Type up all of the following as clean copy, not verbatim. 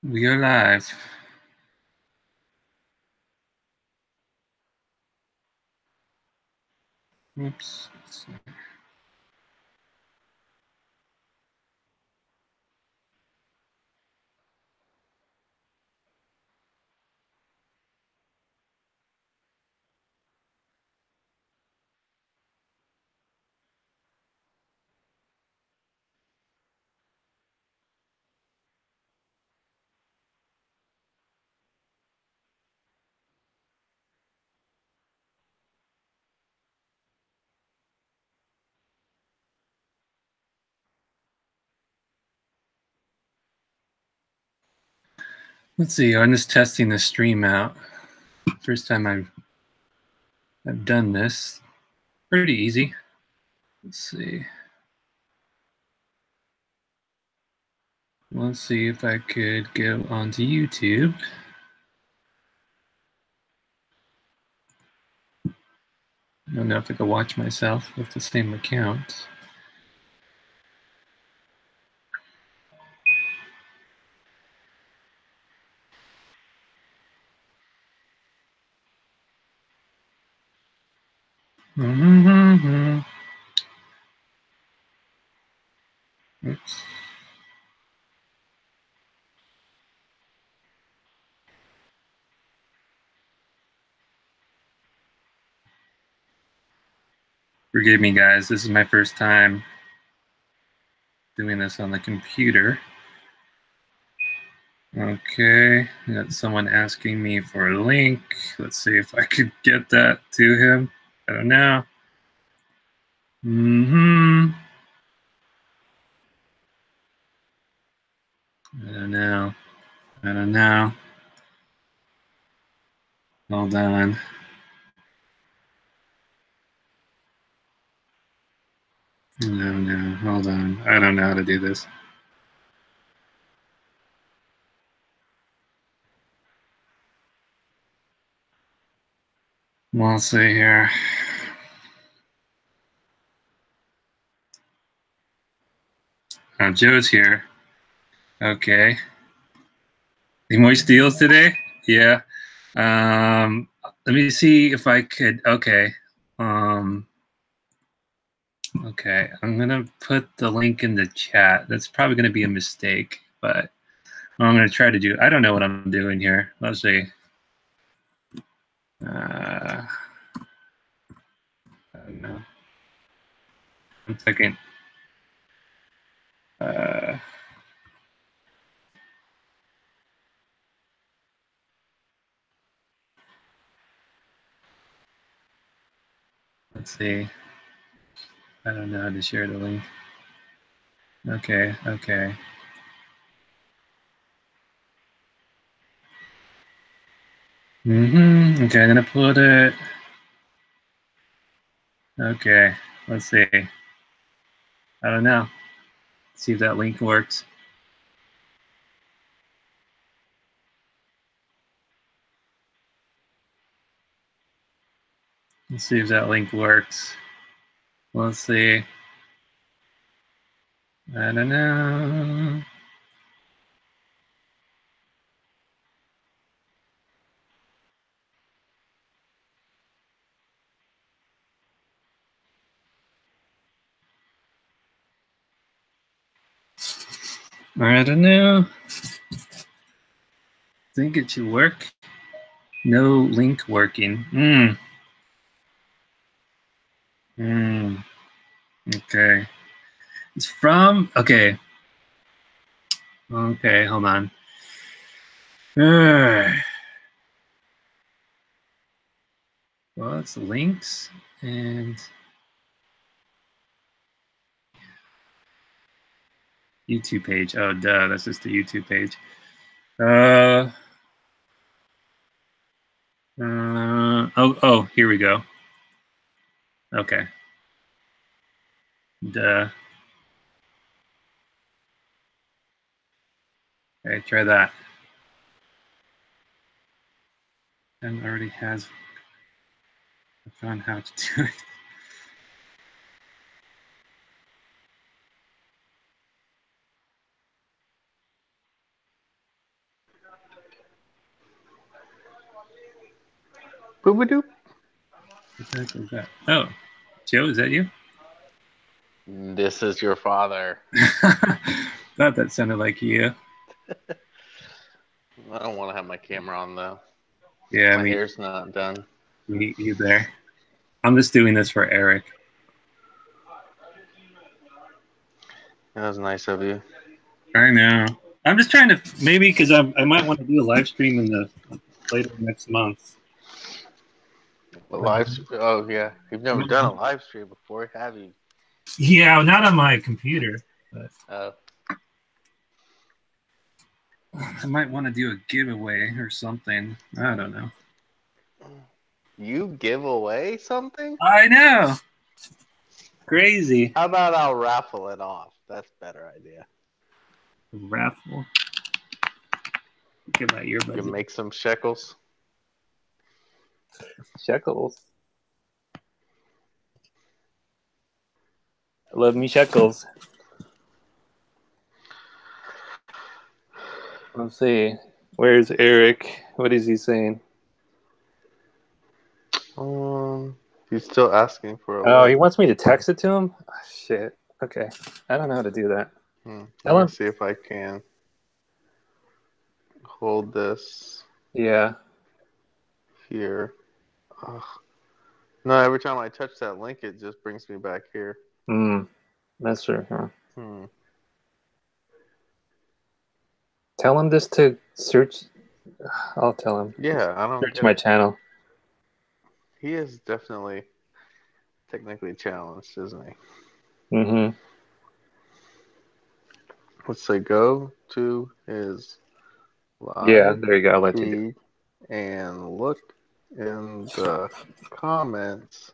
We are live. Oops. Let's see. I'm just testing the stream out. First time I've done this. Pretty easy. Let's see. Let's see if I could go onto YouTube. I don't know if I could watch myself with the same account. Oops. Forgive me, guys. This is my first time doing this on the computer. Okay, got someone asking me for a link. Let's see if I could get that to him. I don't know. I don't know. I don't know. Hold on. No, hold on. I don't know how to do this. We'll see here. Oh, Joe's here. Okay. Any more steals today? Yeah. Let me see if I could. Okay. Okay. I'm gonna put the link in the chat. That's probably gonna be a mistake, but I'm gonna try to do. I don't know what I'm doing here. Let's see. I don't know. 1 second. Let's see. I don't know how to share the link. Okay. Okay, I'm gonna put it. Okay, let's see. I don't know. See if that link works. Let's see if that link works. Let's see. I don't know. I don't know. Think it should work. No link working. Okay. It's from. Okay. Okay, hold on. Well, it's links and YouTube page. Oh, duh. That's just the YouTube page. Oh, here we go. Okay. Duh. Okay, try that. And already has. I found how to do it. Boo-ba-doop. What the heck was that? Oh, Joe, is that you? This is your father. Thought that sounded like you. I don't want to have my camera on though. Yeah, My hair's not done. me either. I'm just doing this for Eric. That was nice of you. I know. I'm just trying to maybe because I might want to do a live stream in the later next month. Oh yeah, you've never done a live stream before, have you? Yeah, not on my computer, but I might want to do a giveaway or something. I don't know. You give away something? I know. Crazy. How about I'll raffle it off? That's a better idea. Raffle. Get my earbuds. You can make some shekels. Shekels. I love me shekels. Let's see. Where's Eric? What is he saying? He's still asking for a Oh, link. he wants me to text it to him? Oh, shit. Okay. I don't know how to do that. Let me see if I can hold this. Yeah. Here. Ugh. No, every time I touch that link, it just brings me back here. That's true, huh? Tell him just to search. I'll tell him. Yeah, I don't search my channel. He is definitely technically challenged, isn't he? Mm-hmm. Let's say go to his live yeah, there you go. I'll let you feed and look in the comments.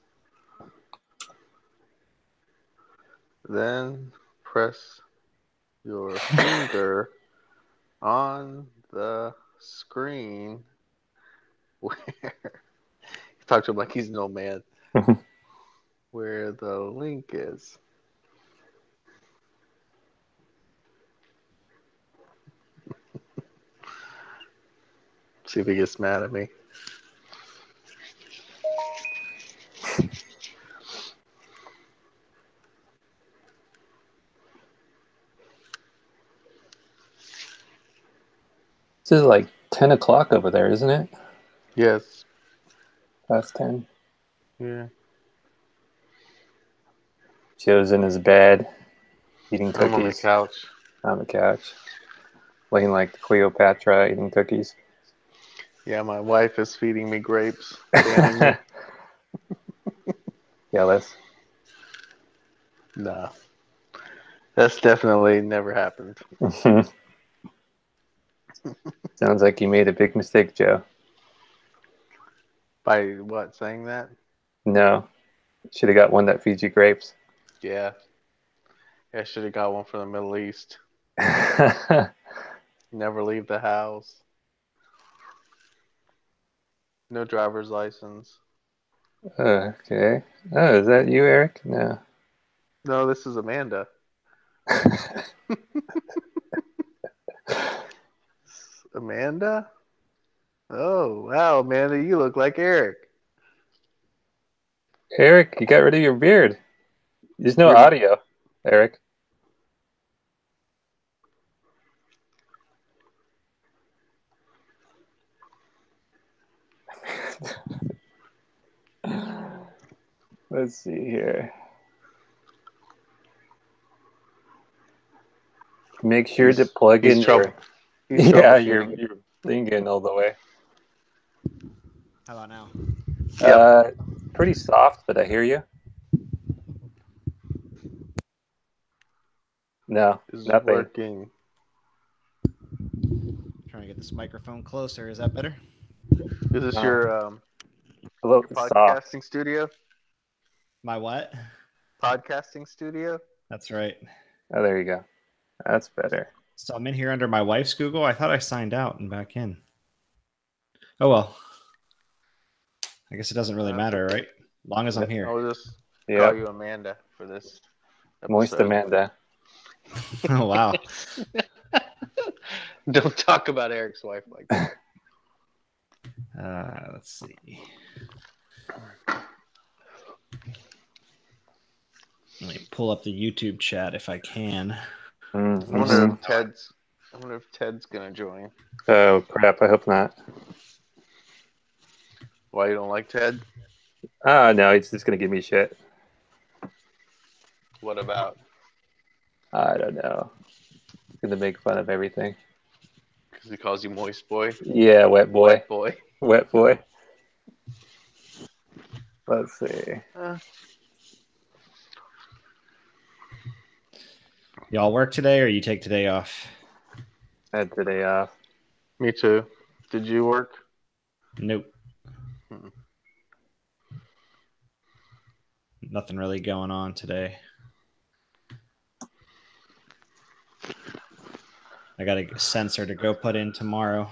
Then press your finger on the screen where talk to him like he's an old man. Where the link is. See if he gets mad at me. This is like 10 o'clock over there, isn't it? Yes. Past 10. Yeah. Joe's in his bed, eating cookies. I'm on the couch. On the couch. Looking like Cleopatra, eating cookies. Yeah, my wife is feeding me grapes. Jealous? Nah. That's definitely never happened. Sounds like you made a big mistake, Joe. By what, saying that? No. Should have got one that feeds you grapes. Yeah. I should have got one from the Middle East. Never leave the house. No driver's license. Okay. Oh, is that you, Eric? No. No, this is Amanda. Amanda? Oh, wow, Amanda, you look like Eric. Eric, you got rid of your beard. There's no audio, Eric. Let's see here. Make sure to plug in your... your thing in all the way. How about now? Pretty soft, but I hear you. No, nothing. Working. Trying to get this microphone closer. Is that better? Is this your podcasting studio? My what? Podcasting studio? That's right. Oh, there you go. That's better. So I'm in here under my wife's Google. I thought I signed out and back in. Oh, well. I guess it doesn't really matter, right? As long as I'm here. I'll just call you Amanda for this episode. Moist Amanda. Oh, wow. Don't talk about Eric's wife like that. Let's see. Let me pull up the YouTube chat if I can. I wonder if Ted's gonna join. Oh crap! I hope not. Why you don't like Ted? No, he's just gonna give me shit. What about? I don't know. He's gonna make fun of everything. Because he calls you moist boy. Yeah, wet boy. Wet boy. Wet boy. Let's see. Y'all work today, or you take today off? I had today off. Me too. Did you work? Nope. Nothing really going on today. I got a sensor to go put in tomorrow.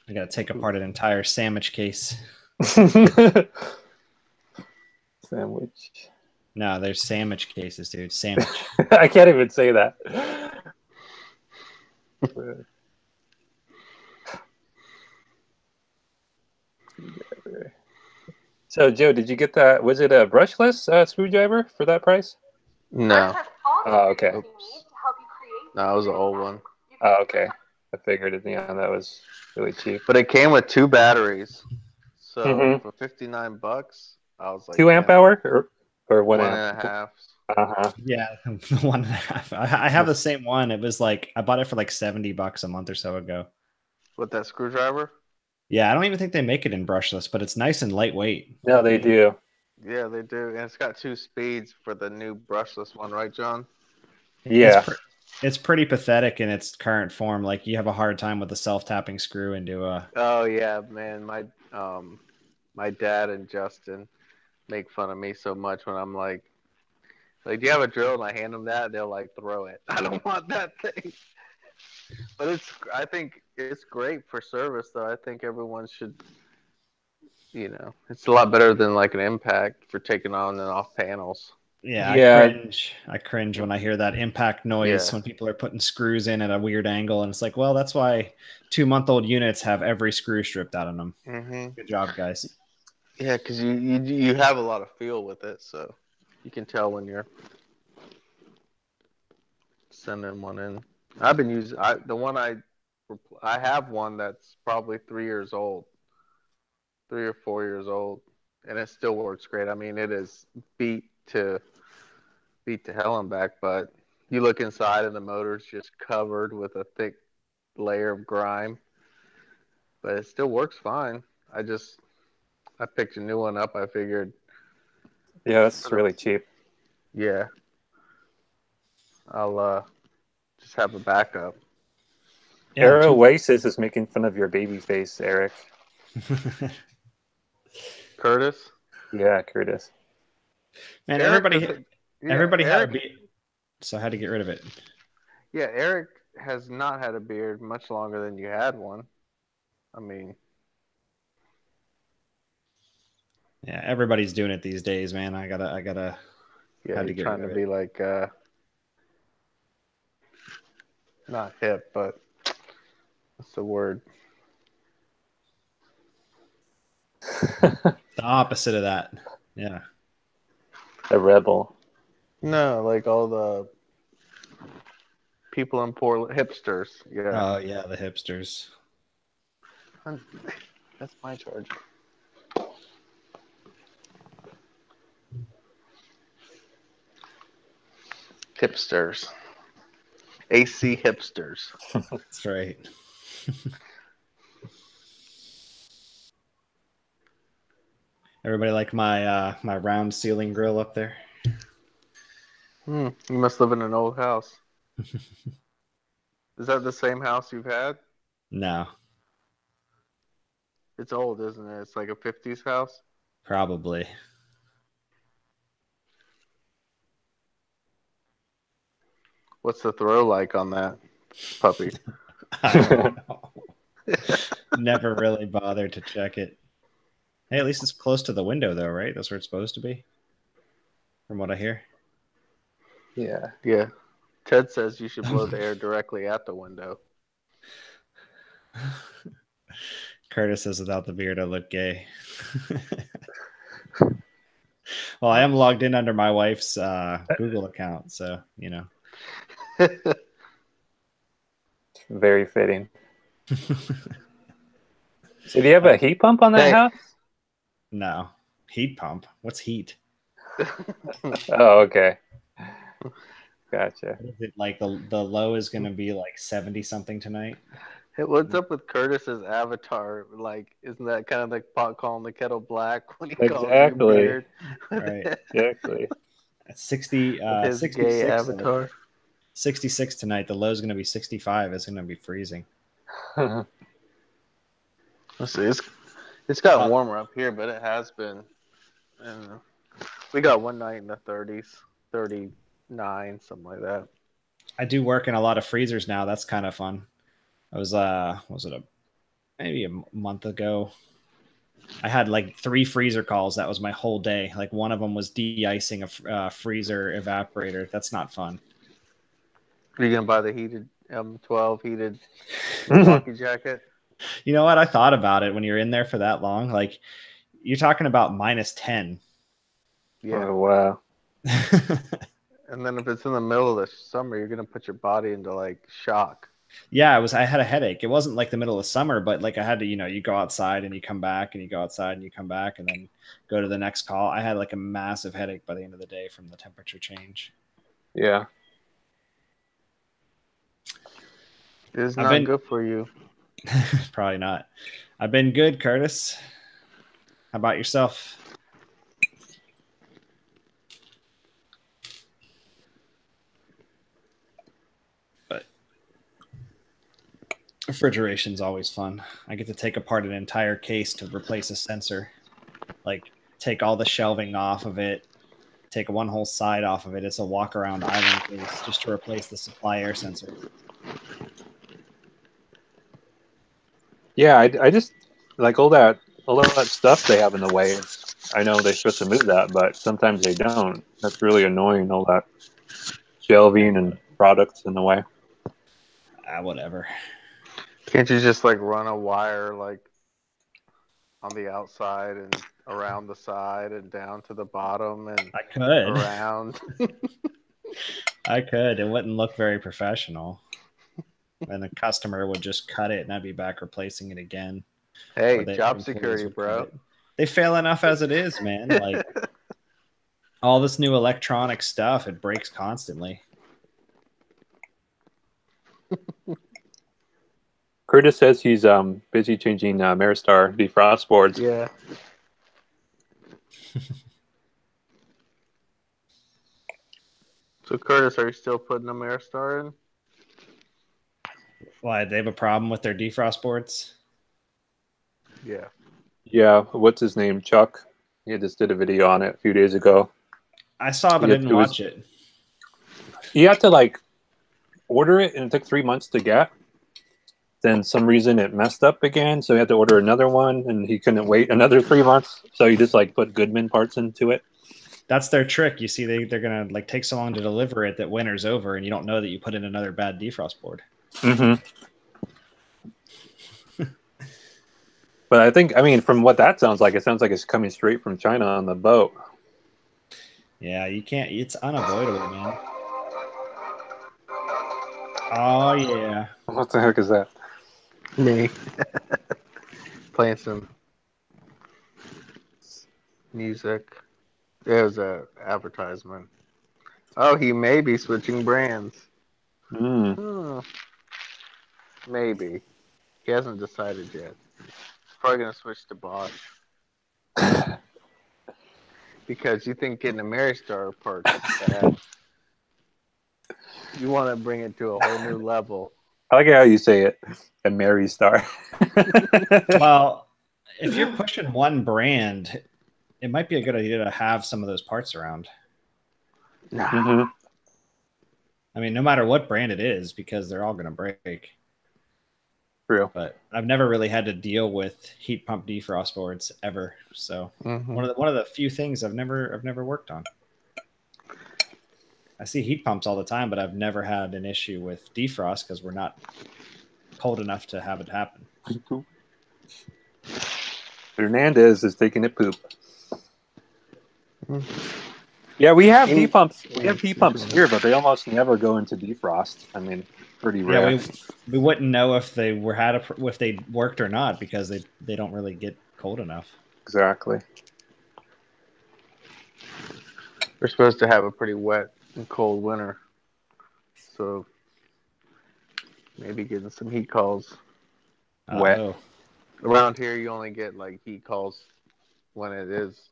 I got to take apart an entire sandwich case. Sandwich. No, there's sandwich cases, dude. Sandwich. I can't even say that. So, Joe, did you get that? Was it a brushless screwdriver for that price? No. Oh, okay. No, it was an old one. Oh, okay. I figured it. Yeah, that was really cheap. But it came with 2 batteries. So for $59, I was like, 2 amp hour or 1 amp? 1.5. Uh-huh. Yeah, 1.5. I have the same one. It was like I bought it for like $70 a month or so ago. With that screwdriver? Yeah, I don't even think they make it in brushless, but it's nice and lightweight. No, they do. Yeah, they do. And it's got 2 speeds for the new brushless one, right, John? Yeah. It's pretty pathetic in its current form. Like you have a hard time with the self-tapping screw into a. Oh yeah, man. My dad and Justin make fun of me so much when I'm like, do you have a drill? And I hand them that, they'll like throw it. I don't want that thing. But I think it's great for service, though. I think everyone should, it's a lot better than like an impact for taking on and off panels. Yeah. I cringe when I hear that impact noise when people are putting screws in at a weird angle. And it's like, well, that's why 2-month-old units have every screw stripped out of them. Mm-hmm. Good job, guys. Yeah, because you have a lot of feel with it, so you can tell when you're sending one in. I've been using I have one that's probably 3 years old, 3 or 4 years old, and it still works great. I mean, it is beat to hell and back, but you look inside and the motor's just covered with a thick layer of grime, but it still works fine. I picked a new one up. I figured. Yeah, that's really cheap. Yeah. I'll just have a backup. Yeah, Arrow Oasis is making fun of your baby face, Eric. Curtis? Yeah, Curtis. Man, everybody had a beard, so I had to get rid of it. Yeah, Eric has not had a beard much longer than you had one. I mean... Yeah, everybody's doing it these days, man. I gotta... Yeah, you're trying to be like... not hip, but... What's the word? The opposite of that. Yeah. A rebel. No, like all the people in Portland, hipsters. Yeah. Oh yeah, the hipsters. That's my charge. Hipsters. AC hipsters. That's right. Everybody like my my round ceiling grill up there? You must live in an old house. Is that the same house you've had? No. It's old, isn't it? It's like a 50s house? Probably. What's the throw like on that puppy? I don't know. Never really bothered to check it. Hey, at least it's close to the window, though, right? That's where it's supposed to be, from what I hear. Yeah. Yeah. Ted says you should blow the air directly at the window. Curtis says without the beard, I look gay. Well, I am logged in under my wife's Google account, so you know. Very fitting. So do you have a heat pump on that house? No. Heat pump? What's heat? Oh, okay. Gotcha. Is it like the low is going to be like 70 something tonight? Hey, what's up with Curtis's avatar? Like, isn't that kind of like pot calling the kettle black when he calls you beard? Right. Exactly. It's 60. His 66 gay avatar. 66 tonight. The low is going to be 65. It's going to be freezing. Let's see. It's gotten warmer up here, but it has been. I don't know. We got one night in the 30s, 39, something like that. I do work in a lot of freezers now. That's kind of fun. I was maybe a month ago. I had like 3 freezer calls. That was my whole day. Like one of them was de-icing a freezer evaporator. That's not fun. Are you gonna buy the heated M12 heated hockey jacket? You know what? I thought about it when you're in there for that long. Like you're talking about -10. Yeah. Oh, wow. And then if it's in the middle of the summer, you're gonna put your body into like shock. Yeah, I had a headache. It wasn't like the middle of summer, but like I had to, you go outside and you come back and you go outside and you come back and then go to the next call. I had like a massive headache by the end of the day from the temperature change. Yeah. It's not good for you. Probably not. I've been good, Curtis. How about yourself? But refrigeration is always fun. I get to take apart an entire case to replace a sensor. Like take all the shelving off of it, take one whole side off of it. It's a walk around island case just to replace the supply air sensor. Yeah, I just like all that stuff they have in the way. I know they're supposed to move that, but sometimes they don't. That's really annoying, all that shelving and products in the way. Whatever. Can't you just like run a wire like on the outside and around the side and down to the bottom and I could. Around? I could. It wouldn't look very professional. And the customer would just cut it and I'd be back replacing it again. Hey, job security, bro. They fail enough as it is, man. Like all this new electronic stuff, it breaks constantly. Curtis says he's busy changing Maristar defrost boards. Yeah. So Curtis, are you still putting a Maristar in? Why, they have a problem with their defrost boards? Yeah. Yeah, what's his name? Chuck. He just did a video on it a few days ago. I saw it, but I didn't watch it. You have to like order it, and it took 3 months to get. Then some reason it messed up again, so he had to order another one, and he couldn't wait another 3 months. So he just like put Goodman parts into it. That's their trick. You see, they're gonna like take so long to deliver it that winter's over, and you don't know that you put in another bad defrost board. Mm-hmm. But I think, I mean, from what that sounds like, it sounds like it's coming straight from China on the boat. Yeah, you can't. It's unavoidable, man. Oh yeah. What the heck is that? Me. Playing some music. It was an advertisement. Oh, he may be switching brands. Maybe. He hasn't decided yet. He's probably going to switch to Bosch. Because you think getting a Maristar part is bad. You want to bring it to a whole new level. I like how you say it, a Maristar. Well, if you're pushing one brand, it might be a good idea to have some of those parts around. Nah. Mm-hmm. I mean, no matter what brand it is, because they're all going to break. True. But I've never really had to deal with heat pump defrost boards ever. So one of the few things I've never worked on. I see heat pumps all the time, but I've never had an issue with defrost because we're not cold enough to have it happen. Hernandez is taking a poop. Yeah, we have heat pumps. We have heat pumps here, but they almost never go into defrost. I mean, pretty rare. Yeah, we wouldn't know if they if they worked or not because they don't really get cold enough. Exactly. We're supposed to have a pretty wet and cold winter, so maybe getting some heat calls. Wet. Oh, Around here, you only get like heat calls when it is.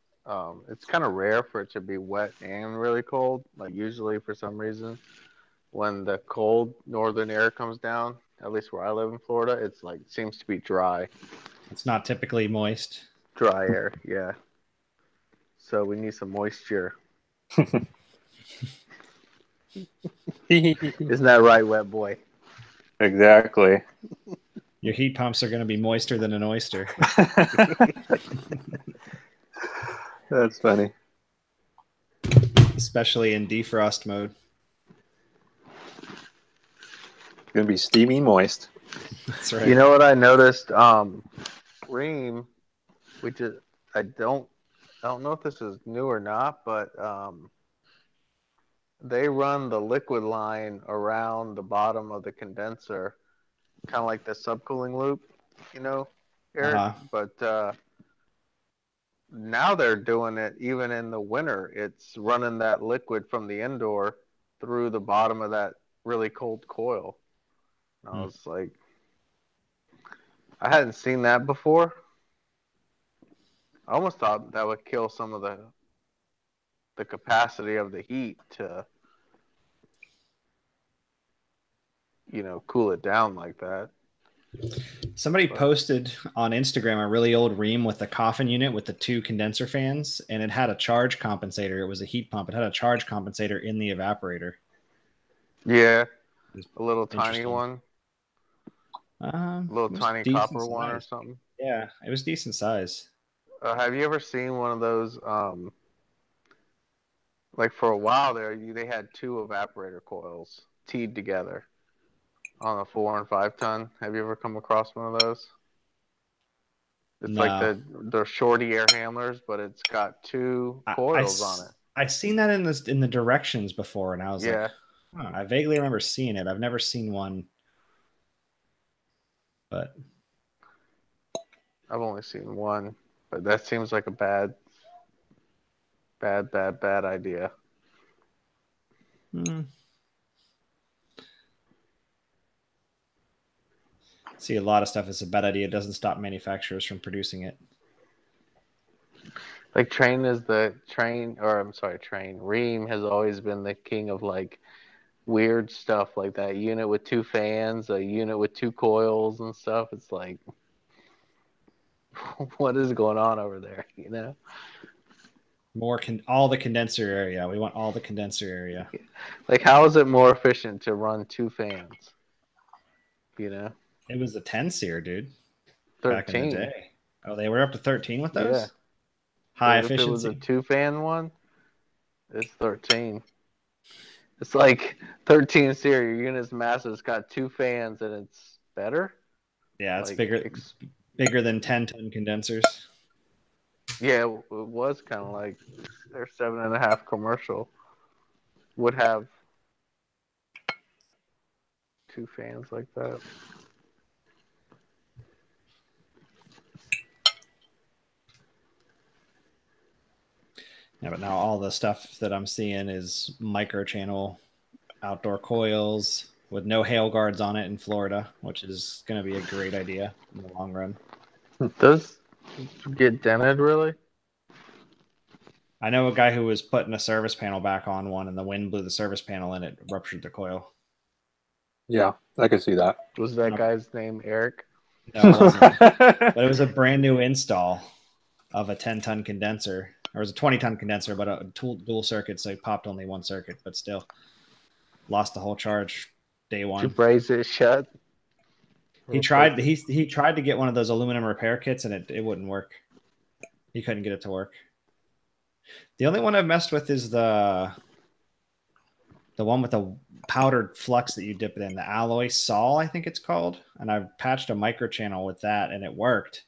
It's kind of rare for it to be wet and really cold. Like usually, for some reason, when the cold northern air comes down, at least where I live in Florida, it's like seems to be dry. it's not typically moist. Dry air, yeah. So we need some moisture. Isn't that right, wet boy? Exactly. Your heat pumps are going to be moister than an oyster. That's funny. Especially in defrost mode. Gonna be steamy moist. That's right. You know what I noticed? Ream, which is I don't know if this is new or not, but they run the liquid line around the bottom of the condenser, kind of like the subcooling loop, you know, Eric. But now they're doing it even in the winter. It's running that liquid from the indoor through the bottom of that really cold coil. And I was like, I hadn't seen that before. I almost thought that would kill some of the capacity of the heat to, you know, cool it down like that. Somebody posted on Instagram a really old Ream with a coffin unit with the 2 condenser fans, and it had a charge compensator. It was a heat pump. It had a charge compensator in the evaporator. Yeah, a little tiny one. A little tiny copper one or something. Yeah, it was decent size. Have you ever seen one of those? Like for a while there, they had 2 evaporator coils teed together on a 4 and 5 ton. Have you ever come across one of those? It's like the shorty air handlers, but it's got 2 coils on it. I've seen that in the directions before, and I was like, I vaguely remember seeing it. I've never seen one, but I've only seen one. But that seems like a bad idea. See, a lot of stuff is a bad idea. It doesn't stop manufacturers from producing it. Like Ream has always been the king of like weird stuff like that unit with 2 fans, a unit with 2 coils and stuff. It's like, what is going on over there, you know? All the condenser area. We want all the condenser area. Like, how is it more efficient to run 2 fans? You know? It was a 10 SEER, dude. 13. Back in the day. Oh, they were up to 13 with those? Yeah. High efficiency. If it was a 2-fan one, it's 13. It's like 13 SEER. Your unit's massive. It's got 2 fans and it's better. Yeah, it's bigger than 10-ton condensers. Yeah, it was kind of like their 7.5 commercial would have 2 fans like that. Yeah, but now all the stuff that I'm seeing is micro-channel outdoor coils with no hail guards on it in Florida, which is going to be a great idea in the long run. Does get dented, really? I know a guy who was putting a service panel back on one, and the wind blew the service panel and it ruptured the coil. Yeah, I can see that. Was that guy's name Eric? No, it wasn't. But it was a brand new install of a 10-ton condenser. Or it was a 20-ton condenser, but a dual circuit, so he popped only 1 circuit, but still lost the whole charge day 1. Did you braze it shut? He tried to get one of those aluminum repair kits, and it wouldn't work. He couldn't get it to work. The only one I've messed with is the one with the powdered flux that you dip it in, the alloy sol, I think it's called. And I've patched a microchannel with that, and it worked.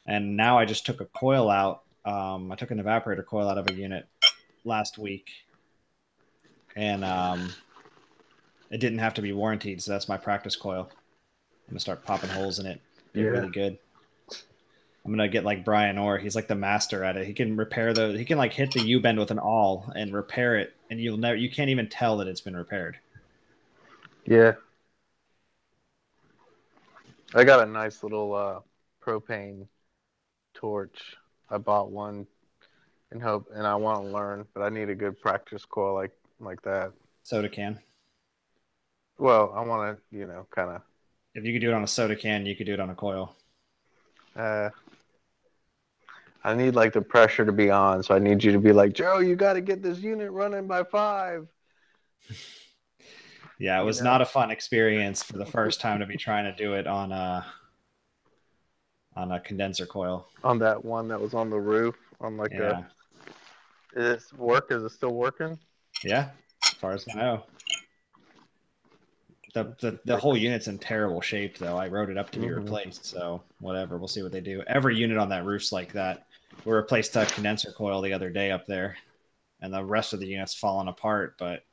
And now I just took a coil out. I took an evaporator coil out of a unit last week, and it didn't have to be warranted, so that's my practice coil. I'm gonna start popping holes in it. They're really good. I'm gonna get like Brian Orr. He's like the master at it. He can repair those. He can like hit the U bend with an awl and repair it, and you can't even tell that it's been repaired. Yeah. I got a nice little propane torch. I bought one and I want to learn, but I need a good practice coil like that. Soda can. Well, I want to, kind of. If you could do it on a soda can, you could do it on a coil. I need like the pressure to be on, so I need you to be like, Joe, you got to get this unit running by 5. Yeah, it was not a fun experience for the first time to be trying to do it on a condenser coil. On that one that was on the roof, on like Is it still working? Yeah, as far as I know. The whole unit's in terrible shape, though. I wrote it up to be replaced, so whatever. We'll see what they do. Every unit on that roof's like that. We replaced a condenser coil the other day up there, and the rest of the unit's falling apart. But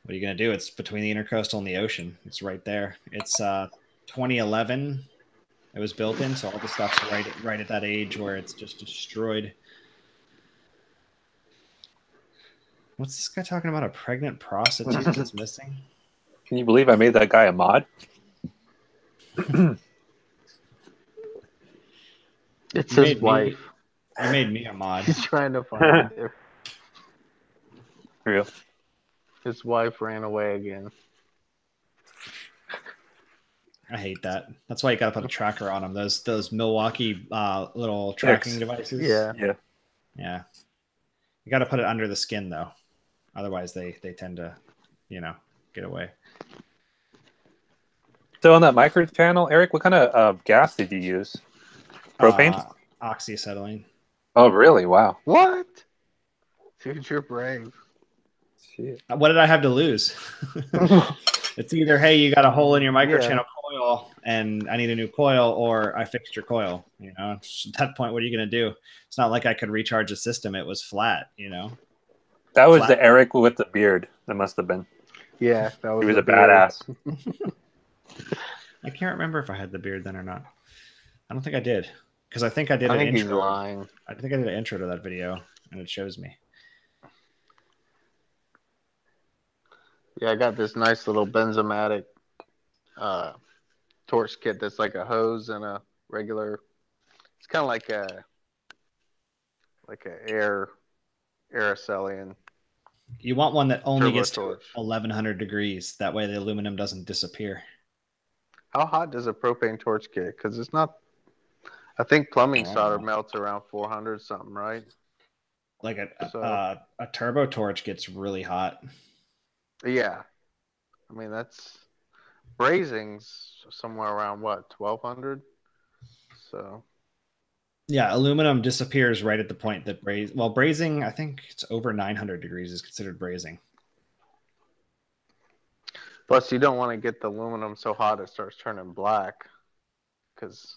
what are you going to do? It's between the intercoastal and the ocean. It's right there. It's 2011. It was built in, so all the stuff's right at that age where it's just destroyed. What's this guy talking about? A pregnant prostitute that's missing? Can you believe I made that guy a mod? It's his wife. You made me a mod. He's trying to find it. Real. His wife ran away again. I hate that. That's why you got to put a tracker on them. Those Milwaukee little tracking devices. Yeah. You got to put it under the skin though, otherwise they tend to, get away. So on that micro channel, Eric, what kind of gas did you use? Propane? Oxyacetylene. Oh, really? Wow. What? Dude, you're brave. Shit. What did I have to lose? It's either, hey, you got a hole in your microchannel coil and I need a new coil, or I fixed your coil. At that point, what are you going to do? It's not like I could recharge a system. It was flat, That was the Eric with the beard. That must have been. Yeah. He was a badass. I can't remember if I had the beard then or not. I don't think I did. Because I think I did an he's intro. lying. I think I did an intro to that video, and it shows me. Yeah, I got this nice little benzomatic torch kit that's like a hose and a regular. It's kind of like a aerosolian. You want one that only gets to torch. 1100 degrees. That way the aluminum doesn't disappear. How hot does a propane torch get? Because it's not. I think plumbing solder melts around 400 something, right? Like a turbo torch gets really hot. Yeah, I mean that's brazing's somewhere around what 1200. So yeah, aluminum disappears right at the point that brazing, I think it's over 900 degrees is considered brazing. Plus, you don't want to get the aluminum so hot it starts turning black, because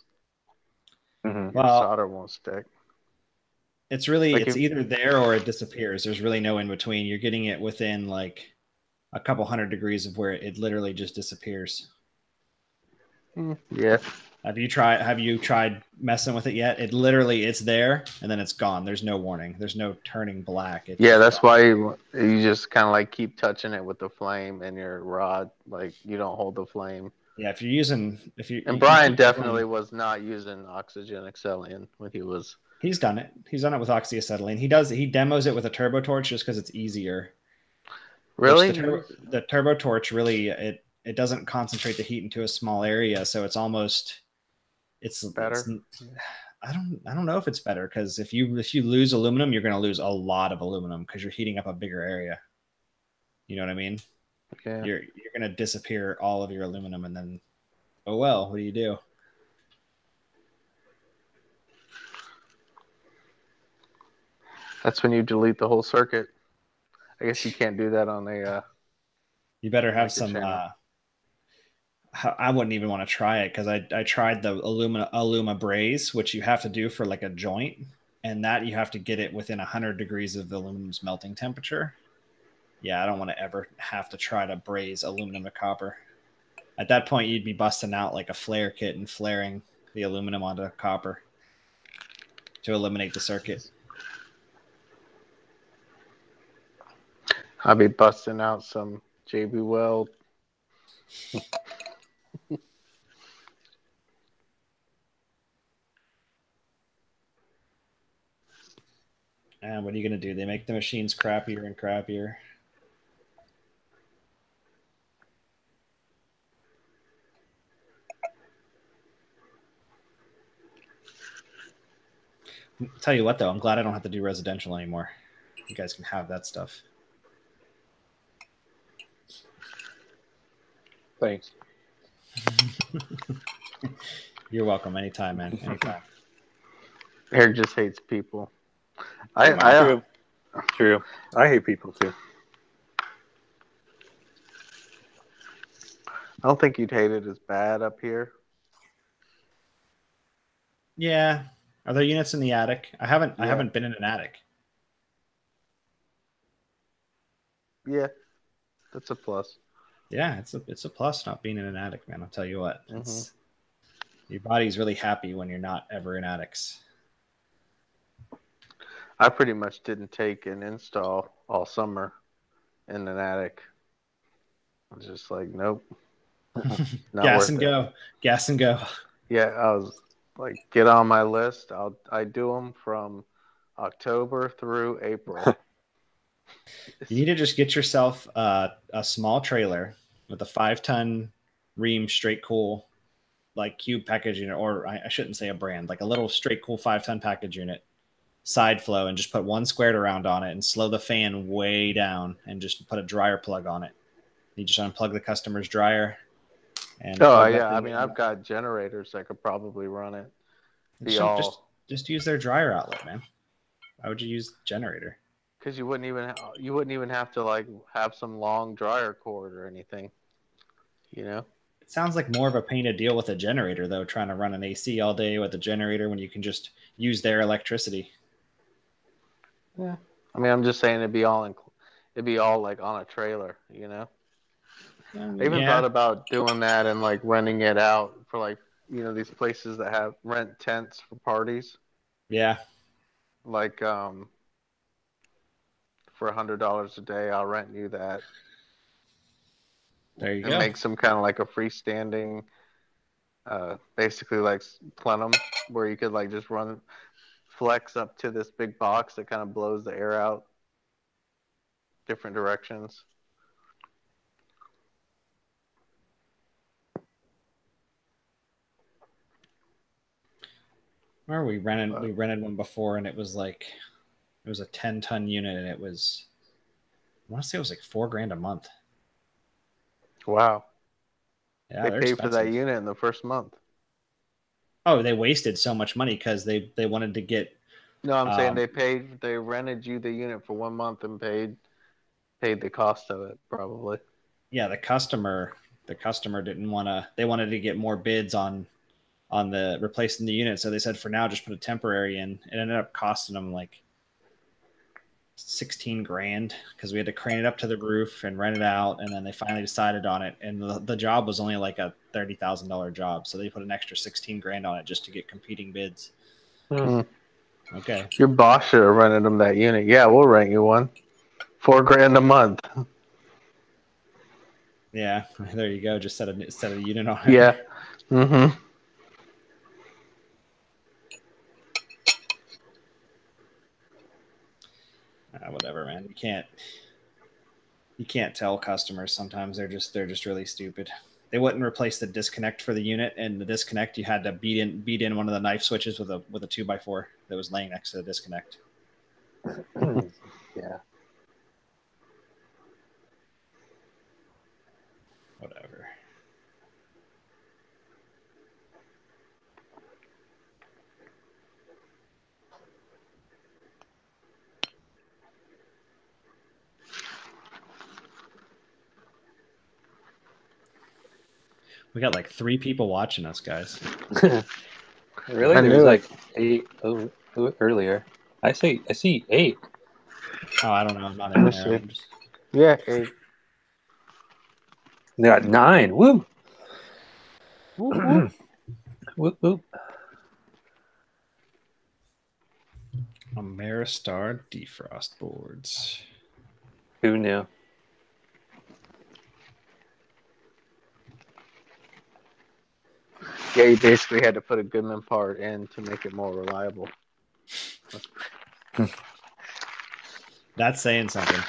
solder won't stick. It's really it's either there or it disappears. There's really no in between. You're getting it within like a couple hundred degrees of where it literally just disappears. Yeah. Have you tried messing with it yet? It's there and then it's gone. There's no warning. There's no turning black. That's why you just kind of like keep touching it with the flame and your rod. Like you don't hold the flame. Yeah, and Brian definitely was not using oxygen acetylene when he was. He's done it. He's done it with oxyacetylene. He demos it with a turbo torch just because it's easier. Really? The turbo torch really it doesn't concentrate the heat into a small area, so it's almost it's better. I don't know if it's better, because if you lose aluminum, you're going to lose a lot of aluminum because you're heating up a bigger area. You know what I mean? Okay. You're going to disappear all of your aluminum, and then oh well, what do you do? That's when you delete the whole circuit. I guess you can't do that on a. You better have some. I wouldn't even want to try it because I tried the Aluma braze, which you have to do for like a joint, and that you have to get it within 100 degrees of the aluminum's melting temperature. Yeah, I don't want to ever have to try to braze aluminum to copper. At that point, you'd be busting out like a flare kit and flaring the aluminum onto copper to eliminate the circuit. I'll be busting out some JB Weld. And what are you going to do? They make the machines crappier and crappier. Tell you what, though, I'm glad I don't have to do residential anymore. You guys can have that stuff. Thanks. You're welcome. Anytime, man. Anytime. Eric just hates people. True. I hate people too. I don't think you'd hate it as bad up here. Yeah. Are there units in the attic? I haven't been in an attic. Yeah, that's a plus. Yeah, it's a plus not being in an attic, man. I'll tell you what. Your body's really happy when you're not ever in attics. I pretty much didn't take an install all summer in an attic. I was just like, nope. Gas and go. Gas and go. Yeah, I was like, get on my list. I do them from October through April. You need to just get yourself a small trailer with a 5-ton ream straight cool, like cube package unit, or I shouldn't say a brand, like a little straight cool 5-ton package unit, side flow, and just put one squared around on it and slow the fan way down and just put a dryer plug on it. You just unplug the customer's dryer. And I mean, I've got generators that could probably run it. Just use their dryer outlet, man. Why would you use generator? Because you wouldn't even have to like have some long dryer cord or anything. You know? It sounds like more of a pain to deal with a generator, though, trying to run an AC all day with a generator when you can just use their electricity. Yeah. I mean, I'm just saying it'd be all like on a trailer, you know? I even thought about doing that and like renting it out for like, you know, these places that have rent tents for parties. Yeah. Like for $100 a day, I'll rent you that. There you go. And make some kind of like a freestanding, basically like plenum where you could like just flex up to this big box that kind of blows the air out different directions. Remember we rented one before, and it was a 10-ton unit, and I want to say it was like $4,000 a month. Wow. Yeah, they paid for that unit in the first month. Oh, they wasted so much money because they wanted to get. No, I'm saying they rented you the unit for 1 month and paid the cost of it probably. Yeah, the customer didn't want to. They wanted to get more bids on the replacing the unit, so they said for now just put a temporary in. It ended up costing them like $16,000 because we had to crane it up to the roof and rent it out, and then they finally decided on it, and the job was only like a $30,000 job, so they put an extra $16,000 on it just to get competing bids. Okay, your boss should have rented them that unit. Yeah, we'll rent you one. $4,000 a month. Yeah, there you go. Just set a unit on it. Yeah. Mm-hmm. Whatever, man. You can't tell customers sometimes. They're just really stupid. They wouldn't replace the disconnect for the unit, and the disconnect you had to beat in one of the knife switches with a 2x4 that was laying next to the disconnect. Yeah. Whatever. We got like 3 people watching us, guys. Really? I There knew was it. like 8 earlier. I see 8. Oh, I don't know. I'm not Let in me there. see. I'm just... Yeah, 8. They got 9. Woo! Whoop, whoop. Whoop whoop. Ameristar defrost boards. Who knew? Yeah, you basically had to put a Goodman part in to make it more reliable. That's saying something.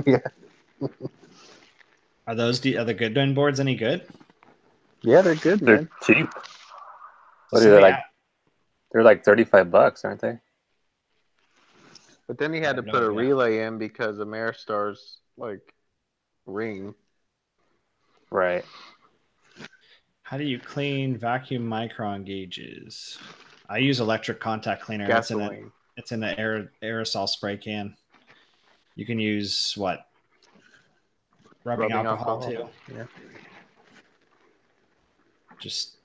Yeah. Are the Goodwin boards any good? Yeah, they're good, They're man. cheap. What So are they they like? They're like $35, aren't they? But then he I had to have no put a idea. relay in because Ameristar's like ring. Right. How do you clean vacuum micron gauges? I use electric contact cleaner. And Gasoline. it's in the aerosol spray can. You can use what? Rubbing alcohol too. Yeah. Just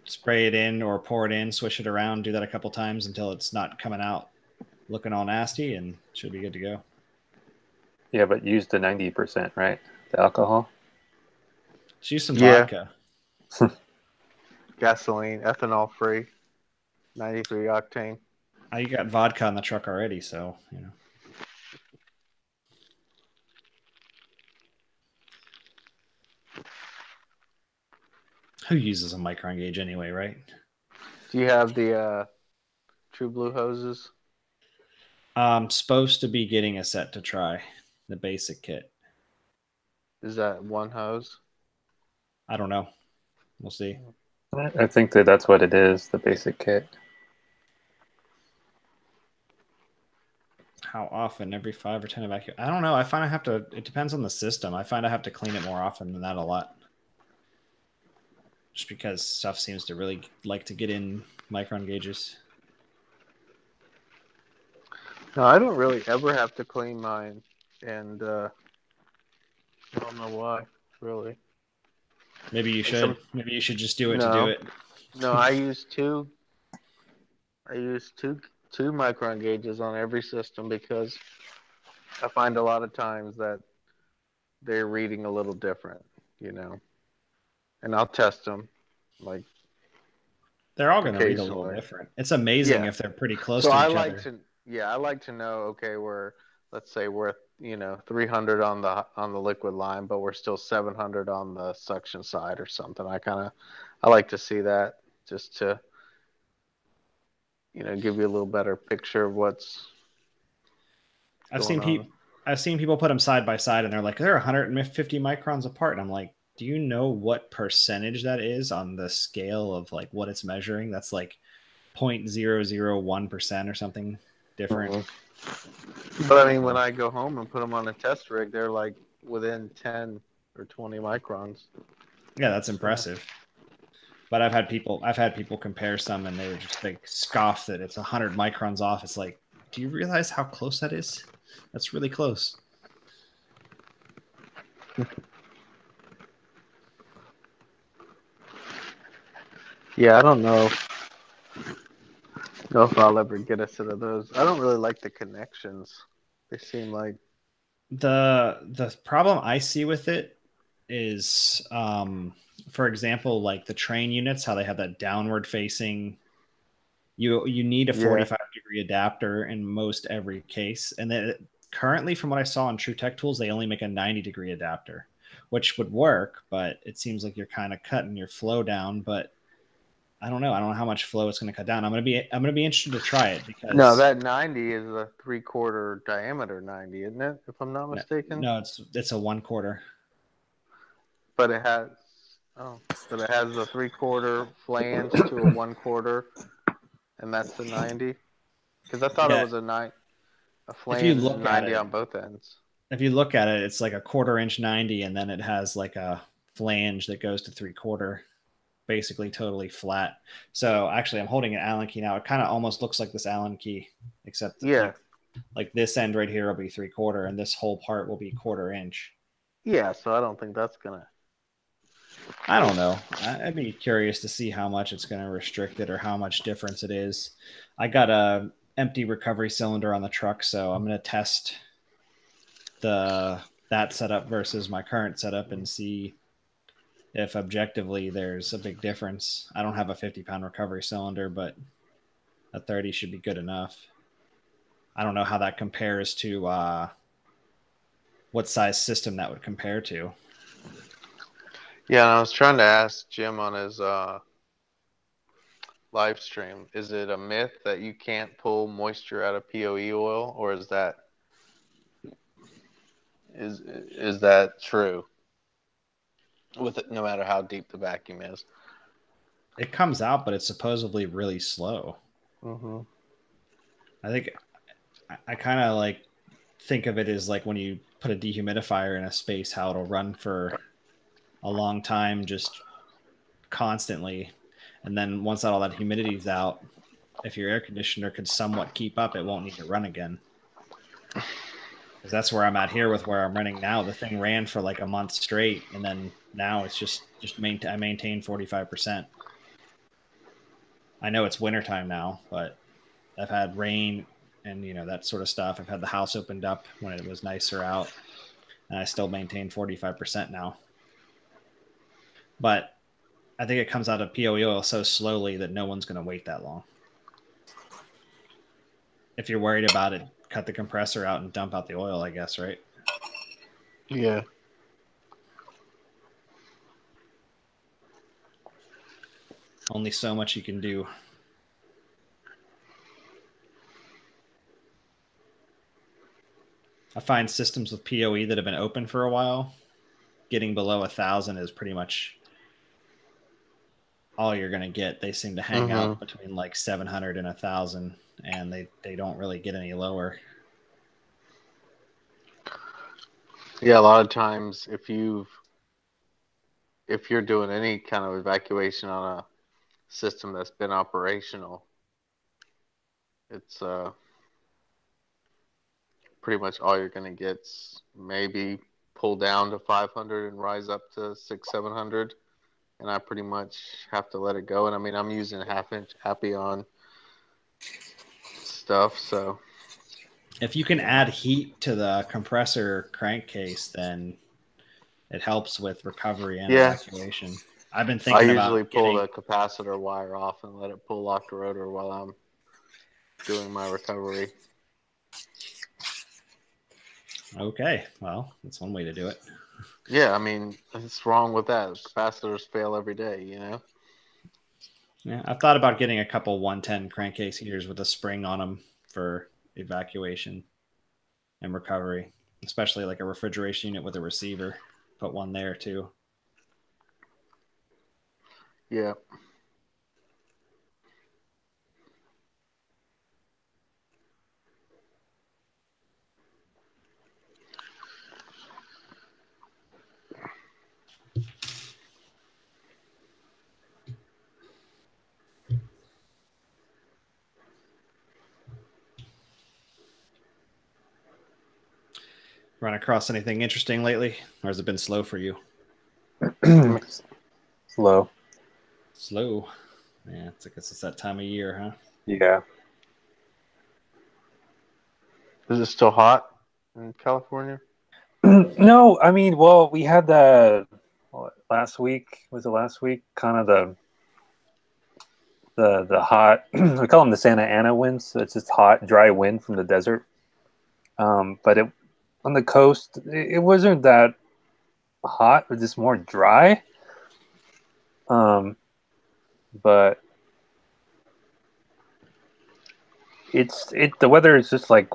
spray it in or pour it in, swish it around, do that a couple times until it's not coming out looking all nasty, and should be good to go. Yeah, but use the 90%, right? The alcohol. Just use some Yeah. vodka. Gasoline, ethanol free, 93 octane. You got vodka on the truck already, so you know. Who uses a micron gauge anyway, right? Do you have the True Blue hoses? I'm supposed to be getting a set to try the basic kit. Is that one hose? I don't know. We'll see. I think that's what it is, the basic kit. How often? Every 5 or 10 evacuate? I don't know. I find I have to. It depends on the system. I find I have to clean it more often than that a lot. Just because stuff seems to really like to get in micron gauges. No, I don't really ever have to clean mine, and I don't know why, really. Maybe you should. Maybe you should just do it to do it. No, I use two micron gauges on every system because I find a lot of times that they're reading a little different, you know. And I'll test them, like They're all going to read a little occasionally. different. It's amazing Yeah. if they're pretty close So to I each like other. I like to know, okay, let's say we're 300 on the liquid line, but we're still 700 on the suction side or something. I like to see that just to give you a little better picture of what's I've going on. seen people put them side by side, and they're like, they're 150 microns apart. And I'm like, do you know what percentage that is on the scale of like what it's measuring? That's like 0.001% or something different. Mm-hmm. But I mean, when I go home and put them on a test rig, they're like within 10 or 20 microns. Yeah, that's impressive. But I've had people compare some, and they were just like scoff that it's 100 microns off. It's like, do you realize how close that is? That's really close. Yeah, I don't know if I'll ever get a set of those. I don't really like the connections. They seem like the problem I see with it is, for example, like the train units, how they have that downward facing. You need a 45-degree adapter in most every case, and then currently, from what I saw on True Tech Tools, they only make a 90-degree adapter, which would work, but it seems like you're kind of cutting your flow down. But I don't know. I don't know how much flow it's going to cut down. I'm going to be interested to try it because that 90 is a 3/4 diameter 90, isn't it? If I'm not mistaken. No, it's a 1/4. But it has the 3/4 flange to a 1/4, and that's the 90. Because I thought it was a flange 90 on both ends. If you look at it, it's like a 1/4-inch 90, and then it has like a flange that goes to 3/4, basically totally flat. So actually, I'm holding an Allen key now. It kind of almost looks like this Allen key, except like this end right here will be 3/4, and this whole part will be 1/4 inch. Yeah, so I don't think that's gonna. I don't know. I'd be curious to see how much it's going to restrict it or how much difference it is. I got a empty recovery cylinder on the truck, so I'm going to test that setup versus my current setup and see if objectively there's a big difference. I don't have a 50-pound recovery cylinder, but a 30 should be good enough. I don't know how that compares to what size system that would compare to. Yeah, and I was trying to ask Jim on his live stream, is it a myth that you can't pull moisture out of POE oil, or is that true? With it, no matter how deep the vacuum is, it comes out, but it's supposedly really slow. Mm-hmm. I think I kind of like think of it as like when you put a dehumidifier in a space, how it'll run for a long time, just constantly. And then once all that humidity is out, if your air conditioner could somewhat keep up, it won't need to run again. Because that's where I'm at here with where I'm running now. The thing ran for like a month straight, and then now it's just I maintain 45%. I know it's wintertime now, but I've had rain and that sort of stuff. I've had the house opened up when it was nicer out, and I still maintain 45% now. But I think it comes out of POE oil so slowly that no one's going to wait that long. If you're worried about it, cut the compressor out and dump out the oil, I guess, right? Yeah. Only so much you can do. I find systems with POE that have been open for a while, getting below 1,000 is pretty much all you're going to get. They seem to hang out between like 700 and 1,000, and they don't really get any lower. Yeah, a lot of times if you're doing any kind of evacuation on a system that's been operational, it's pretty much all you're going to get's maybe pull down to 500 and rise up to 600-700, and I pretty much have to let it go. And I mean, I'm using half-inch Appion stuff, so if you can add heat to the compressor crankcase, then it helps with recovery and evacuation. I've been thinking about I usually pull the capacitor wire off and let it pull lock the rotor while I'm doing my recovery. Okay, well, that's one way to do it. Yeah, I mean, what's wrong with that? Capacitors fail every day, Yeah, I've thought about getting a couple 110 crankcase heaters with a spring on them for evacuation and recovery, especially like a refrigeration unit with a receiver. Put one there too. Yeah. Run across anything interesting lately, or has it been slow for you? Slow. Slow. Yeah, I guess it's that time of year, huh? Yeah. Is it still hot in California? No, I mean, well, we had the last week. Was it last week? Kind of the hot. We call them the Santa Ana winds. So it's just hot, dry wind from the desert. But on the coast, it wasn't that hot. It was just more dry. But the weather is just like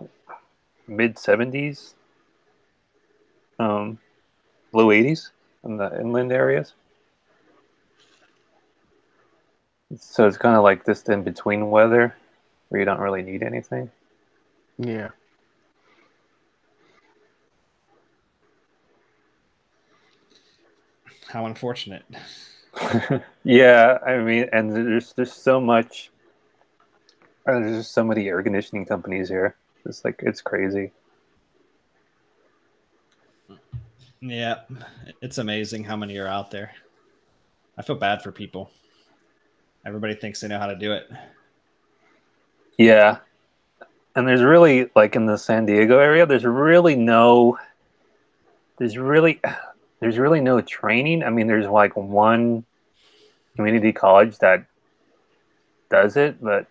mid 70s, low 80s in the inland areas. So it's kind of like this in between weather where you don't really need anything. Yeah. How unfortunate. Yeah, I mean, and there's so much. There's just so many air conditioning companies here. It's crazy. Yeah, it's amazing how many are out there. I feel bad for people. Everybody thinks they know how to do it. Yeah. And there's really, like in the San Diego area, there's really no training. I mean, there's like one community college that does it, but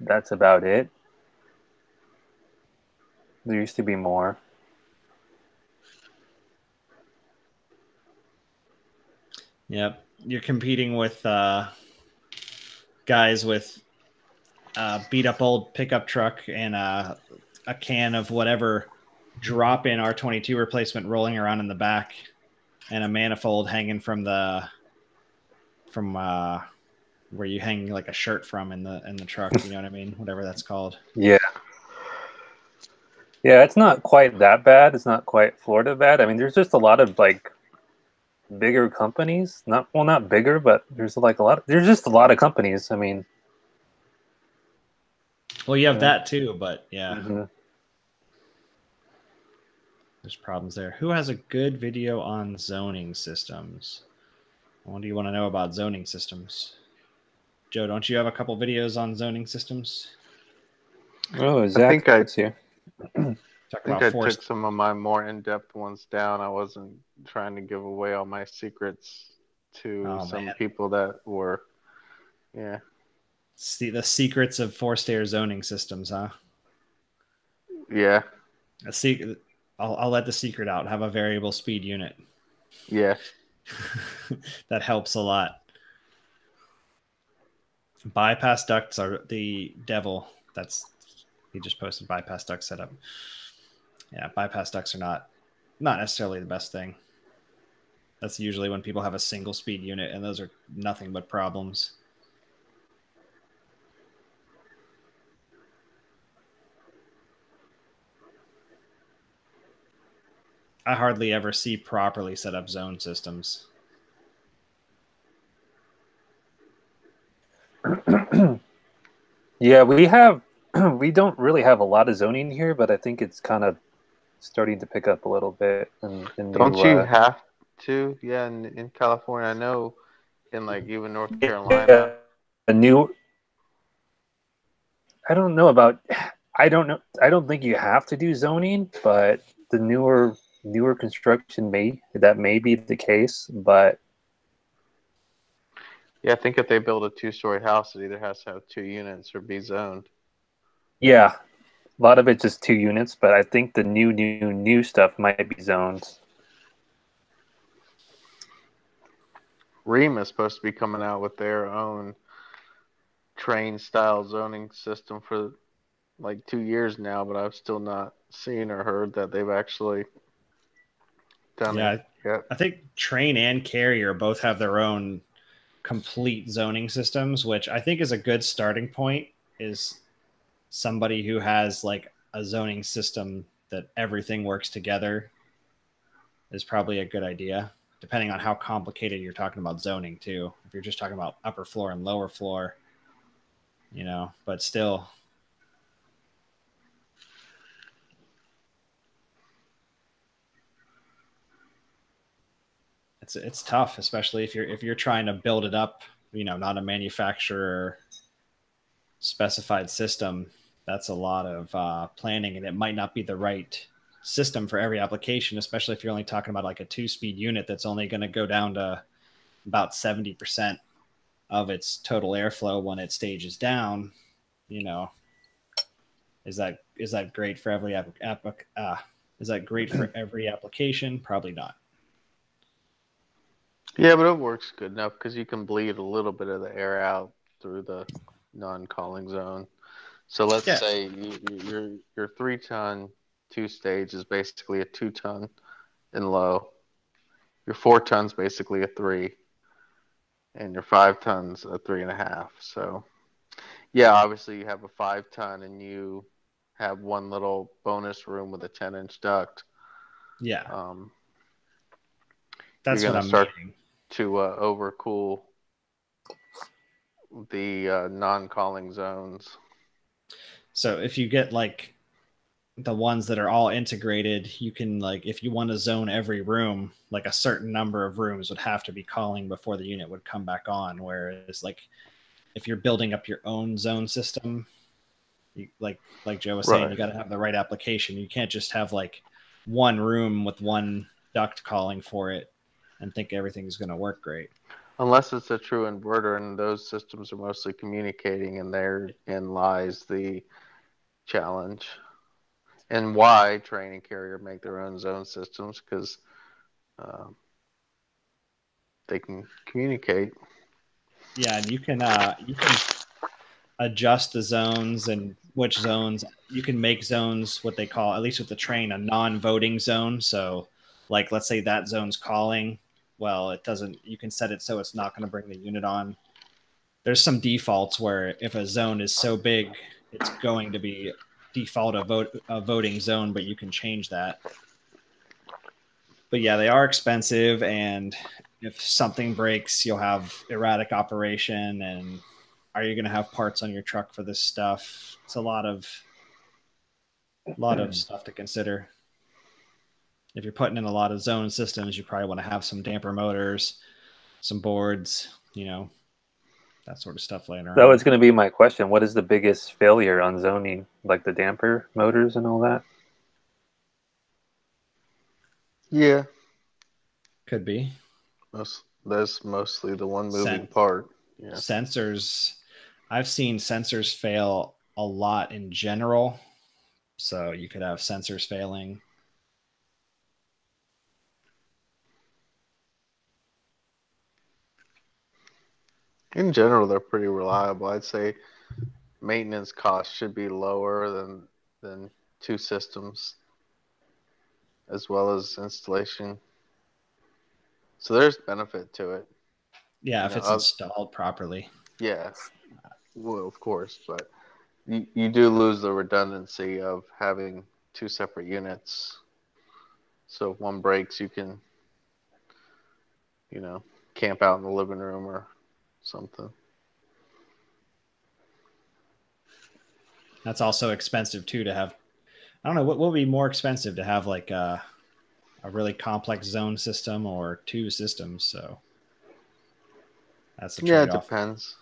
that's about it. There used to be more. Yep. You're competing with guys with beat up old pickup truck and a can of whatever drop in R22 replacement rolling around in the back and a manifold hanging from where you hang like a shirt from in the truck. You know what I mean? Whatever that's called. Yeah. Yeah, it's not quite that bad. It's not quite Florida bad. I mean, there's just a lot of like bigger companies. Not bigger, but there's just a lot of companies. I mean, well, you have that too, but yeah. Mm-hmm. There's problems there. Who has a good video on zoning systems? What do you want to know about zoning systems? Joe, don't you have a couple videos on zoning systems? Oh, Zach, it's here. I think I took some of my more in-depth ones down. I wasn't trying to give away all my secrets to some people that were, yeah. See the secrets of four-stair zoning systems, huh? Yeah. I'll let the secret out. Have a variable speed unit. Yeah. That helps a lot. Bypass ducts are the devil. He just posted bypass duct setup. Yeah, bypass ducts are not necessarily the best thing. That's usually when people have a single speed unit, and those are nothing but problems. I hardly ever see properly set up zone systems. Yeah, we don't really have a lot of zoning here, but I think it's kind of starting to pick up a little bit. Don't you have to? Yeah, in California, I know in like even North Carolina. I don't know about. I don't think you have to do zoning, but the newer construction may be the case, but yeah, I think if they build a 2-story house, it either has to have 2 units or be zoned. Yeah, a lot of it's just 2 units, but I think the new stuff might be zoned. Ream is supposed to be coming out with their own train style zoning system for like 2 years now, but I've still not seen or heard that they've actually done it yet. I think Train and Carrier both have their own complete zoning systems, which I think is a good starting point. Is somebody who has like a zoning system that everything works together is probably a good idea, depending on how complicated you're talking about zoning too. If you're just talking about upper floor and lower floor, but still. It's tough, especially if you're trying to build it up, not a manufacturer specified system. That's a lot of planning, and it might not be the right system for every application, especially if you're only talking about like a 2-speed unit that's only going to go down to about 70% of its total airflow when it stages down. Is that great for every is that great for every application? Probably not. Yeah, but it works good enough because you can bleed a little bit of the air out through the non-calling zone. So let's say your 3-ton 2-stage is basically a 2-ton in low. Your 4 tons basically a 3, and your 5 tons a 3.5. So yeah, obviously you have a 5-ton and you have one little bonus room with a 10-inch duct. Yeah, that's what I'm meaning. To overcool the non-calling zones. So if you get like the ones that are all integrated, you can, like, if you want to zone every room, like a certain number of rooms would have to be calling before the unit would come back on. Whereas like if you're building up your own zone system, you, like Joe was saying, Right. you got to have the right application. You can't just have like one room with one duct calling for it and think everything's going to work great. Unless it's a true inverter, and those systems are mostly communicating, and therein lies the challenge. And why Train and Carrier make their own zone systems, because they can communicate. Yeah, and you can adjust the zones and which zones you can make zones, what they call, at least with the Train, a non-voting zone. So like let's say that zone's calling, well, it doesn't, you can set it so it's not going to bring the unit on. There's some defaults where if a zone is so big, it's going to be default a voting zone, but you can change that. But yeah, they are expensive, and if something breaks, you'll have erratic operation. And are you going to have parts on your truck for this stuff? It's a lot of stuff to consider. If you're putting in a lot of zone systems, you probably want to have some damper motors, some boards, you know, that sort of stuff laying around. That was going to be my question. What is the biggest failure on zoning, like the damper motors and all that? Yeah. Could be. That's mostly the one moving part. Yeah. Sensors. I've seen sensors fail a lot in general. So you could have sensors failing. In general, they're pretty reliable. I'd say maintenance costs should be lower than two systems, as well as installation. So there's benefit to it. Yeah, if it's installed properly. Yeah, well, of course, but you do lose the redundancy of having two separate units. So if one breaks, you can, camp out in the living room or something. That's also expensive too to have. I don't know what would be more expensive to have, like a really complex zone system or two systems. So that's the trade-off. Yeah, it depends.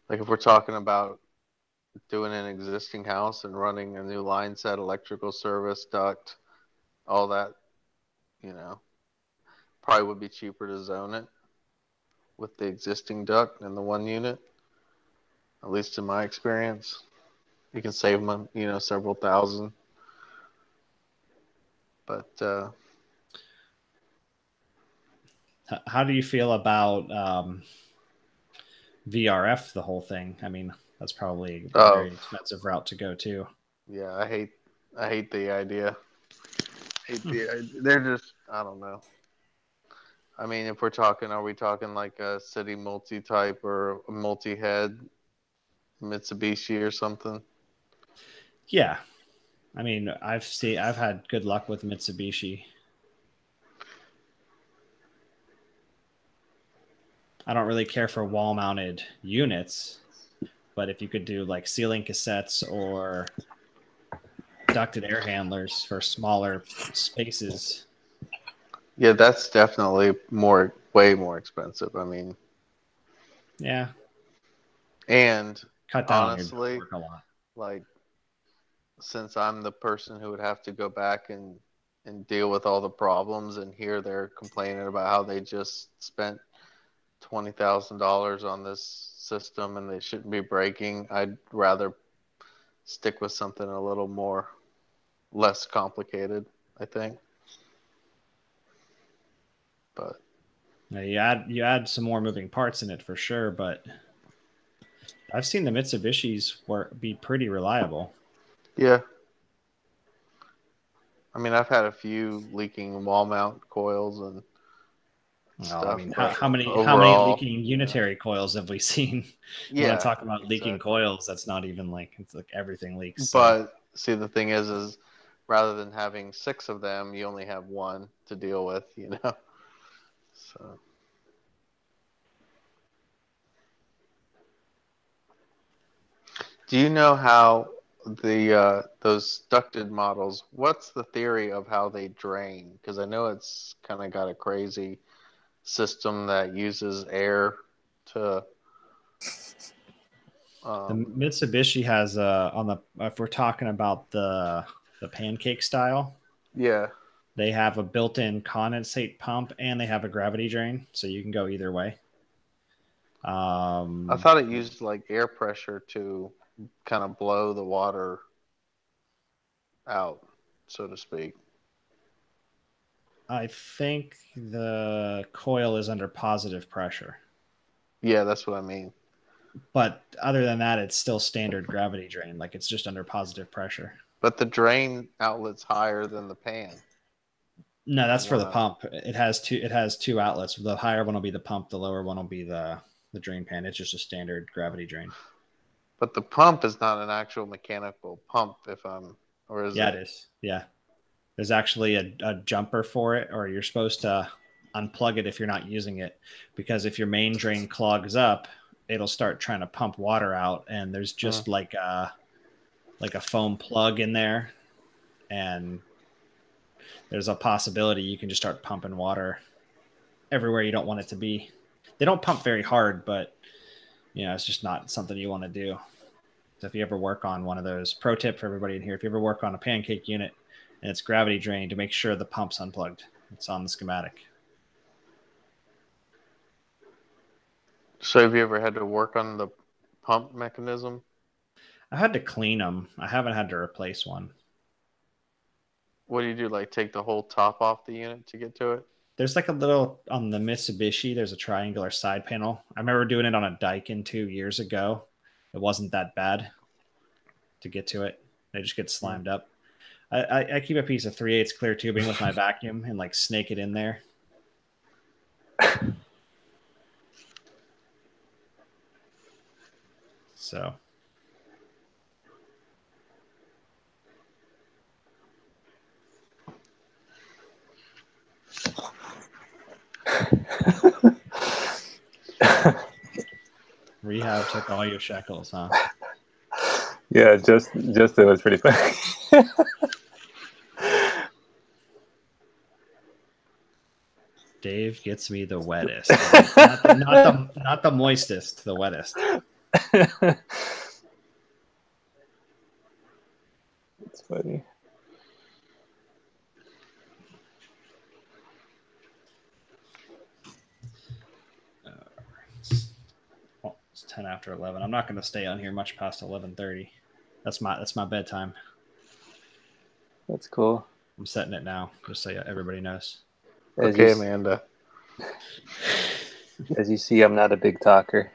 Like if we're talking about doing an existing house and running a new line set, electrical service, duct, all that, probably would be cheaper to zone it with the existing duct and the one unit. At least in my experience, you can save them, several thousand. But how do you feel about VRF, the whole thing? I mean, that's probably a very expensive route to go too. Yeah, I hate the idea. They're just, I don't know. I mean, if are we talking like a city multi-type or a multi-head Mitsubishi or something? Yeah. I mean, I've had good luck with Mitsubishi. I don't really care for wall-mounted units, but if you could do like ceiling cassettes or ducted air handlers for smaller spaces. Yeah, that's definitely way more expensive. I mean, yeah. And cut down honestly, on your work a lot. Like, since I'm the person who would have to go back and deal with all the problems, and here they're complaining about how they just spent $20,000 on this system and they shouldn't be breaking, I'd rather stick with something a little less complicated, I think. But yeah, you add some more moving parts in it for sure, but I've seen the Mitsubishis be pretty reliable. Yeah. I mean, I've had a few leaking wall mount coils and stuff. I mean, how many leaking unitary coils have we seen? Yeah. You want to talk about leaking coils? That's not even it's like everything leaks. But see, the thing is rather than having 6 of them, you only have 1 to deal with, So. Do you know how the those ducted models, what's the theory of how they drain? Because I know it's kind of got a crazy system that uses air to. The Mitsubishi has on the if we're talking about the pancake style, Yeah. they have a built-in condensate pump and they have a gravity drain, so you can go either way. I thought it used like air pressure to kind of blow the water out, so to speak. I think the coil is under positive pressure. Yeah, that's what I mean. But other than that, it's still standard gravity drain. Like it's just under positive pressure. But the drain outlet's higher than the pan. No, that's for the pump. It has two outlets. The higher one will be the pump. The lower one will be the drain pan. It's just a standard gravity drain. But the pump is not an actual mechanical pump, or is it? Yeah, it is. Yeah. There's actually a jumper for it, or you're supposed to unplug it if you're not using it, because if your main drain clogs up, it'll start trying to pump water out, and there's just like a foam plug in there, and there's a possibility you can just start pumping water everywhere you don't want it to be. They don't pump very hard, but it's just not something you want to do. So if you ever work on one of those, pro tip for everybody in here, if you ever work on a pancake unit and it's gravity drained, to make sure the pump's unplugged. It's on the schematic. So have you ever had to work on the pump mechanism? I had to clean them. I haven't had to replace one. What do you do? Like take the whole top off the unit to get to it? There's like a little on the Mitsubishi. There's a triangular side panel. I remember doing it on a Daikin 2 years ago. It wasn't that bad to get to it. They just get slimed up. I keep a piece of 3/8 clear tubing with my vacuum and like snake it in there. So. Rehab took all your shekels, huh? Yeah, just it was pretty funny. Dave gets me the wettest, not the moistest, the wettest. It's funny. It's 10 after 11. I'm not going to stay on here much past 11:30. That's my bedtime. That's cool. I'm setting it now, just so everybody knows. Okay, Amanda. As you see, I'm not a big talker.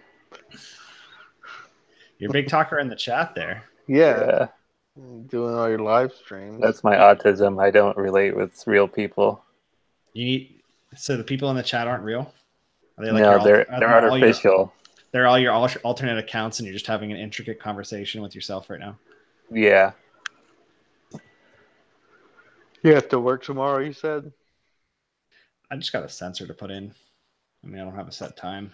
You're a big talker in the chat there. Yeah. Doing all your live streams. That's my autism. I don't relate with real people. So the people in the chat aren't real? Are they no, they're artificial. They're all your alternate accounts, and you're just having an intricate conversation with yourself right now. Yeah. You have to work tomorrow, you said? I just got a sensor to put in. I mean, I don't have a set time.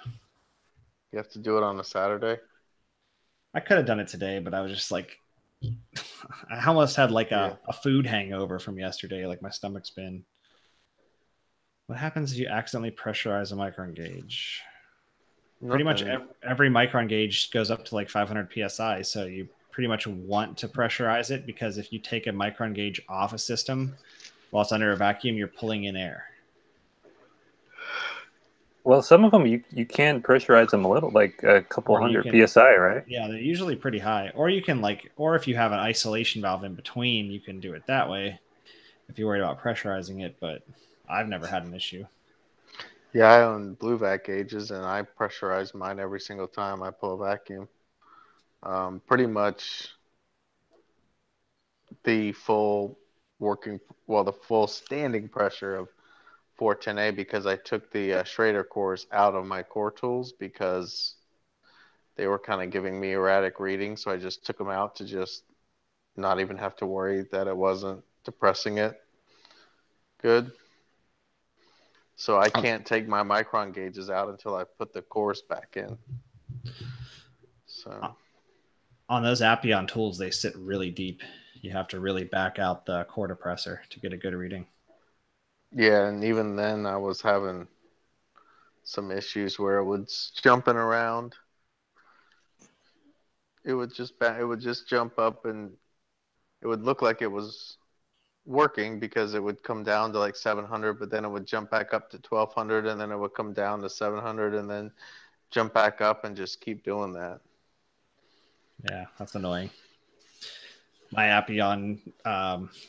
You have to do it on a Saturday? I could have done it today, but I was just like, I almost had like a food hangover from yesterday. Like my stomach's been. What happens if you accidentally pressurize a micron gauge? Nothing. Pretty much every micron gauge goes up to like 500 psi. So you pretty much want to pressurize it, because if you take a micron gauge off a system while it's under a vacuum, you're pulling in air. Well, some of them you can pressurize them a little, like a couple hundred psi, right? Yeah, they're usually pretty high. Or you can or if you have an isolation valve in between, you can do it that way if you're worried about pressurizing it. But I've never had an issue. Yeah, I own blue vac gauges, and I pressurize mine every single time I pull a vacuum. Pretty much the full standing pressure of 410A, because I took the Schrader cores out of my core tools because they were kind of giving me erratic readings. So I just took them out to just not even have to worry that it wasn't depressing it good. So I can't take my micron gauges out until I put the cores back in. So on those Appion tools, they sit really deep. You have to really back out the core depressor to get a good reading. Yeah, and even then I was having some issues where it was jumping around. It would just jump up, and it would look like it was working because it would come down to like 700, but then it would jump back up to 1200, and then it would come down to 700, and then jump back up, and just keep doing that. Yeah, that's annoying. My Appion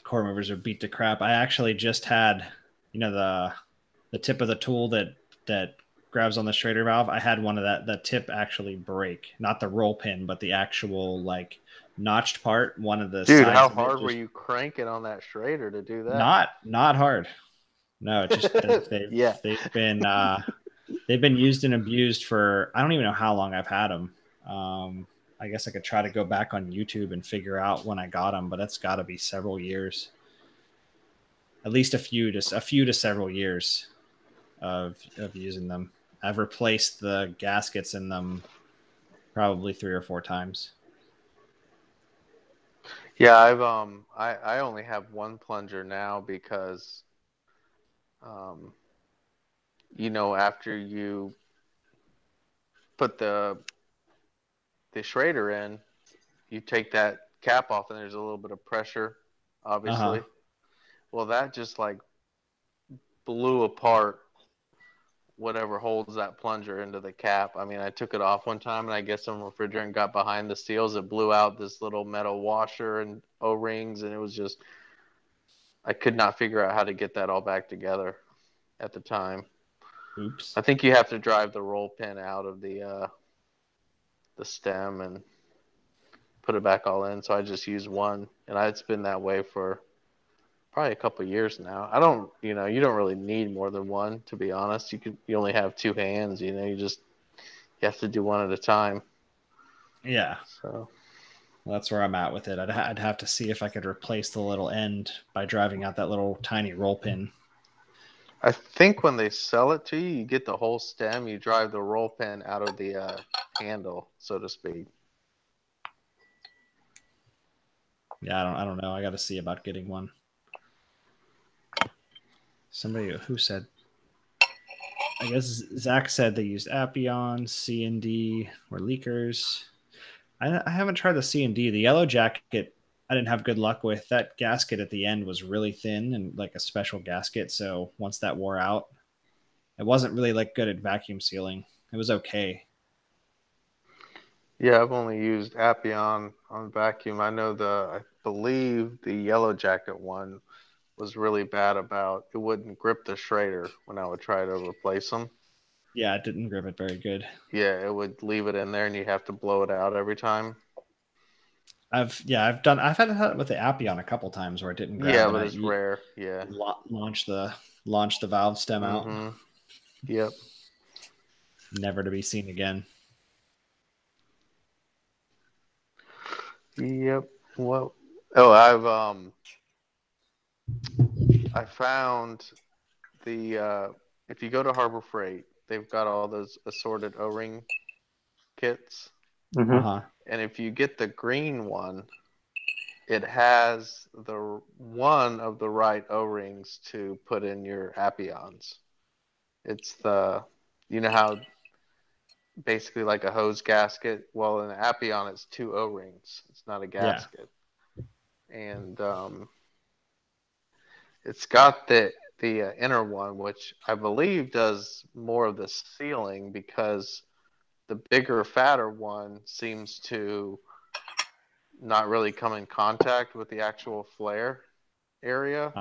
core movers are beat to crap. I actually just had, the tip of the tool that grabs on the Schrader valve. I had one of the tip actually break, not the roll pin, but the actual like notched part. One of the Dude, sides. how hard were you cranking on that Schrader to do that? Not hard. No, it just Yeah. they've been used and abused for, I don't even know how long I've had them. I guess I could try to go back on YouTube and figure out when I got them, but it's got to be several years, at least a few to several years of using them. I've replaced the gaskets in them probably 3 or 4 times. Yeah, I only have one plunger now because after you put the Schrader in, you take that cap off and there's a little bit of pressure, obviously. Well, that just like blew apart whatever holds that plunger into the cap. I mean, I took it off one time, and I guess some refrigerant got behind the seals. It blew out this little metal washer and O-rings, and it was just, I could not figure out how to get that all back together at the time. Oops. I think you have to drive the roll pin out of the stem and put it back all in. So I just used one, and it's been that way for probably a couple of years now. I don't, you don't really need more than one, to be honest. You only have 2 hands, you have to do one at a time. Yeah. So that's where I'm at with it. I'd have to see if I could replace the little end by driving out that little tiny roll pin. I think when they sell it to you, you get the whole stem. You drive the roll pin out of the handle, so to speak. Yeah, I don't know. I got to see about getting one. Somebody who said, I guess Zach said they used Appion, C&D, or leakers. I haven't tried the C&D. The yellow jacket, I didn't have good luck with. That gasket at the end was really thin and like a special gasket. So once that wore out, it wasn't really like good at vacuum sealing. It was okay. Yeah, I've only used Appion on vacuum. I believe the yellow jacket one was really bad about it wouldn't grip the Schrader when I would try to replace them. Yeah, it didn't grip it very good. Yeah, it would leave it in there, and you have to blow it out every time. I've had it with the Appion a couple times where it didn't grab. Yeah, but it's rare. Yeah, launch the valve stem out. Yep. Never to be seen again. Yep. Well, I found if you go to Harbor Freight, they've got all those assorted O-ring kits. Mm-hmm. And if you get the green one, it has the one of the right O-rings to put in your Appions. It's how basically like a hose gasket. Well, in an Appion, it's 2 O-rings. It's not a gasket. Yeah. And it's got the inner one, which I believe does more of the sealing, because the bigger, fatter one seems to not really come in contact with the actual flare area.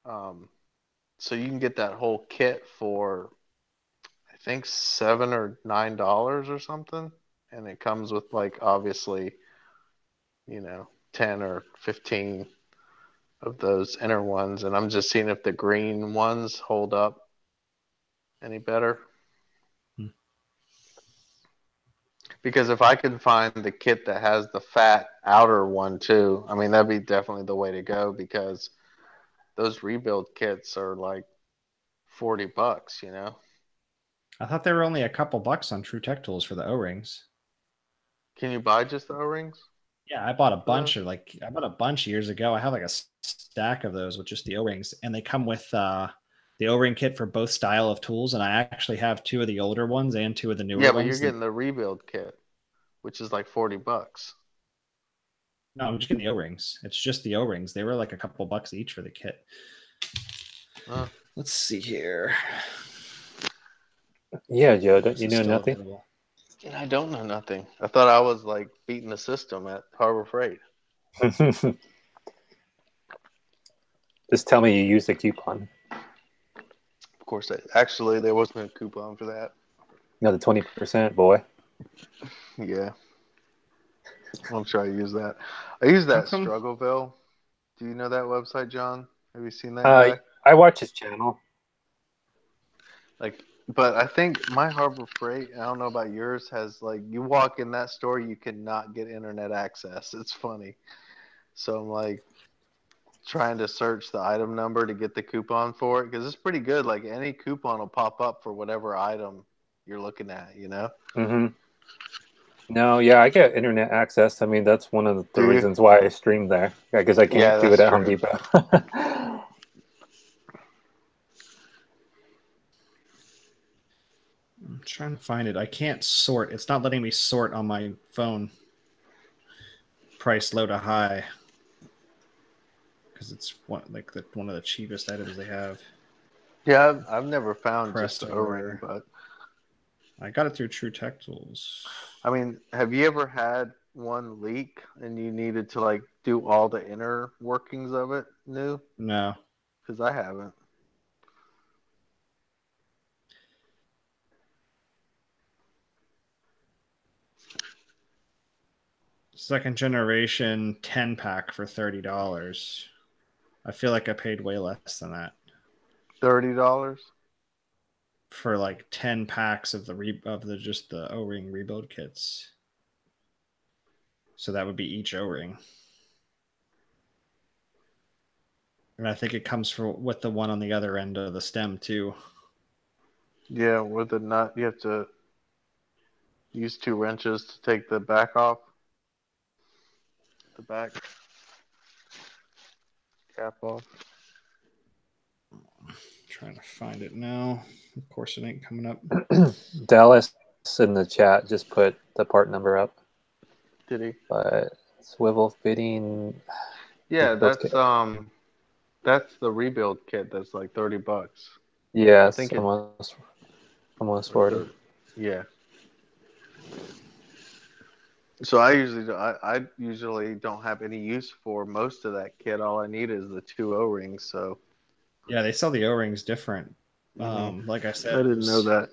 So you can get that whole kit for, I think, $7 or $9 or something, and it comes with like obviously, 10 or 15 of those inner ones, and I'm just seeing if the green ones hold up any better. Because if I can find the kit that has the fat outer one too, I mean, that'd be definitely the way to go, because those rebuild kits are like $40, I thought they were only a couple bucks on True Tech Tools for the O-rings. Can you buy just the O-rings? Yeah, I bought a bunch years ago. I have like a stack of those with just the O-rings, and they come with the O-ring kit for both style of tools. And I actually have 2 of the older ones and 2 of the newer Yeah, but ones. you're getting the rebuild kit, which is like $40. No, I'm just getting the O-rings. It's just the O-rings. They were like a couple bucks each for the kit. Let's see here. Yeah, Joe, don't you know nothing? Available. I don't know nothing. I thought I was like beating the system at Harbor Freight. Just tell me you used a coupon. Of course, actually there wasn't a coupon for that. No, the 20%, boy. Yeah. I'm sure I use that. I use that How come- Struggleville. Do you know that website, John? Have you seen that guy? I watch his channel. Like, but I think my Harbor Freight, I don't know about yours, has like you walk in that store, you cannot get internet access. It's funny. So I'm like trying to search the item number to get the coupon for it because it's pretty good. Like any coupon will pop up for whatever item you're looking at, you know? Mm-hmm. No, yeah, I get internet access. I mean, that's one of the reasons why I stream there. Because I can't do it at Home Depot. I'm trying to find it. I can't sort. It's not letting me sort on my phone. Price low to high. Because it's one of the cheapest items they have. Yeah, I've never found Pressed just O-ring, but I got it through True Tech Tools. I mean, have you ever had one leak and you needed to like do all the inner workings of it new? No. Because I haven't. Second generation 10-pack for $30. I feel like I paid way less than that. $30? For like 10 packs of just the O-ring rebuild kits. So that would be each O-ring. And I think it comes with the one on the other end of the stem too. Yeah, with the nut, you have to use 2 wrenches to take the back off. The back cap off. Trying to find it now. Of course, it ain't coming up. Dallas in the chat just put the part number up. Did he? But swivel fitting. Yeah, that's the rebuild kit. That's like $30. Yeah, I think almost 40. Yeah. So I usually don't have any use for most of that kit. All I need is the 2 O-rings. So yeah, they sell the O-rings different. Like I said, I didn't know that.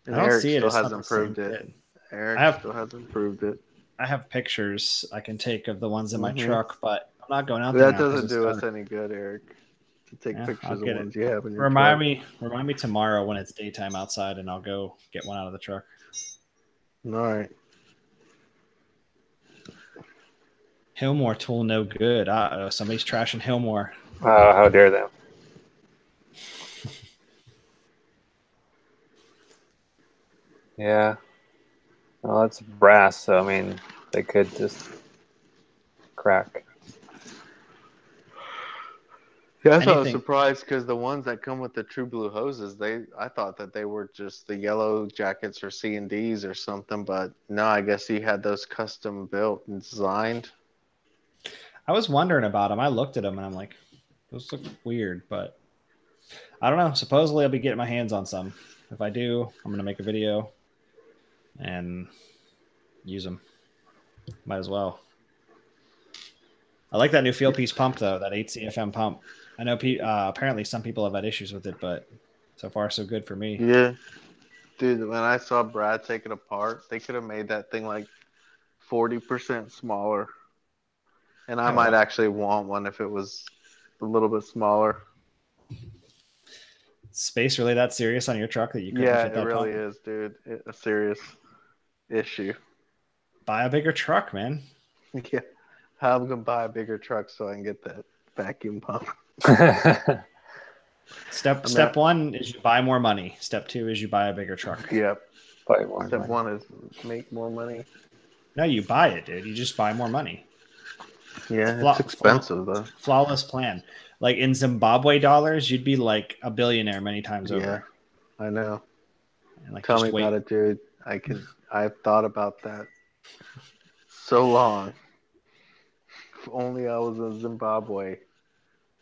And I don't Eric see it. still It's not hasn't the same proved it. kit. Eric still hasn't proved it. I have pictures I can take of the ones in my truck, but I'm not going out there. That doesn't do us any good, Eric. To take pictures of ones you have in your truck. Remind me tomorrow when it's daytime outside, and I'll go get one out of the truck. All right. Hillmore tool no good. Somebody's trashing Hillmore. Oh, how dare them! Yeah. Well, it's brass, so I mean, they could just crack. Yeah, I was surprised because the ones that come with the True Blue hoses, I thought that they were just the yellow jackets or C&Ds or something, but no, I guess he had those custom built and designed. I was wondering about them. I looked at them and I'm like, those look weird, but I don't know. Supposedly I'll be getting my hands on some. If I do, I'm going to make a video and use them. Might as well. I like that new field piece pump though, that 8 CFM pump. I know apparently some people have had issues with it, but so far so good for me. Yeah. Dude, when I saw Brad take it apart, they could have made that thing like 40% smaller. And I might actually want one if it was a little bit smaller. Space really that serious on your truck that you couldn't fit that pump? Yeah, it really is, dude. A serious issue. Buy a bigger truck, man. Yeah. I'm going to buy a bigger truck so I can get that vacuum pump. Step 1 is you buy more money. Step 2 is you buy a bigger truck. Yep. Buy more. Step 1 is make more money. No, you buy it, dude. You just buy more money. Yeah, it's expensive though. Flawless plan. Like in Zimbabwe dollars, you'd be like a billionaire many times over. I know. And like, Tell me about it, dude. I've thought about that so long. If only I was in Zimbabwe,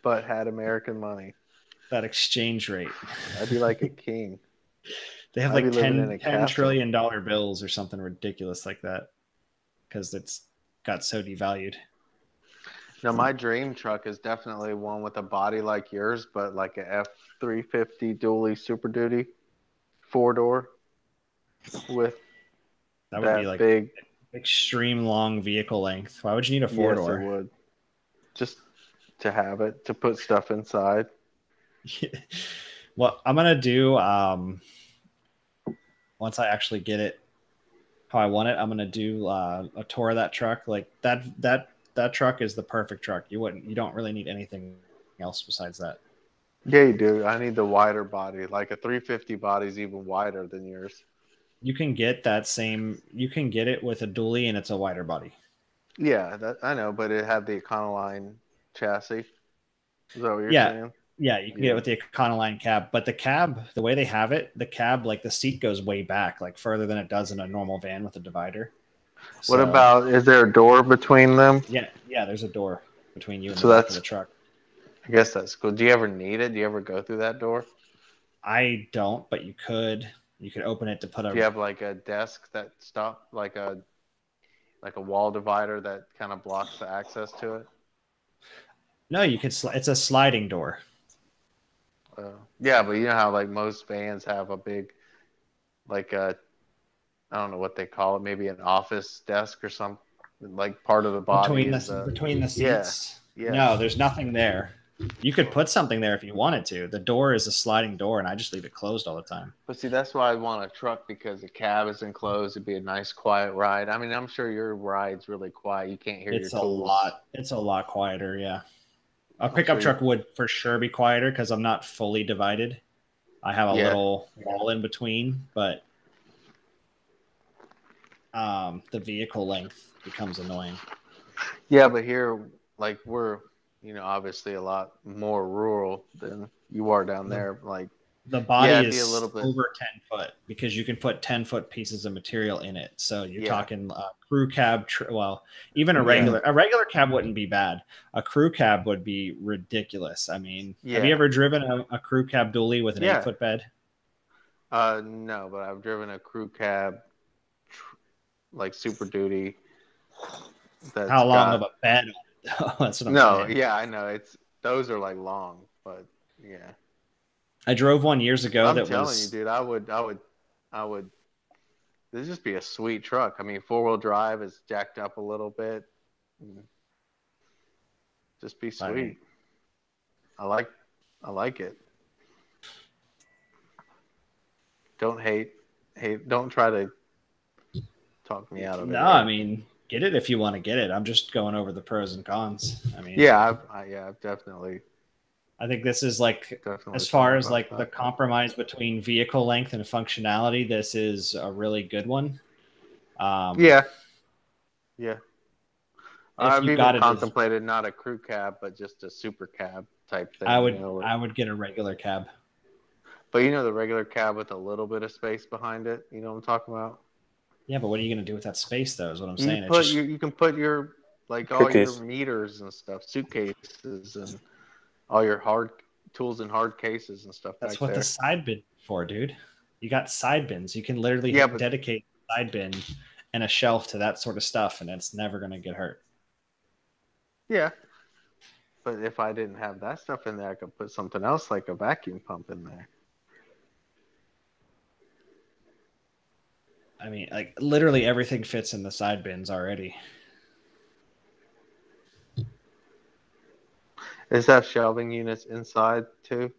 but had American money. That exchange rate. I'd be like a king. They have like $10 trillion bills or something ridiculous like that because it's got so devalued. Now, my dream truck is definitely one with a body like yours, but like a F-350 dually Super Duty 4-door with that would be like big, extreme long vehicle length. Why would you need a 4-door? Yes, it would. Just to have it, to put stuff inside. Well, I'm gonna do once I actually get it how I want it, I'm gonna do a tour of that truck. Like that truck is the perfect truck. You don't really need anything else besides that. Yeah, you do. I need the wider body. Like a 350 body is even wider than yours. You can get that same. You can get it with a dually, and it's a wider body. Yeah, I know, but it had the Econoline chassis. Is that what you're saying? Yeah, you can get it with the Econoline cab, but the cab, the way they have it, the cab, like the seat goes way back, like further than it does in a normal van with a divider. What about, is there a door between them? Yeah, there's a door between you and the back of the truck. I guess that's cool. Do you ever need it? Do you ever go through that door? I don't, but you could. You could open it to put a. Do you have like a desk that like a wall divider that kind of blocks the access to it? No, you could. It's a sliding door. Yeah, but you know how like most vans have a big, like a, I don't know what they call it, maybe an office desk or something, like part of the body between the seats. Yeah. No, there's nothing there. You could put something there if you wanted to. The door is a sliding door, and I just leave it closed all the time. But see, that's why I want a truck, because the cab is enclosed. It'd be a nice, quiet ride. I mean, I'm sure your ride's really quiet. You can't hear your tools. It's a lot quieter, yeah. A pickup truck would for sure be quieter because I'm not fully divided. I have a little wall in between, but the vehicle length becomes annoying. Yeah, but here, like, we're, obviously a lot more rural than you are down there. Like, the body is a little bit over 10 foot because you can put 10-foot pieces of material in it. So you're talking crew cab. Even a regular cab wouldn't be bad. A crew cab would be ridiculous. I mean, have you ever driven a crew cab dually with an 8-foot bed? No, but I've driven a crew cab, like Super Duty. How long of a bed? That's what I'm saying. Yeah, I know. Those are like long, but yeah. I drove one years ago. I'm telling you, dude, I would. This just be a sweet truck. I mean, 4-wheel drive is jacked up a little bit. Just be sweet. I like it. Don't hate. Don't try to talk me out of it. No, I mean, get it if you want to get it. I'm just going over the pros and cons. I mean, I've definitely. I think this is like, as far as like the compromise between vehicle length and functionality, this is a really good one. Yeah. I've even contemplated not a crew cab, but just a super cab type thing. I would get a regular cab. But the regular cab with a little bit of space behind it. You know what I'm talking about? Yeah, but what are you going to do with that space, though, is what I'm saying. You can put your, like, all your meters and stuff, suitcases, and all your hard tools and hard cases and stuff. That's what the side bin for, dude. You got side bins. You can literally dedicate a side bin and a shelf to that sort of stuff, and it's never going to get hurt. Yeah. But if I didn't have that stuff in there, I could put something else like a vacuum pump in there. I mean, like, literally everything fits in the side bins already. Does that have shelving units inside too?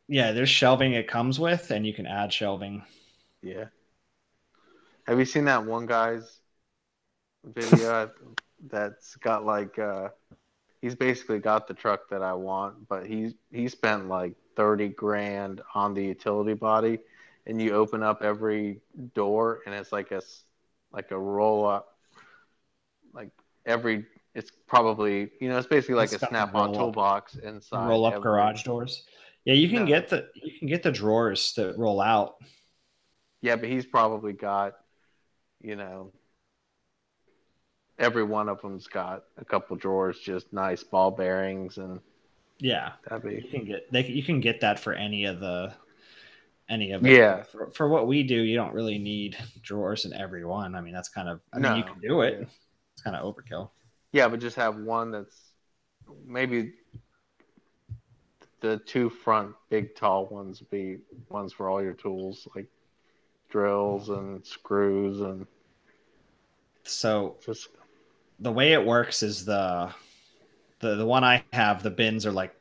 Yeah, there's shelving it comes with, and you can add shelving. Yeah. Have you seen that one guy's video that's got like he's basically got the truck that I want, but he spent like $30,000 on the utility body, and you open up every door and it's like a roll up, like every. It's probably it's basically like It's a got the snap-on toolbox inside. roll up every, garage doors. Yeah, you can No. get the drawers that roll out. Yeah, but he's probably got every one of them's got a couple drawers, just nice ball bearings, and Yeah, that'd be you can get that for any of it. Yeah. For what we do, you don't really need drawers in every one. I mean, that's kind of. I mean, you No. can do it. Yeah. It's kind of overkill. Yeah, but just have one that's maybe the two front big tall ones be ones for all your tools, like drills and screws and So just the way it works is the one I have, the bins are like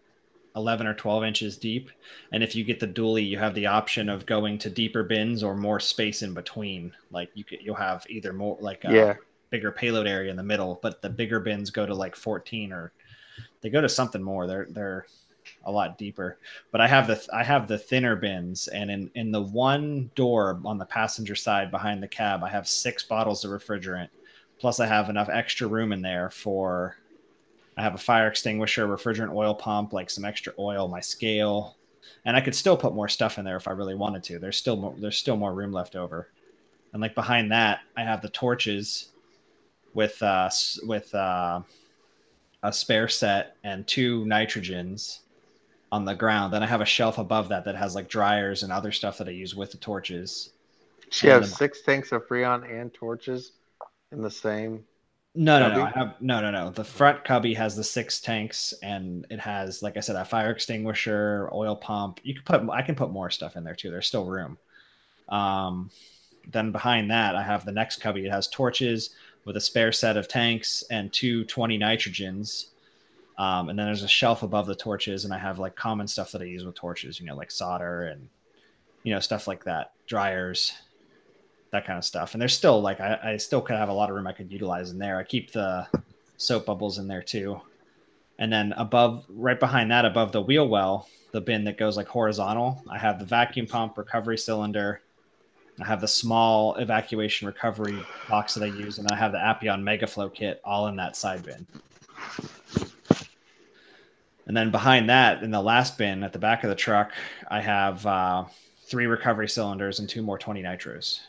11 or 12 inches deep, and if you get the dually, you have the option of going to deeper bins or more space in between. Like you'll have either more like a bigger payload area in the middle, but the bigger bins go to like 14, or they go to something more. They're a lot deeper. But I have the thinner bins, and in the one door on the passenger side behind the cab, I have 6 bottles of refrigerant. Plus I have enough extra room in there for, I have a fire extinguisher, refrigerant oil pump, like some extra oil, my scale, and I could still put more stuff in there if I really wanted to. There's still more room left over. And like behind that, I have the torches with a spare set and 2 nitrogens on the ground. Then I have a shelf above that has like dryers and other stuff that I use with the torches. She has 6 tanks of Freon and torches in the same. No. I have no. The front cubby has the 6 tanks, and it has, like I said, a fire extinguisher, oil pump. I can put more stuff in there too. There's still room. Then behind that, I have the next cubby. It has torches with a spare set of tanks and 2 20 nitrogens. And then there's a shelf above the torches, and I have like common stuff that I use with torches, like solder and, stuff like that, dryers, that kind of stuff. And there's still like, I still could have a lot of room I could utilize in there. I keep the soap bubbles in there too. And then right behind that, above the wheel well, the bin that goes like horizontal, I have the vacuum pump, recovery cylinder. I have the small evacuation recovery box that I use, and I have the Appion Megaflow kit all in that side bin. And then behind that, in the last bin at the back of the truck, I have 3 recovery cylinders and 2 more 20 nitros.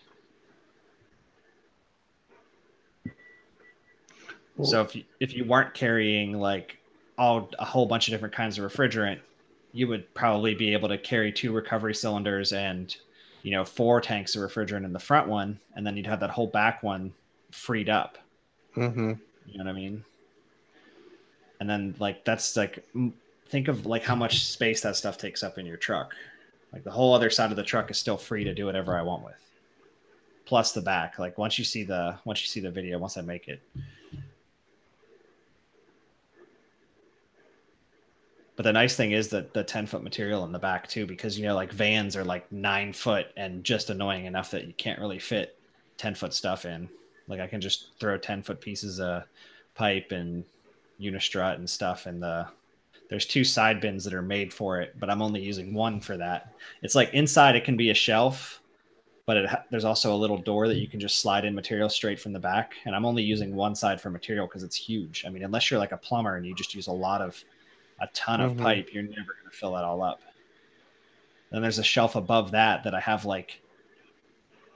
So if you weren't carrying like a whole bunch of different kinds of refrigerant, you would probably be able to carry 2 recovery cylinders and 4 tanks of refrigerant in the front one, and then you'd have that whole back one freed up. Mm-hmm. You know what I mean? And then like that's like, think of like how much space that stuff takes up in your truck. Like the whole other side of the truck is still free to do whatever I want with. Plus the back. Like once you see the video, once I make it. But the nice thing is that the 10-foot material in the back too, because like vans are like 9 foot and just annoying enough that you can't really fit 10-foot stuff in. Like I can just throw 10-foot pieces of pipe and unistrut and stuff, and there's 2 side bins that are made for it, but I'm only using one for that. It's like inside it can be a shelf, but there's also a little door that you can just slide in material straight from the back, and I'm only using one side for material because it's huge. I mean, unless you're like a plumber and you just use a ton of pipe, you're never going to fill that all up. Then there's a shelf above that I have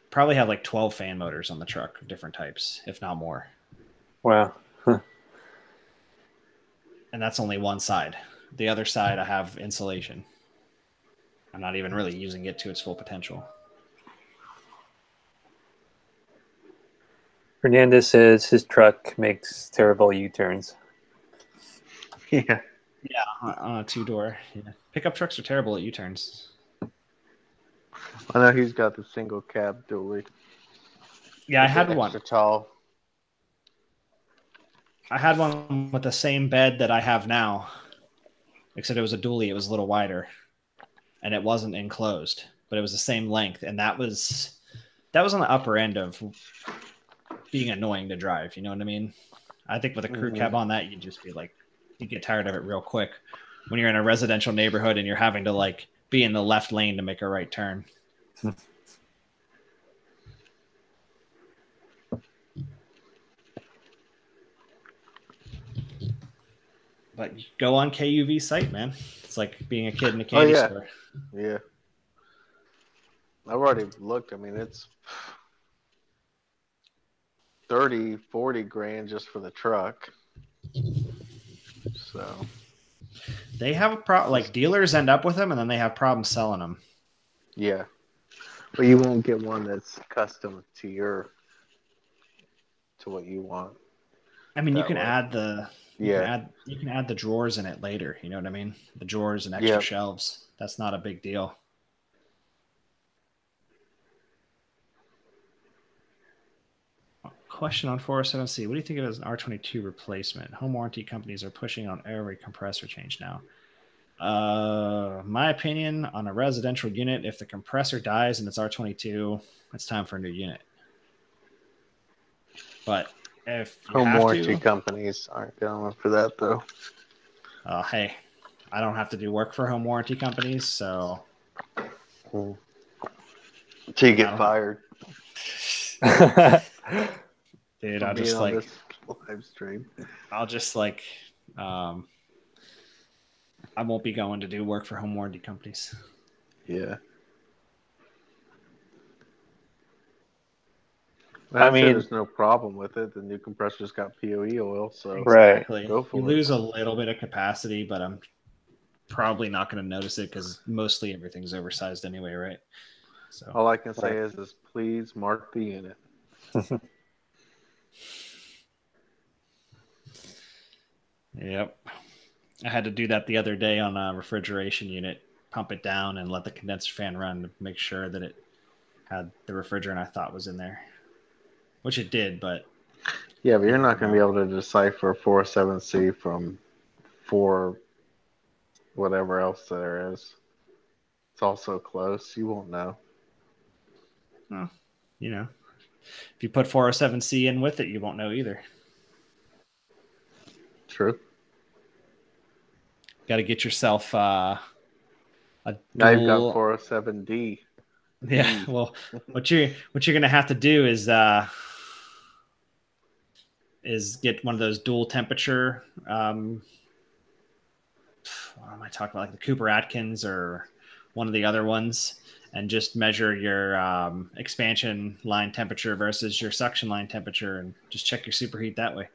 probably have like 12 fan motors on the truck of different types, if not more. Wow. And that's only one side. The other side, I have insulation. I'm not even really using it to its full potential. Fernandez says his truck makes terrible U-turns. Yeah. Yeah, on a 2-door. Yeah. Pickup trucks are terrible at U-turns. I know he's got the single cab dually. Yeah, I had one. Extra tall. I had one with the same bed that I have now, except it was a dually. It was a little wider, and it wasn't enclosed, but it was the same length, and that was on the upper end of being annoying to drive. You know what I mean? I think with a crew cab on that, you'd just be like, you get tired of it real quick when you're in a residential neighborhood and you're having to like be in the left lane to make a right turn. But go on KUV site, man. It's like being a kid in a Oh candy yeah, store. yeah. I've already looked. I mean, it's 30, 40 grand just for the truck. So They have a problem. Like dealers end up with them, and then they have problems selling them. yeah, but you won't get one that's custom to what you want. I mean, you That can way. add the Yeah, you can add the drawers in it later. You know what I mean? The drawers and extra Yep. shelves. That's not a big deal. Question on 407C. What do you think of as an R22 replacement? Home warranty companies are pushing on every compressor change now. My opinion on a residential unit, if the compressor dies and it's R22, it's time for a new unit. But if you home have warranty to, companies aren't going for that though. hey, I don't have to do work for home warranty companies, so Until you I get don't- fired. dude, for I'll being just on like this live stream. I won't be going to do work for home warranty companies. Yeah. I mean, there's no problem with it. The new compressor's got POE oil, so Right. Exactly. Go for You it. lose a little bit of capacity, but I'm probably not going to notice it because mostly everything's oversized anyway, right? So all I can say Right. is please mark the unit. Yep. I had to do that the other day on a refrigeration unit, pump it down and let the condenser fan run to make sure that it had the refrigerant I thought was in there, which it did, but Yeah, but you're not going to be able to decipher 407C from 4 whatever else there is. It's all so close, you won't know. well, you know, if you put 407C in with it, you won't know either. True. Got to get yourself a Now you've got dual. 407D. Yeah, well, what you're gonna have to do is get one of those dual temperature. What am I talking about? Like the Cooper Atkins or one of the other ones, and just measure your expansion line temperature versus your suction line temperature, and just check your superheat that way.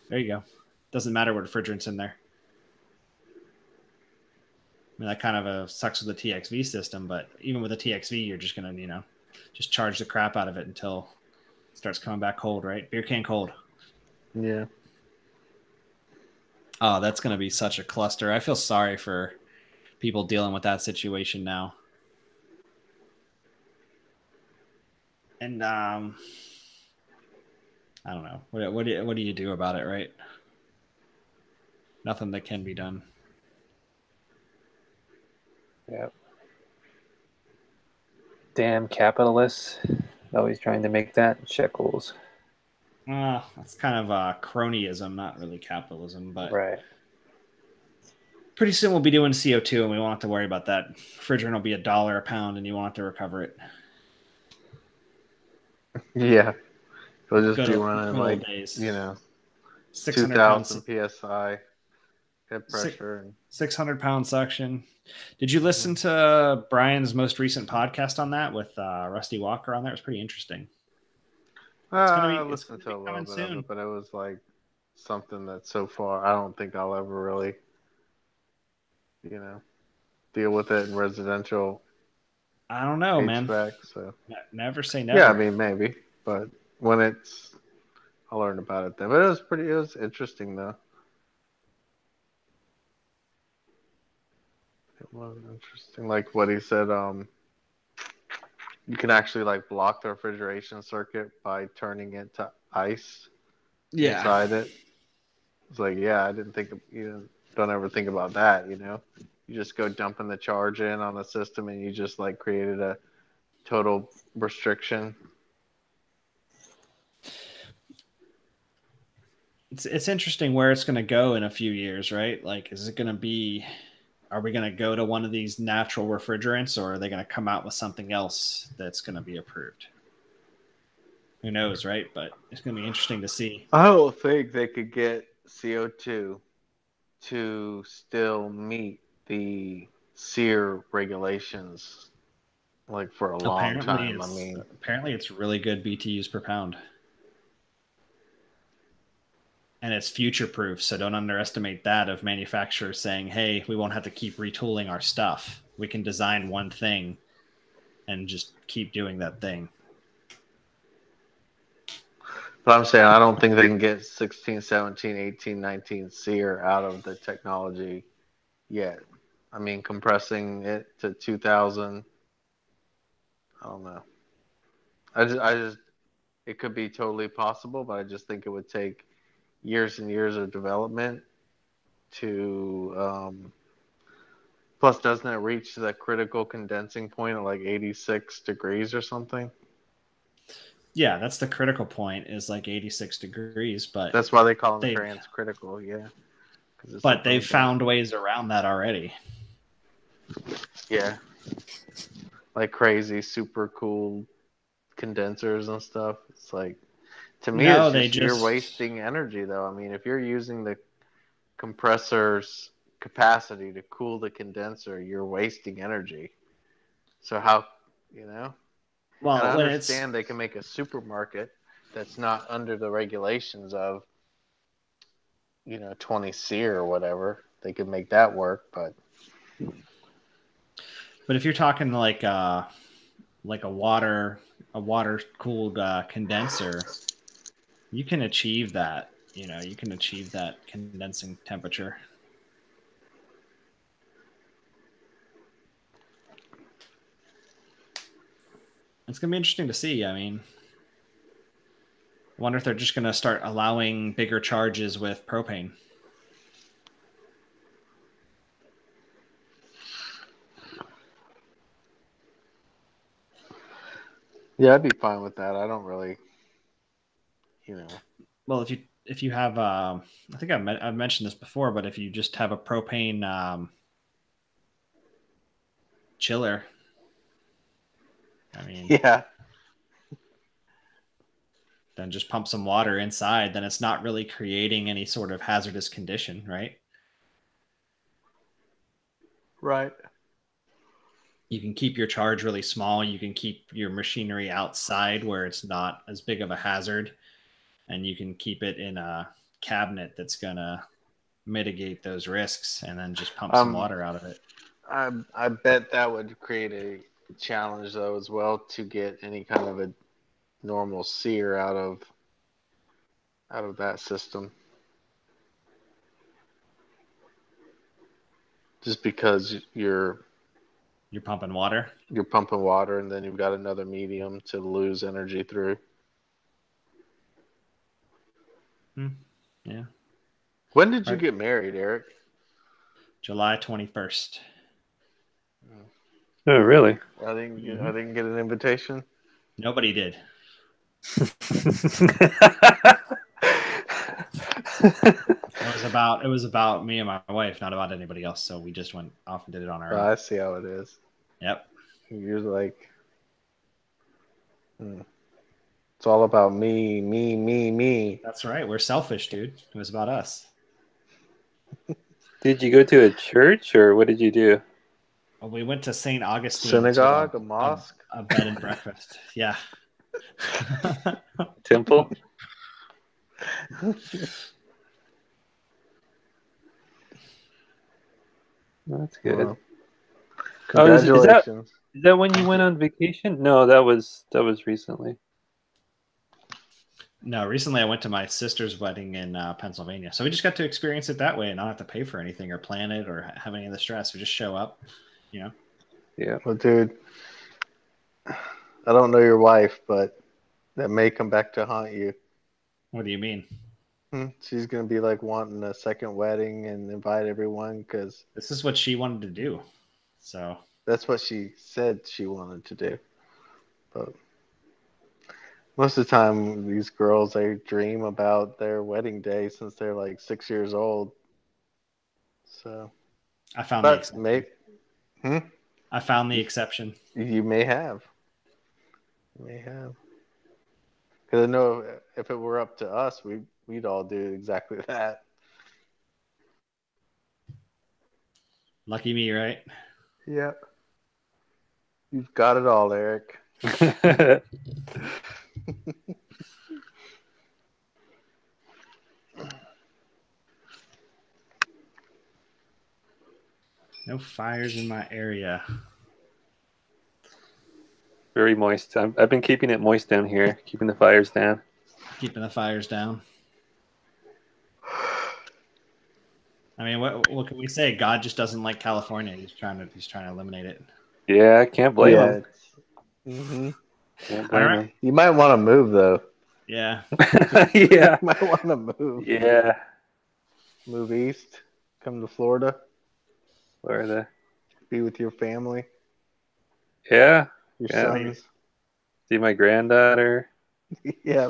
There you go. Doesn't matter what refrigerant's in there. I mean, that kind of sucks with the TXV system, but even with a TXV, you're just gonna, just charge the crap out of it until it starts coming back cold, right? Beer can cold. Yeah. Oh, that's gonna be such a cluster. I feel sorry for people dealing with that situation now. And I don't know. What do you do about it, right? Nothing that can be done. Yep. Damn capitalists. Always trying to make that in shekels. That's kind of cronyism, not really capitalism, but Right. pretty soon we'll be doing CO2 and we won't have to worry about that. Refrigerant will be $1 a pound and you won't have to recover it. Yeah. It'll just Good be old- running good old like, days. 600 pound 2,000 PSI head pressure. And 600-pound suction. Did you listen to Brian's most recent podcast on that with Rusty Walker on there? It was pretty interesting. I listened to a little bit of it, but it was like something that so far I don't think I'll ever really, deal with it in residential I don't know, man. HVAC. So Never say never. yeah, I mean maybe, but when I'll learn about it then. But it was interesting though. It was interesting, like what he said. You can actually like block the refrigeration circuit by turning it to ice inside it. It's like, yeah, I didn't think don't ever think about that, You just go dumping the charge in on the system and you just like created a total restriction. It's interesting where it's going to go in a few years, right? Like, are we going to go to one of these natural refrigerants, or are they going to come out with something else that's going to be approved? Who knows, right? But it's going to be interesting to see. I don't think they could get CO2 to still meet the SEER regulations like for a long time. I mean, apparently it's really good BTUs per pound. And it's future proof, so don't underestimate that of manufacturers saying, hey, we won't have to keep retooling our stuff. We can design one thing and just keep doing that thing. but I'm saying I don't think they can get 16, 17, 18, 19 SEER out of the technology yet. I mean, compressing it to 2000, I don't know. I just, it could be totally possible, but I just think it would take years and years of development to, plus doesn't it reach the critical condensing point at like 86 degrees or something? Yeah, that's the critical point, is like 86 degrees, but that's why they call them transcritical, yeah. But they've found ways around that already. Yeah. Like crazy, super cool condensers and stuff. It's like, to me, you're wasting energy, though. I mean, if you're using the compressor's capacity to cool the condenser, you're wasting energy. So how, you know? Well, and I understand they can make a supermarket that's not under the regulations of, 20 SEER or whatever. They could make that work, but if you're talking like a water cooled condenser, you can achieve that. You can achieve that condensing temperature. It's gonna be interesting to see. I mean, I wonder if they're just gonna start allowing bigger charges with propane. Yeah, I'd be fine with that. I don't really, Well, if you have, I think I've mentioned this before, but if you just have a propane chiller, I mean, yeah, then just pump some water inside, then it's not really creating any sort of hazardous condition, right? Right. You can keep your charge really small. You can keep your machinery outside where it's not as big of a hazard. And you can keep it in a cabinet that's going to mitigate those risks, and then just pump some water out of it. I bet that would create a challenge, though, as well, to get any kind of a normal SEER out of that system. Just because you're pumping water. You're pumping water, and then you've got another medium to lose energy through. Yeah. When did you get married, Eric? July 21st. Oh, really? I didn't get an invitation. Nobody did. It was about me and my wife, not about anybody else. So we just went off and did it on our own. I see how it is. Yep. You're like, it's all about me, me, me, me. That's right. We're selfish, dude. It was about us. Did you go to a church, or what did you do? Well, we went to St. Augustine. Synagogue, a mosque? A bed and breakfast. Yeah. Temple? That's good. Well, congratulations. Is that when you went on vacation? No, that was recently. No, recently I went to my sister's wedding in Pennsylvania. So we just got to experience it that way and not have to pay for anything or plan it or have any of the stress. We just show up, Yeah. Well, dude, I don't know your wife, but that may come back to haunt you. What do you mean? She's going to be like wanting a second wedding and invite everyone because this is what she wanted to do. So that's what she said she wanted to do. But most of the time, these girls, they dream about their wedding day since they're like 6 years old. So I found the exception. I found the exception. You may have. Because I know if it were up to us, we'd all do exactly that. Lucky me, right? Yep. You've got it all, Eric. No fires in my area. Very moist. I've been keeping it moist down here, keeping the fires down. Keeping the fires down. I mean, what can we say? God just doesn't like California. He's trying to eliminate it. Yeah, I can't blame him. Mm-hmm. Can't blame All right. him. You might want to move though. Yeah. Yeah. You might want to move. Yeah. Move east. Come to Florida. Florida. Be with your family. Yeah. Your Yeah. sons. See my granddaughter. Yeah.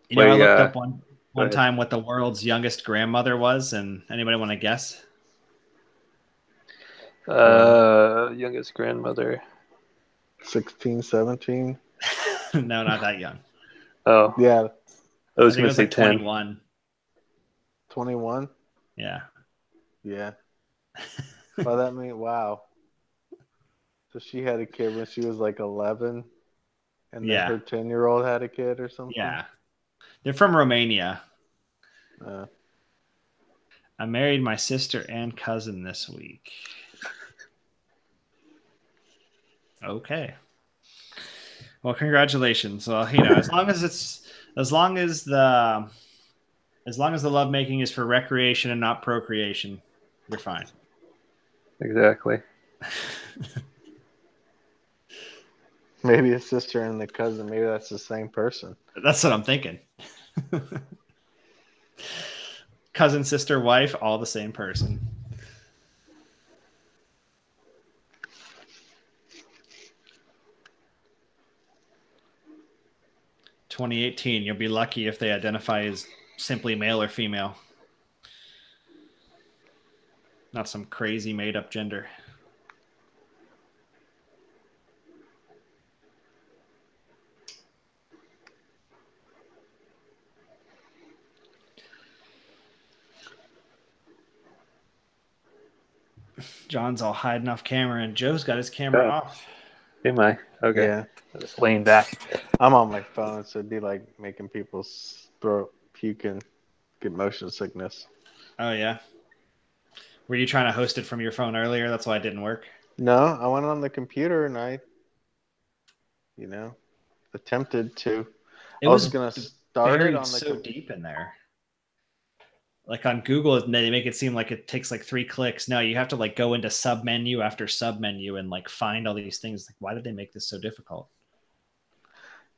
You know, I Wait, looked up one ahead. time what the world's youngest grandmother was, and anybody want to guess? Youngest grandmother. 16, 17. No, not that young. Oh, Yeah. I was I think it going to was say like 10. 21. 21. Yeah. Yeah. Well, that means, wow. So she had a kid when she was like 11, and then Yeah. her 10-year-old had a kid or something? Yeah. They're from Romania. I married my sister and cousin this week. Okay. Well, congratulations. Well, you know, as long as the lovemaking is for recreation and not procreation, you're fine. Exactly. Maybe a sister and the cousin. Maybe that's the same person. That's what I'm thinking. Cousin, sister, wife, all the same person. "2018, you'll be lucky if they identify as simply male or female. Not some crazy made-up gender." John's all hiding off camera, and Joe's got his camera off. Am I? Okay. Yeah. I'm just laying back. I'm on my phone, so it'd be like making people throw puke and get motion sickness. Oh, yeah? Were you trying to host it from your phone earlier? That's why it didn't work? No, I went on the computer and I, attempted to. I was going to start it on the so deep in there. Like on Google, they make it seem like it takes like 3 clicks. No, you have to like go into submenu after submenu and like find all these things. Like, why did they make this so difficult?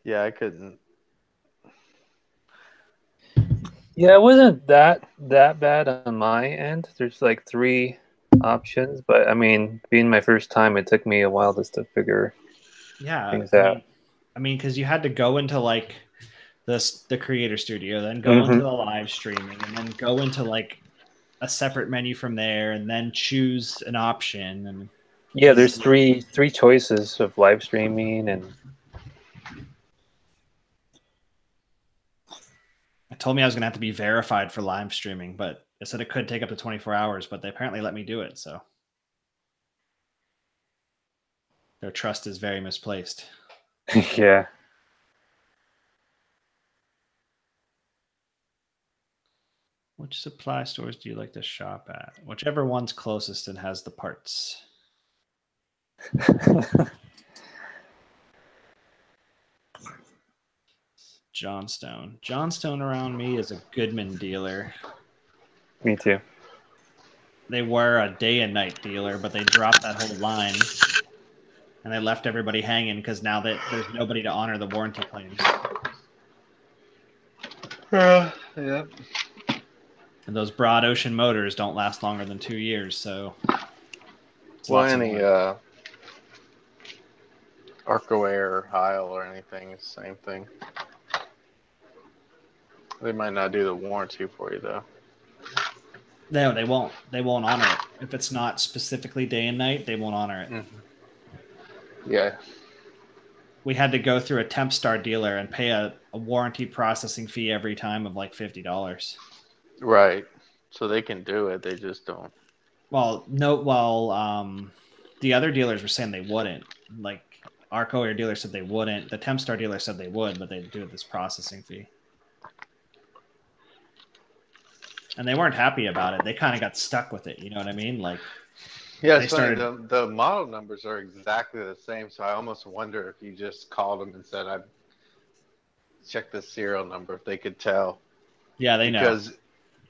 Yeah, I couldn't. Yeah, it wasn't that bad on my end. There's like 3 options, but I mean, being my first time, it took me a while just to figure things out. I mean, because you had to go into like the creator studio, then go into the live streaming, and then go into like a separate menu from there, and then choose an option. And yeah, there's three choices of live streaming, and it told me I was going to have to be verified for live streaming, but it said it could take up to 24 hours, but they apparently let me do it. So their trust is very misplaced. yeah. Which supply stores do you like to shop at? Whichever one's closest and has the parts. Johnstone. Johnstone around me is a Goodman dealer. Me too. They were a day and night dealer, but they dropped that whole line. And they left everybody hanging because now that there's nobody to honor the warranty claims. Yeah. And those broad ocean motors don't last longer than 2 years, so. Well, any Arco-Air or Heil or anything is the same thing. They might not do the warranty for you though. No, they won't. They won't honor it. If it's not specifically day and night, they won't honor it. Yeah. We had to go through a Tempstar dealer and pay a a warranty processing fee every time of like $50. Right. So they can do it. They just don't. Well, no. Well, the other dealers were saying they wouldn't. Like our courier dealer said they wouldn't. The Tempstar dealer said they would, but they'd do this processing fee. And they weren't happy about it. They kind of got stuck with it. You know what I mean? Like, Yeah, they it's funny. started. The model numbers are exactly the same. So I almost wonder if you just called them and said, "I checked the serial number," if they could tell. Yeah, they know. Because They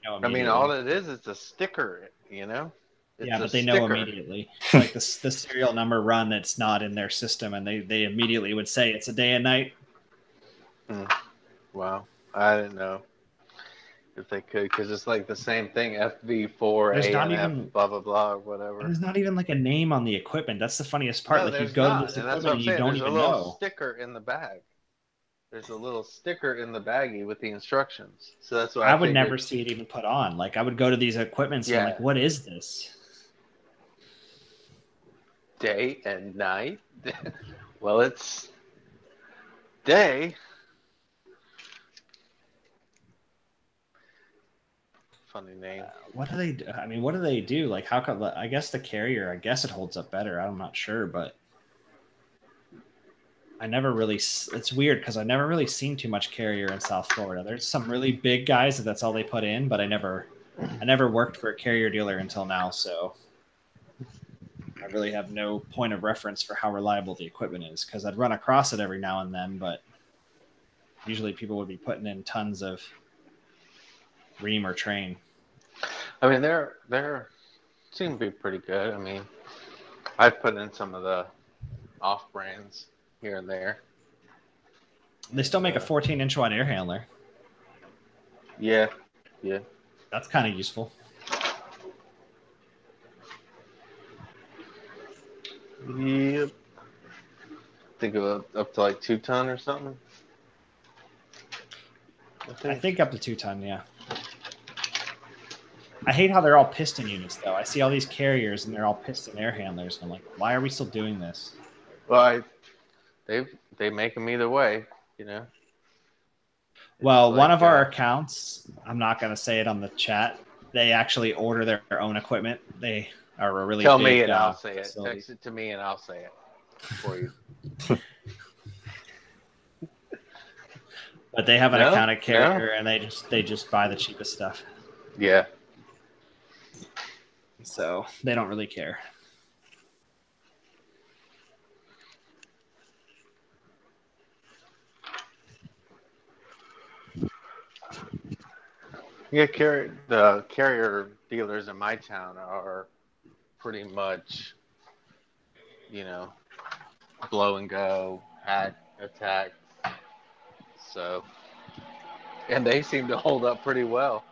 know I mean, immediately. all it is a sticker. You know. It's Yeah, a but they know sticker. immediately. Like the serial number run that's not in their system, and they immediately would say it's a day and night. Wow, I didn't know if they could, because it's like the same thing, FV4 There's not ANF even blah blah blah or whatever. there's not even like a name on the equipment. That's the funniest part. No, Like you there's go to not, this and that's what equipment I'm and you saying. don't There's a even little know. sticker in the bag. There's a little sticker in the baggie with the instructions. So that's what I I would figured. never see it even put on. Like I would go to these equipments and I'm Yeah, like, what is this? day and night. Well, it's day. Funny name. What do they do? I mean, what do they do? Like how come I guess the carrier, I guess it holds up better. I'm not sure, but I never really it's weird because I never really seen too much carrier in South Florida. There's some really big guys that's all they put in, but I never worked for a carrier dealer until now, so I really have no point of reference for how reliable the equipment is because I'd run across it every now and then, but usually people would be putting in tons of ream or train. I mean, they're seem to be pretty good. I mean, I've put in some of the off brands here and there. They still make a 14-inch wide air handler. Yeah. That's kind of useful. Yep. Think of up to like 2-ton or something. I think up to 2-ton, yeah. I hate how they're all piston units, though. I see all these carriers and they're all piston air handlers, and I'm like, why are we still doing this? Well, they make them either way, you know. Well, one of our accounts, I'm not going to say it on the chat, they actually order their own equipment. They are a really tell big me and I'll say facility. it. Text it to me and I'll say it for you. But they have an account at carrier and they just buy the cheapest stuff. Yeah. So they don't really care. Yeah, the carrier dealers in my town are pretty much, you know, blow and go, attack. So, and they seem to hold up pretty well.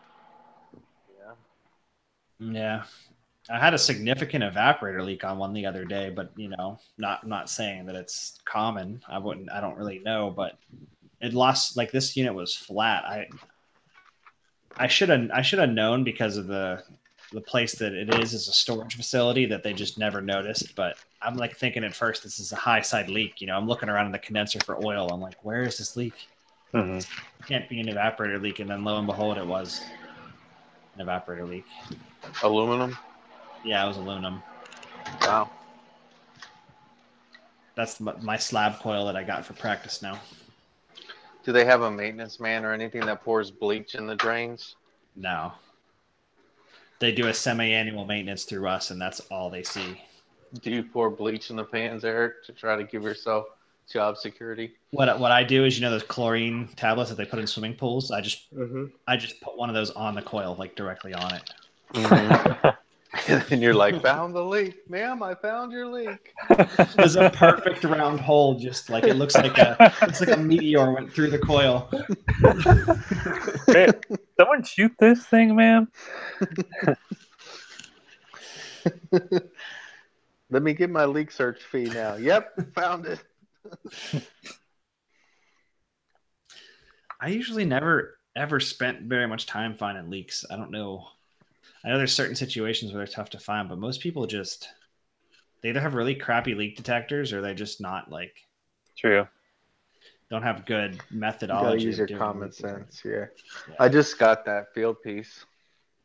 Yeah. I had a significant evaporator leak on one the other day, but you know, not saying that it's common. I don't really know, but it lost, like, this unit was flat. I should have known because of the place that it is a storage facility that they just never noticed. But I'm like thinking at first this is a high side leak. You know, I'm looking around in the condenser for oil. I'm like, where is this leak? Mm-hmm. It can't be an evaporator leak. And then lo and behold, it was an evaporator leak. Aluminum? Yeah, it was aluminum. Wow. That's my slab coil that I got for practice now. Do they have a maintenance man or anything that pours bleach in the drains? No. They do a semi-annual maintenance through us, and that's all they see. Do you pour bleach in the pans, Eric, to try to give yourself job security? What I do is, you know, those chlorine tablets that they put in swimming pools. I just put one of those on the coil, like directly on it. Mm-hmm. And you're like, found the leak, ma'am. I found your leak. There's a perfect round hole, just like it looks like a meteor went through the coil. Hey, someone shoot this thing, man. Let me get my leak search fee now. Yep, found it. I usually never ever spent very much time finding leaks. I don't know. I know there's certain situations where they're tough to find, but most people they either have really crappy leak detectors or they're just not like. True. don't have good You gotta methodology use of your doing common leak detection. sense. Yeah. Yeah. I just got that field piece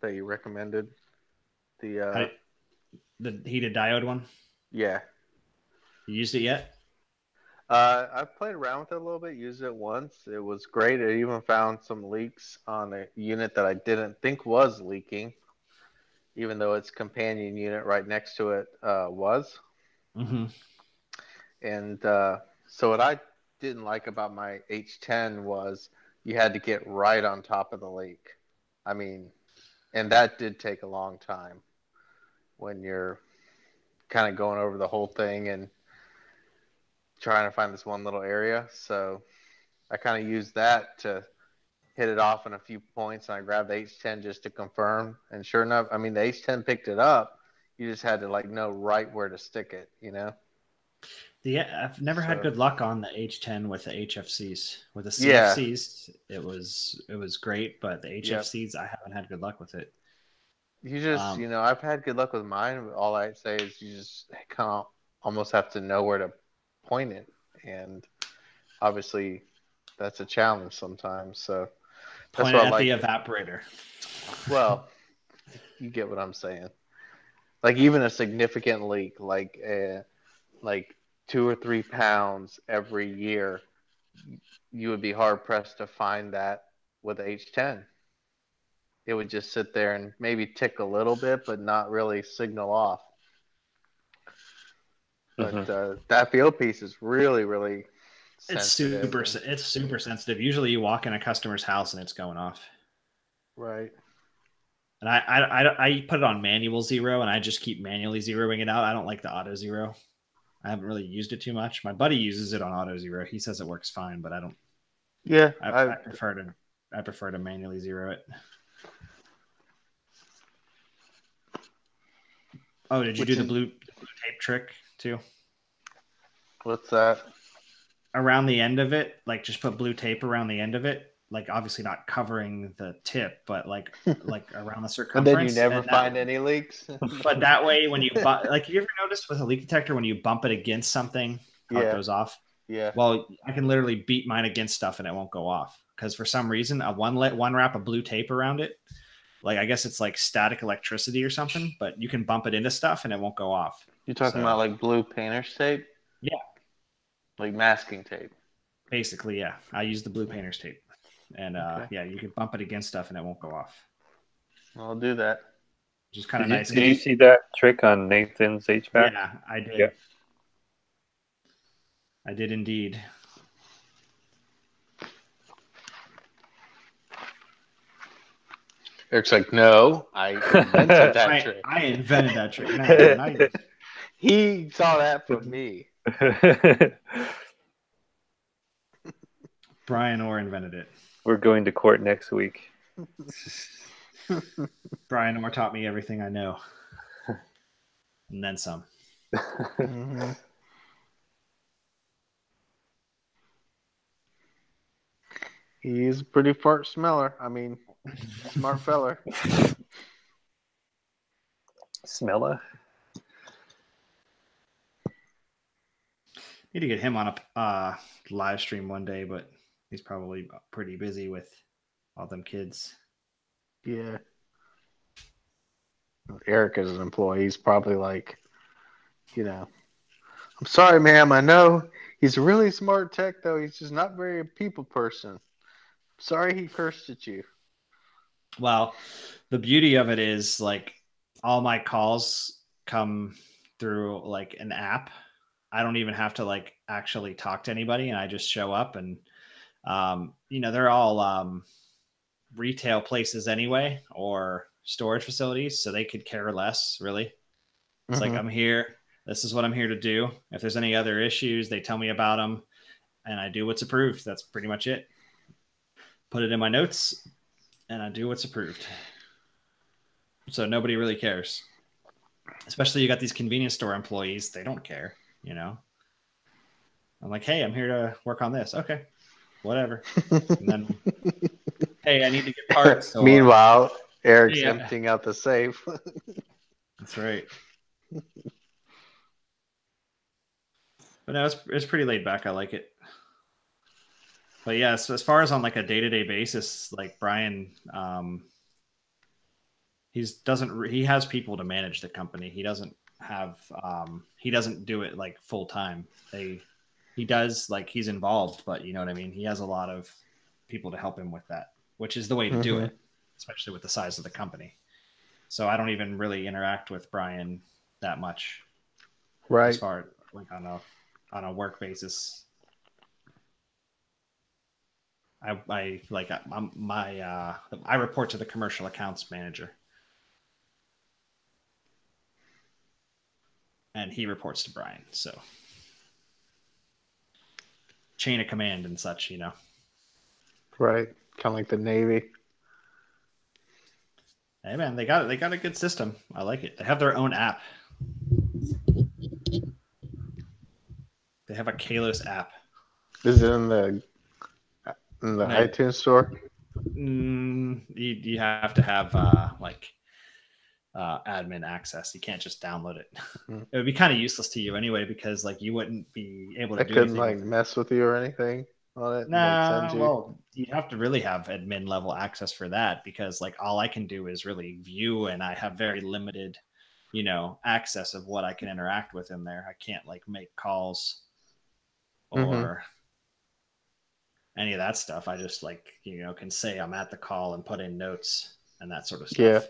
that you recommended. The The heated diode one. yeah. You used it yet? I've played around with it a little bit, used it once. It was great. I even found some leaks on a unit that I didn't think was leaking, even though its companion unit right next to it was. Mm-hmm. And so what I didn't like about my H10 was you had to get right on top of the leak. I mean, and that did take a long time when you're kind of going over the whole thing and trying to find this one little area. So I kind of used that to hit it off in a few points, and I grabbed the H10 just to confirm. And sure enough, I mean, the H10 picked it up. You just had to like know right where to stick it, you know? I've never had So good luck on the H10 with the HFCs. With the yeah, CFCs, it was great, but the yep. HFCs, I haven't had good luck with it. You just, I've had good luck with mine. But all I say is you just kind of almost have to know where to point it, and obviously that's a challenge sometimes. So that's Point it what I at the like. evaporator. Well, you get what I'm saying. Like even a significant leak, like 2 or 3 pounds every year, you would be hard pressed to find that with H10. It would just sit there and maybe tick a little bit, but not really signal off. But that field piece is really, really sensitive. It's super sensitive. Usually, you walk in a customer's house and it's going off. Right. And I put it on manual zero, and I just keep manually zeroing it out. I don't like the auto zero. I haven't really used it too much. My buddy uses it on auto zero. He says it works fine, but I don't. Yeah, I prefer to manually zero it. Oh, did you do the blue tape trick too? What's that? Around the end of it, like just put blue tape around the end of it. Like obviously not covering the tip, but like around the circumference. And then you never find any leaks. But that way, when you like, you ever noticed with a leak detector when you bump it against something, how it goes off? Yeah. Well, I can literally beat mine against stuff and it won't go off because for some reason, one wrap of blue tape around it. Like I guess it's like static electricity or something, but you can bump it into stuff and it won't go off. You're talking about like blue painter's tape? Yeah. Like masking tape. Basically, yeah. I use the blue painter's tape. And yeah, you can bump it against stuff and it won't go off. I'll do that. Just kind of nice. Did you see that trick on Nathan's HVAC? Yeah, I did. Yeah. I did indeed. Eric's like, no, I invented that trick. I invented that trick. No, he saw that from me. Brian Orr invented it. We're going to court next week. Brian Orr taught me everything I know. And then some. Mm-hmm. He's a pretty fart smeller. I mean, smart feller. Smeller? Need to get him on a live stream one day, but he's probably pretty busy with all them kids. Yeah. Eric is an employee. He's probably like, I'm sorry, ma'am. I know he's a really smart tech, though. He's just not very a people person. Sorry he cursed at you. Well, the beauty of it is like all my calls come through like an app. I don't even have to like actually talk to anybody, and I just show up and they're all retail places anyway or storage facilities, so they could care less really. It's like, I'm here, this is what I'm here to do. If there's any other issues, they tell me about them and I do what's approved. That's pretty much it. Put it in my notes and I do what's approved. So nobody really cares, especially you got these convenience store employees. They don't care. I'm like, hey, I'm here to work on this. Okay, whatever. And then, hey, I need to get parts. Or, meanwhile, Eric's emptying out the safe. That's right. But no, it's pretty laid back. I like it. But yeah, so as far as on like a day-to-day basis, like Brian, he has people to manage the company. He doesn't have he doesn't do it like full time. He does, like, he's involved, but you know what I mean? He has a lot of people to help him with that, which is the way to do it, especially with the size of the company. So I don't even really interact with Brian that much, Right. as far like on a work basis. I like I report to the commercial accounts manager, and he reports to Brian. So chain of command and such, you know. Right. Kind of like the Navy. Hey man, they got a good system. I like it. They have their own app. They have a Kalos app. Is it in the iTunes store? You have to have admin access. You can't just download it. It would be kind of useless to you anyway, because like you wouldn't be able to I do couldn't anything like mess with you or anything on it. Nah, well, you have to really have admin level access for that, because like all I can do is really view, and I have very limited, you know, access of what I can interact with in there. I can't like make calls or any of that stuff. I just like, you know, can say I'm at the call and put in notes and that sort of stuff.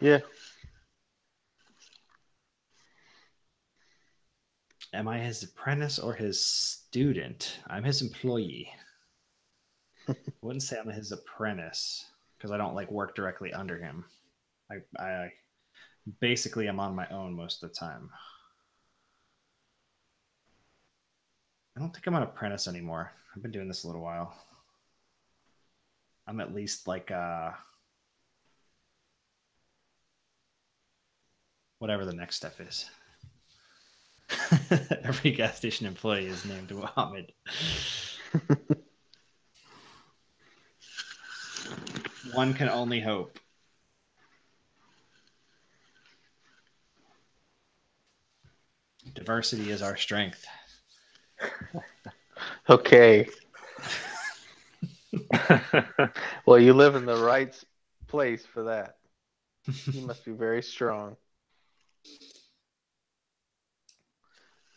Yeah. Am I his apprentice or his student? I'm his employee. I wouldn't say I'm his apprentice, because I don't like work directly under him. I basically am on my own most of the time. I don't think I'm an apprentice anymore. I've been doing this a little while. I'm at least like whatever the next step is. Every gas station employee is named Muhammad. One can only hope. Diversity is our strength. Okay. Well, you live in the right place for that. You must be very strong.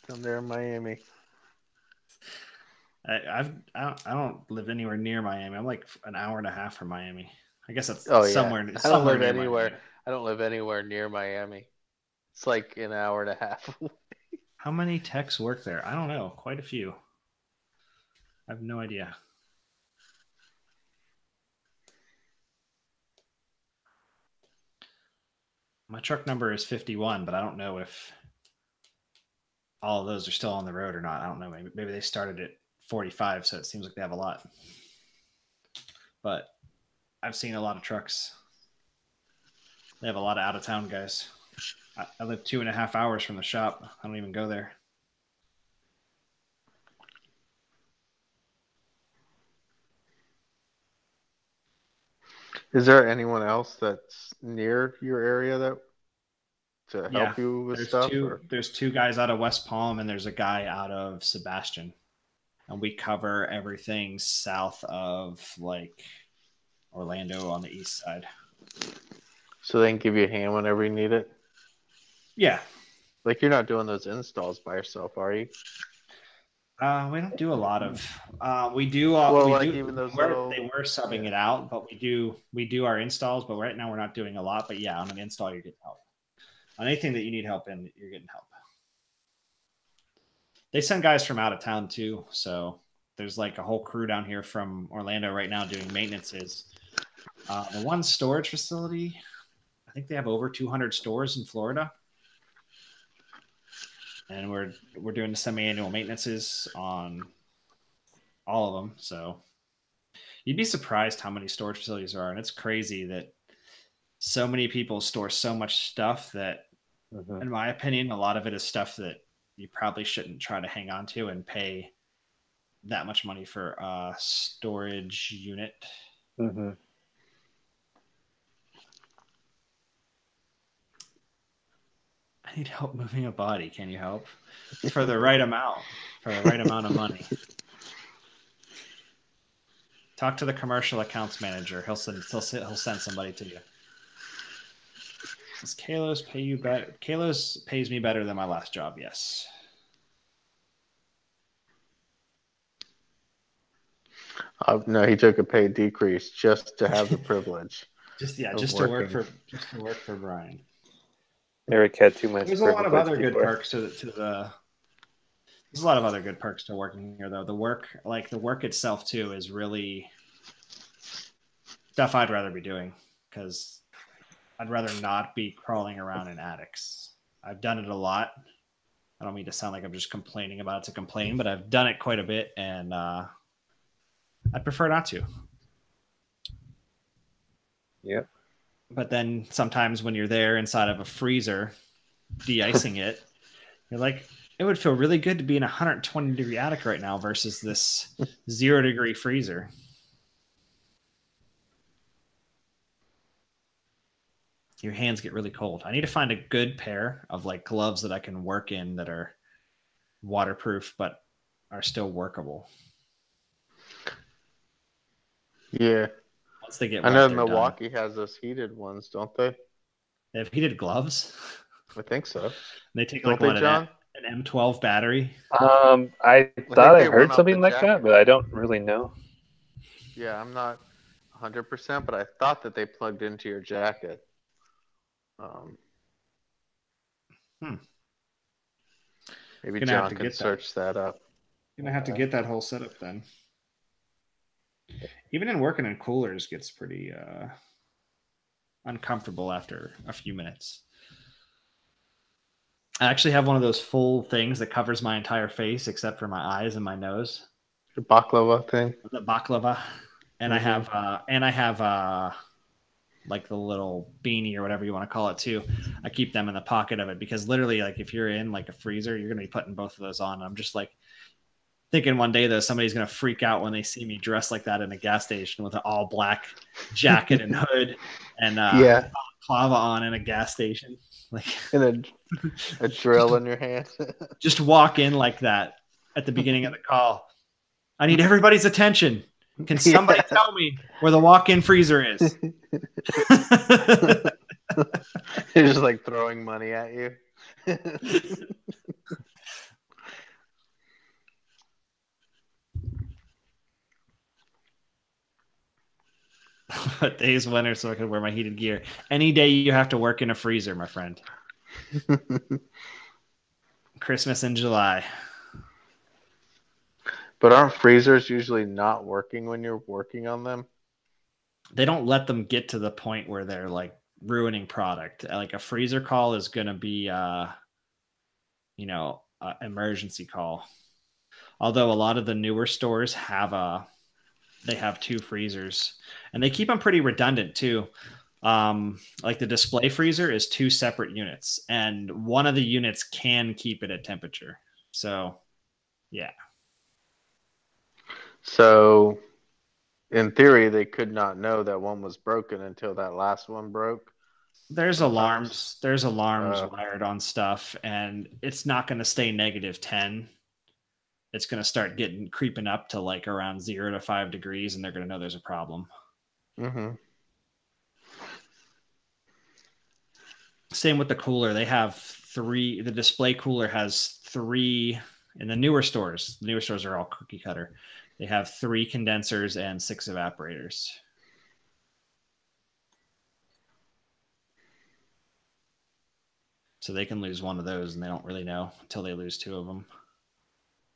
Down there in Miami. I don't live anywhere near Miami. I'm like an hour and a half from Miami. I guess that's somewhere. I don't live anywhere. Miami. I don't live anywhere near Miami. It's like an hour and a half. How many techs work there? I don't know. Quite a few. I have no idea. My truck number is 51, but I don't know if all of those are still on the road or not. I don't know. Maybe they started at 45, so it seems like they have a lot. But I've seen a lot of trucks. They have a lot of out-of-town guys. I live 2.5 hours from the shop. I don't even go there. Is there anyone else that's near your area that to help you with stuff? There's two guys out of West Palm, and there's a guy out of Sebastian, and we cover everything south of like Orlando on the east side. So they can give you a hand whenever you need it? Yeah. Like, you're not doing those installs by yourself, are you? We don't do a lot of. We do. Even those little. They were subbing it out, but we do our installs. But right now we're not doing a lot. But yeah, on an install you're getting help. On anything that you need help in, you're getting help. They send guys from out of town too, so there's like a whole crew down here from Orlando right now doing maintenances. The one storage facility, I think they have over 200 stores in Florida. And we're doing the semi-annual maintenances on all of them. So you'd be surprised how many storage facilities there are. And it's crazy that so many people store so much stuff that, in my opinion, a lot of it is stuff that you probably shouldn't try to hang on to and pay that much money for a storage unit. Mm-hmm. I need help moving a body. Can you help? It's for the right amount. For the right amount of money. Talk to the commercial accounts manager. He'll send somebody to you. Does Kalos pay you better? Kalos pays me better than my last job. Yes. No, he took a pay decrease just to have the privilege. Just of to working. work for Brian. Eric had too much. There's a lot of other good before. perks to the. There's a lot of other good perks to working here, though. The work itself too is really stuff I'd rather be doing, because I'd rather not be crawling around in attics. I've done it a lot. I don't mean to sound like I'm just complaining about it to complain, but I've done it quite a bit, and I'd prefer not to. Yep. But then sometimes when you're there inside of a freezer, de-icing it, you're like, it would feel really good to be in a 120-degree attic right now versus this 0-degree freezer. Your hands get really cold. I need to find a good pair of like gloves that I can work in that are waterproof but are still workable. Yeah. Once they get I wet, know they're Milwaukee done. has those heated ones, don't they? They have heated gloves. I think so. They take Don't like they, what, John? an M12 battery. I think thought I they run heard off something the like jacket. that, but I don't really know. Yeah, I'm not 100%, but I thought that they plugged into your jacket. Maybe John can search that up. You're gonna have to get that whole setup then. Even in working in coolers gets pretty uncomfortable after a few minutes. I actually have one of those full things that covers my entire face except for my eyes and my nose. The baklava thing. The baklava, and I have like the little beanie or whatever you want to call it too. I keep them in the pocket of it because literally, like if you're in like a freezer, you're gonna be putting both of those on. I'm just like thinking one day though somebody's gonna freak out when they see me dressed like that in a gas station with an all black jacket and hood and baklava on in a gas station, like and a drill in your hand. Just walk in like that at the beginning of the call. I need everybody's attention. Can somebody tell me where the walk-in freezer is? He's just like throwing money at you. What day is winter so I can wear my heated gear? Any day you have to work in a freezer, my friend. Christmas in July. But aren't freezers usually not working when you're working on them? They don't let them get to the point where they're like ruining product. Like a freezer call is going to be, emergency call. Although a lot of the newer stores have they have 2 freezers, and they keep them pretty redundant too. Like the display freezer is 2 separate units, and one of the units can keep it at temperature. So, yeah. So, in theory, they could not know that one was broken until that last one broke. There's alarms. There's alarms wired on stuff, and it's not going to stay -10. It's going to start creeping up to like around 0 to 5 degrees, and they're going to know there's a problem. Mm-hmm. Same with the cooler. They have 3. The display cooler has 3 in the newer stores. The newer stores are all cookie cutter. They have 3 condensers and 6 evaporators. So they can lose one of those, and they don't really know until they lose 2 of them.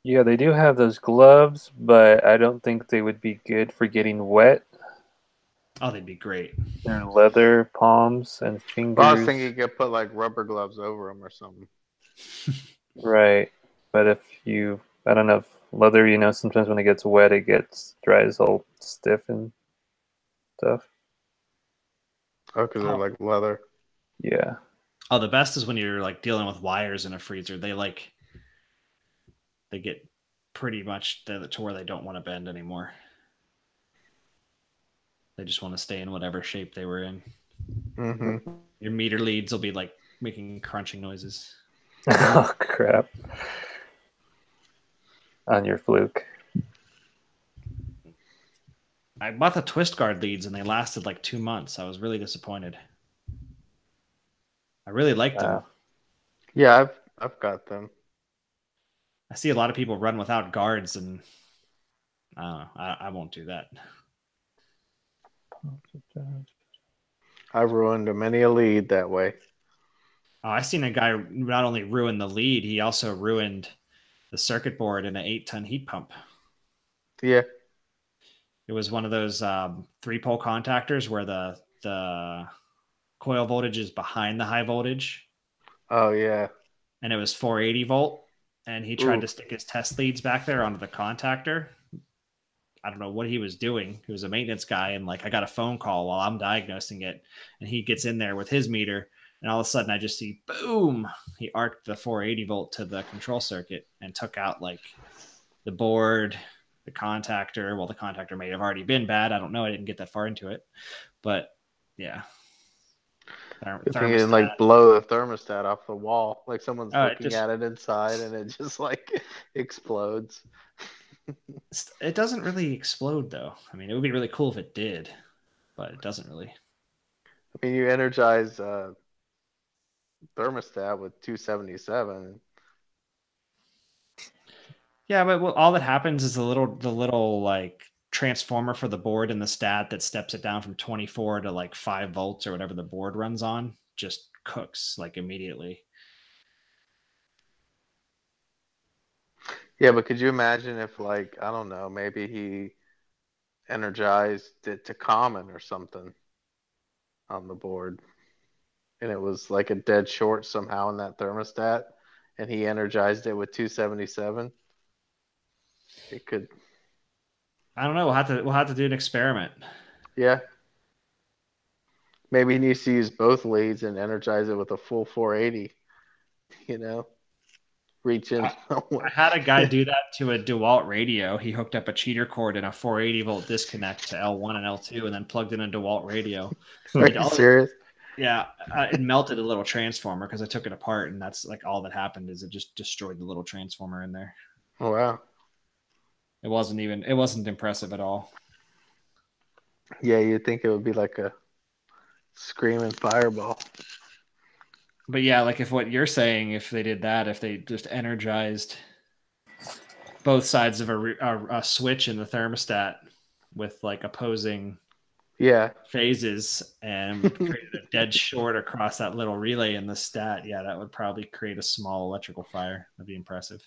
Yeah, they do have those gloves, but I don't think they would be good for getting wet. Oh, they'd be great. They're leather palms and fingers. Well, I was thinking you could put like rubber gloves over them or something. Right. But if I don't know, if leather, sometimes when it gets wet, it dries all stiff and stuff. Oh, because they're like leather. Yeah. Oh, the best is when you're like dealing with wires in a freezer. They get pretty much to where they don't want to bend anymore. They just want to stay in whatever shape they were in. Mm-hmm. Your meter leads will be like making crunching noises. Oh, crap. On your fluke. I bought the twist guard leads and they lasted like 2 months. I was really disappointed. I really liked them. Yeah, I've got them. I see a lot of people run without guards, and I don't know. I won't do that. I ruined many a lead that way. I seen a guy not only ruin the lead, he also ruined the circuit board in an 8-ton heat pump. Yeah. It was one of those 3-pole contactors where the coil voltage is behind the high voltage. Oh, yeah. And it was 480 volt. And he tried to stick his test leads back there onto the contactor. I don't know what he was doing. He was a maintenance guy. And like, I got a phone call while I'm diagnosing it. And he gets in there with his meter. And all of a sudden I just see, boom, he arced the 480 volt to the control circuit and took out like the board, the contactor. Well, the contactor may have already been bad. I don't know. I didn't get that far into it. But yeah. Good thing it didn't like blow the thermostat off the wall. Like someone's looking at it inside and it just like explodes. It doesn't really explode though. I mean, it would be really cool if it did, but it doesn't really. I mean, you energize thermostat with 277. Yeah, but all that happens is the little like transformer for the board and the stat that steps it down from 24 to like 5 volts or whatever the board runs on just cooks like immediately. Yeah, but could you imagine if like, I don't know, maybe he energized it to common or something on the board and it was like a dead short somehow in that thermostat and he energized it with 277? It could. I don't know. We'll have to do an experiment. Yeah. Maybe he needs to use both leads and energize it with a full 480. You know, reach in. I had a guy do that to a DeWalt radio. He hooked up a cheater cord and a 480 volt disconnect to L1 and L2, and then plugged in a DeWalt radio. Are you serious? Yeah, it melted a little transformer because I took it apart, and that's like all that happened is it just destroyed the little transformer in there. Oh wow. It wasn't impressive at all. Yeah, you'd think it would be like a screaming fireball. But yeah, like if what you're saying, if they did that, if they just energized both sides of a switch in the thermostat with like opposing phases and created a dead short across that little relay in the stat, yeah, that would probably create a small electrical fire. That'd be impressive.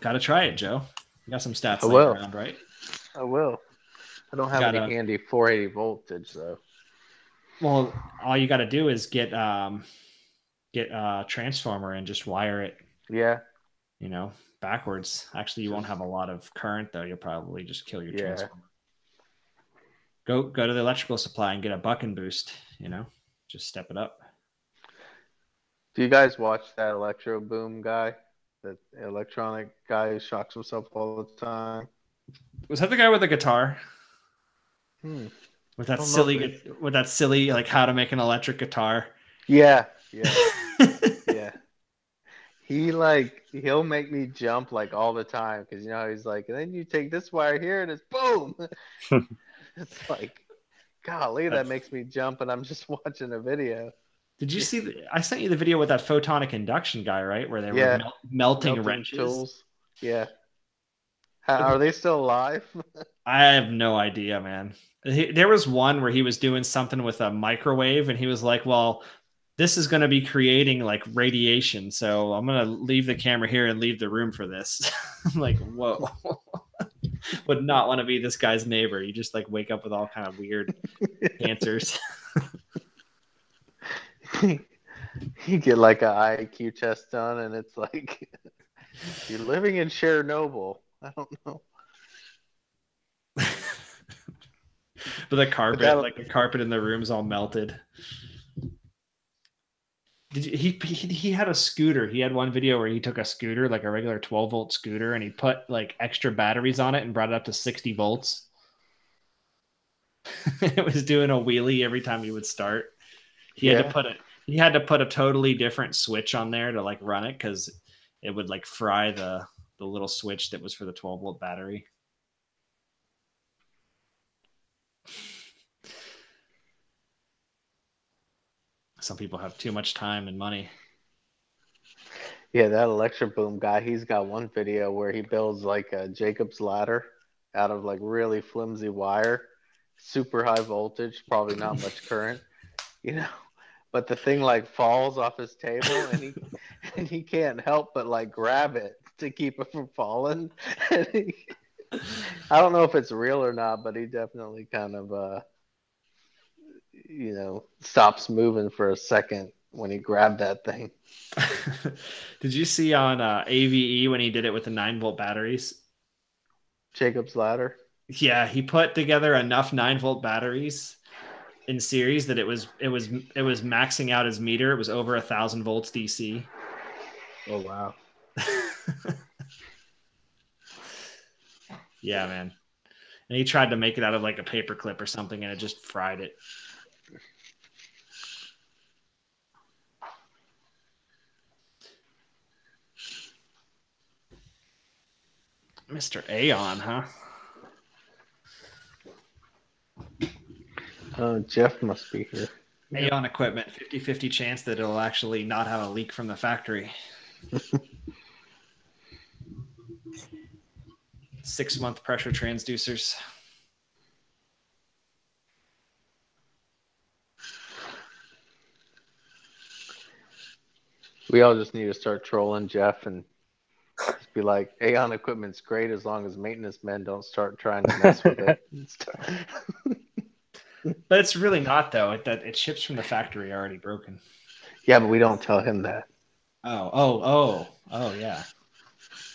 Got to try it, Joe. You got some stats laying around, right? I will. I don't have any handy 480 voltage though. Well, all you got to do is get a transformer and just wire it. Yeah. You know, backwards. Actually, you won't have a lot of current though. You'll probably just kill your transformer. Go to the electrical supply and get a buck and boost. You know, just step it up. Do you guys watch that Electro Boom guy? That electronic guy who shocks himself all the time. Was that the guy with the guitar? With that silly like how to make an electric guitar? Yeah. Yeah. He'll make me jump like all the time because you know he's like, and then you take this wire here and it's boom. It's like, golly, that makes me jump, and I'm just watching a video. Did you see? I sent you the video with that photonic induction guy, right? Where they were melting wrenches. Tools. Yeah. Are they still alive? I have no idea, man. There was one where he was doing something with a microwave, and he was like, well, this is going to be creating like radiation, so I'm going to leave the camera here and leave the room for this. I'm like, whoa. Would not want to be this guy's neighbor. You just like wake up with all kind of weird answers. You get like an IQ test done, and it's like you're living in Chernobyl. I don't know. But the carpet in the room's all melted. He had a scooter. He had one video where he took a scooter, like a regular 12-volt scooter, and he put like extra batteries on it and brought it up to 60 volts. It was doing a wheelie every time he would start. He had to put a totally different switch on there to like run it because it would like fry the little switch that was for the 12-volt battery. Some people have too much time and money. Yeah, that electric boom guy, he's got one video where he builds like a Jacob's ladder out of like really flimsy wire, super high voltage, probably not much current, you know. But the thing like falls off his table and he can't help but like grab it to keep it from falling. I don't know if it's real or not, but he definitely kind of stops moving for a second when he grabbed that thing. Did you see on AVE when he did it with the 9-volt batteries? Jacob's ladder. Yeah, he put together enough 9-volt batteries in series that it was maxing out his meter. It was over 1,000 volts DC. Oh wow. Yeah, man. And he tried to make it out of like a paper clip or something, and it just fried it. Mr. Aeon, huh? Jeff must be here. Aeon equipment, 50-50 chance that it'll actually not have a leak from the factory. 6-month pressure transducers. We all just need to start trolling Jeff and just be like, Aeon equipment's great as long as maintenance men don't start trying to mess with it. But it's really not, though. That it ships from the factory already broken. Yeah, but we don't tell him that. Oh, yeah.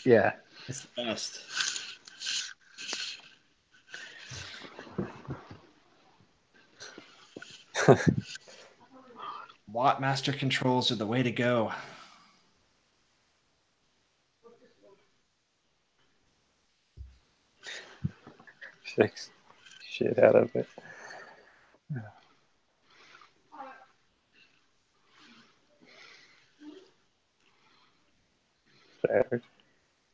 Yeah. It's the best. Wattmaster controls are the way to go. Fix shit out of it. Saturday.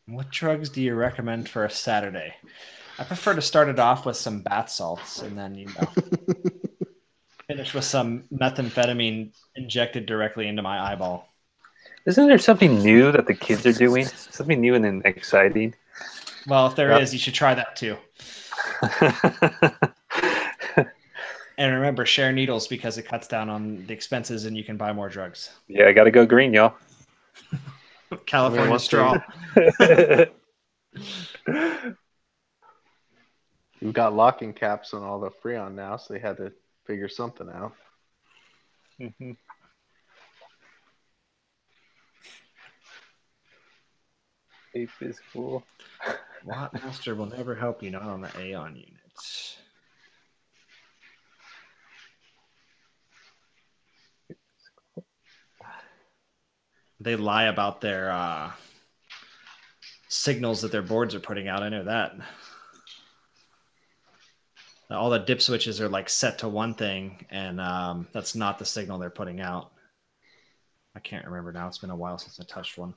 What drugs do you recommend for a Saturday? I prefer to start it off with some bath salts and then, finish with some methamphetamine injected directly into my eyeball. Isn't there something new that the kids are doing? Something new and exciting? Well, if there is, you should try that too. And remember, share needles because it cuts down on the expenses and you can buy more drugs. Yeah, I got to go green, y'all. California straw. You've got locking caps on all the Freon now, so they had to figure something out. Mm-hmm. Tape is cool. Wattmaster will never help you, not on the Aeon units. They lie about their signals that their boards are putting out. I know that. All the dip switches are like set to one thing, and that's not the signal they're putting out. I can't remember now. It's been a while since I touched one.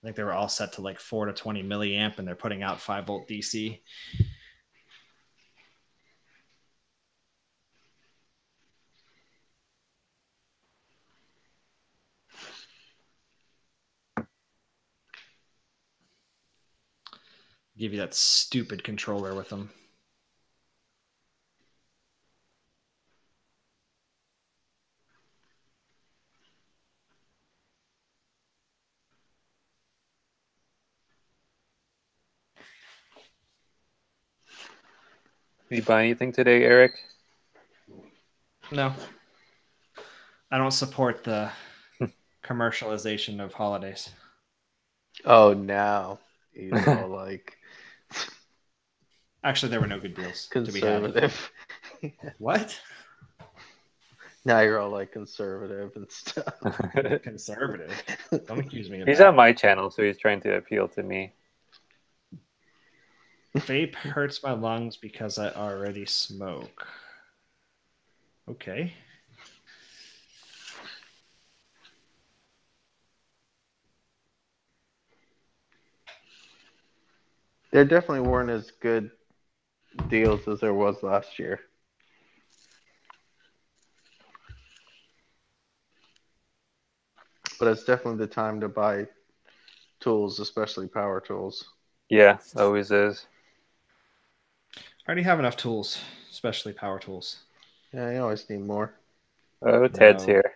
I think they were all set to like 4 to 20 milliamp, and they're putting out 5-volt DC. Give you that stupid controller with them. Did you buy anything today, Eric? No. I don't support the commercialization of holidays. Oh, now he's all like Actually, there were no good deals to be had. conservative. What? Now you're all like conservative and stuff. Conservative? Don't accuse me of He's that. on my channel, so he's trying to appeal to me. Vape hurts my lungs because I already smoke. Okay. There definitely weren't as good deals as there was last year. But it's definitely the time to buy tools, especially power tools. Yeah, always is. I already have enough tools, especially power tools. Yeah, you always need more. Oh, Ted's No. here.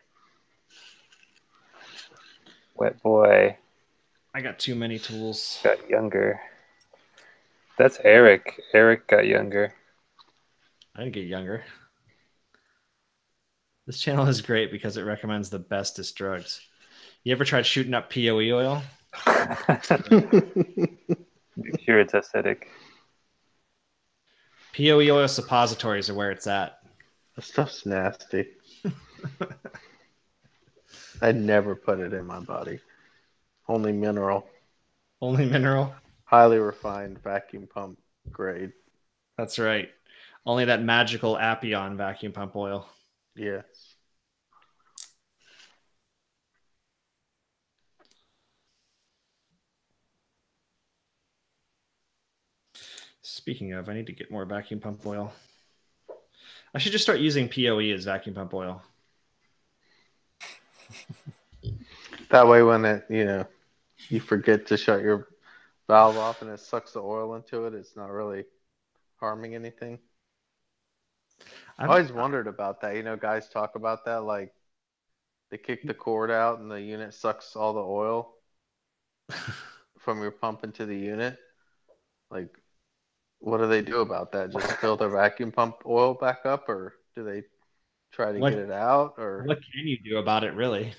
Wet boy I got too many tools. got younger. That's Eric. Eric got younger. I didn't get younger. This channel is great because it recommends the bestest drugs. You ever tried shooting up POE oil? Sure, it's acidic. POE oil suppositories are where it's at. That stuff's nasty. I'd never put it in my body. Only mineral. Only mineral? Highly refined vacuum pump grade. That's right. Only that magical Appion vacuum pump oil. Yes. Speaking of, I need to get more vacuum pump oil. I should just start using POE as vacuum pump oil. That way when you forget to shut your valve off and it sucks the oil into it, it's not really harming anything. I always wondered about that. Guys talk about that, like they kick the cord out and the unit sucks all the oil from your pump into the unit. Like, what do they do about that? Just fill their vacuum pump oil back up, or do they try to get it out? Or what can you do about it, really?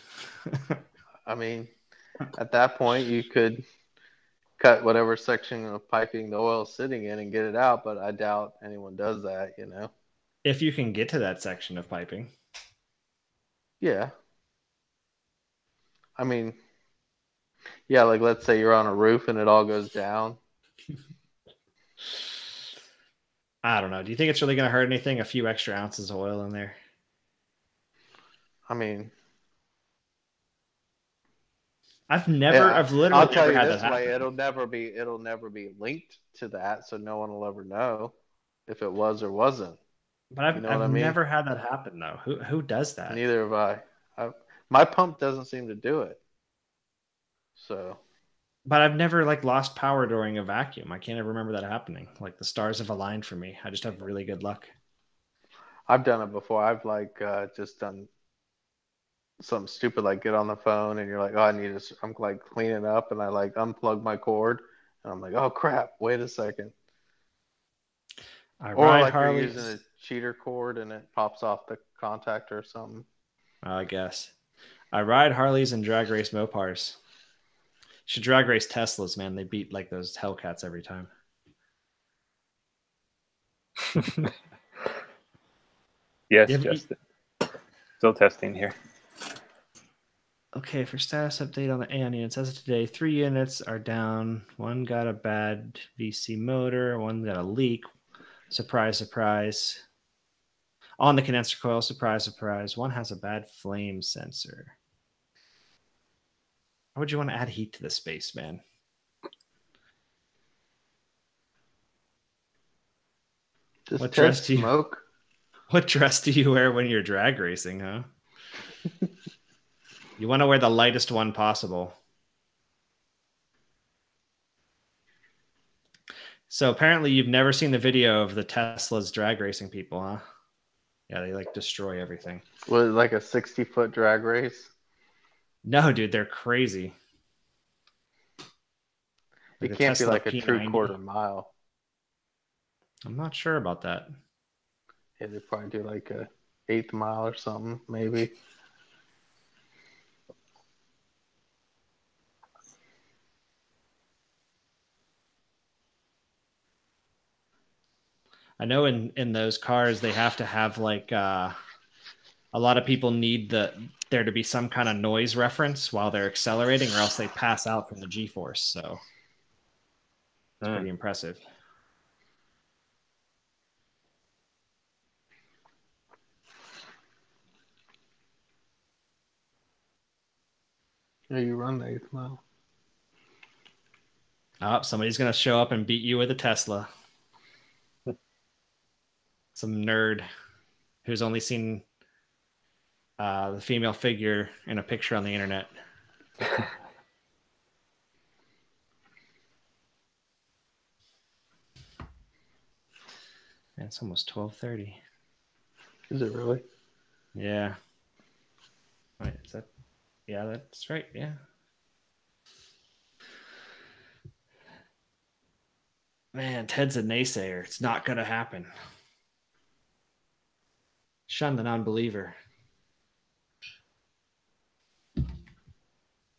I mean, at that point, you could cut whatever section of piping the oil is sitting in and get it out, but I doubt anyone does that, If you can get to that section of piping. Yeah. I mean, yeah, like let's say you're on a roof and it all goes down. I don't know. Do you think it's really going to hurt anything? A few extra ounces of oil in there? I mean, I've literally I'll tell never you had this that way, happen. it'll never be linked to that, so no one will ever know if it was or wasn't. But I've, You know I've what I mean? never had that happen, though. Who does that? Neither have my pump doesn't seem to do it. So. But I've never lost power during a vacuum. I can't ever remember that happening. Like the stars have aligned for me. I just have really good luck. I've done it before. I've just done something stupid like get on the phone and you're like, oh, I'm like cleaning up and I unplug my cord and I'm like, oh crap, wait a second. Or like you're using a cheater cord and it pops off the contactor or something. I guess. I ride Harleys and drag race Mopars. Should drag race Teslas, man. They beat those Hellcats every time. Yes, Justin. Still testing here. Okay, for status update on the Aeon units, as of today, 3 units are down. One got a bad VC motor. One got a leak. Surprise, surprise. On the condenser coil, surprise, surprise. One has a bad flame sensor. Why would you want to add heat to the space, man? What dress do you wear when you're drag racing, huh? You want to wear the lightest one possible. So apparently you've never seen the video of the Tesla's drag racing people, huh? Yeah, they destroy everything. Was it like a 60-foot drag race? No, dude, they're crazy. It can't be like a true quarter mile. I'm not sure about that. Yeah, they probably do like a 1/8 mile or something, maybe. I know in those cars they have to have a lot of people need there to be some kind of noise reference while they're accelerating, or else they pass out from the G-force. So it's pretty impressive. Yeah, you run the 1/8 mile. Oh, somebody's gonna show up and beat you with a Tesla. Some nerd who's only seen the female figure in a picture on the internet. Man, it's almost 12:30. Is it really? Yeah. Wait, is that? Yeah, that's right. Yeah. Man, Ted's a naysayer. It's not gonna happen. Shun the non-believer.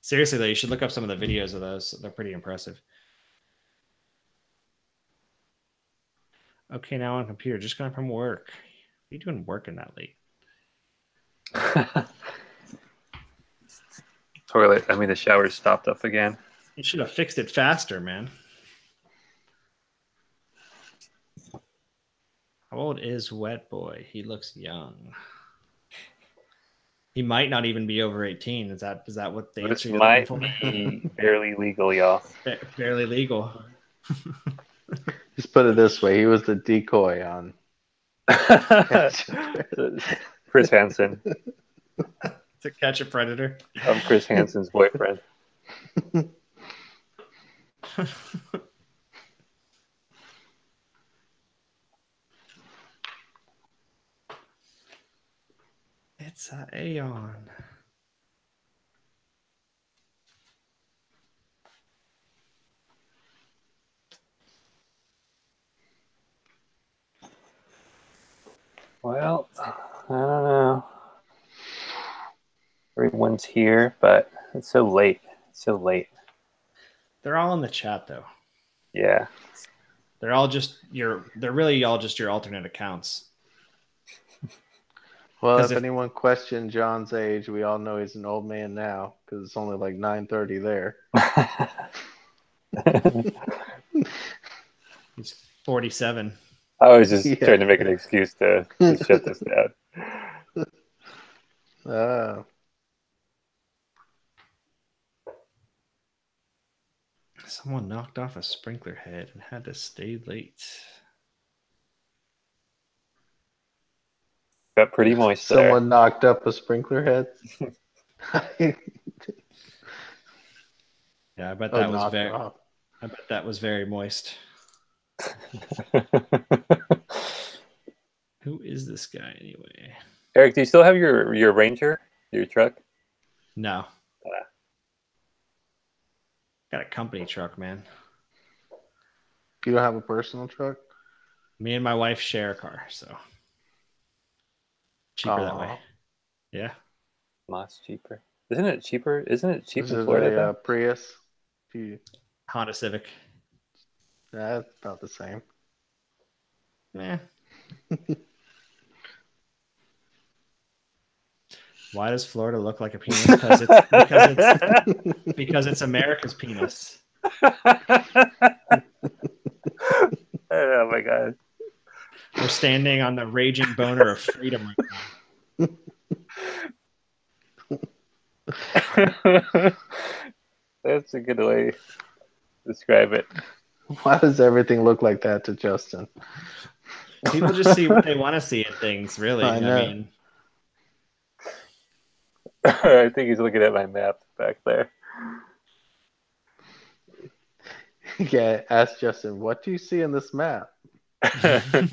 Seriously, though, you should look up some of the videos of those. They're pretty impressive. Okay, now on computer, just got from work. What are you doing working that late? Toilet. I mean, the shower stopped up again. You should have fixed it faster, man. How old is Wet Boy? He looks young. He might not even be over 18. Is that what the This answer you're looking might for? be barely legal, y'all. Barely legal. Just put it this way: he was the decoy on. Chris Hansen. To catch a predator. I'm Chris Hansen's boyfriend. It's a Aeon. Well, I don't know. Everyone's here, but it's so late. It's so late. They're all in the chat though. Yeah. They're all just they're really all just your alternate accounts. Well, if anyone questioned John's age, we all know he's an old man now because it's only like 9:30 there. He's 47. I was just trying to make an excuse to shut this down. Someone knocked off a sprinkler head and had to stay late. Got pretty moist there. Someone knocked up a sprinkler head. Yeah, I bet that was very. Off. I bet that was very moist. Who is this guy anyway? Eric, do you still have your Ranger, your truck? No. Got a company truck, man. You don't have a personal truck? Me and my wife share a car, so cheaper that way. Yeah. Lots cheaper. Isn't it cheaper? Isn't it cheap in Is Florida? it a Prius? Honda Civic. That's about the same. Yeah. Why does Florida look like a penis? Because it's America's penis. Oh my god. We're standing on the raging boner of freedom right now. That's a good way to describe it. Why does everything look like that to Justin? People just see what they want to see in things, really. I know. I mean, I think he's looking at my map back there. Yeah, ask Justin, what do you see in this map? The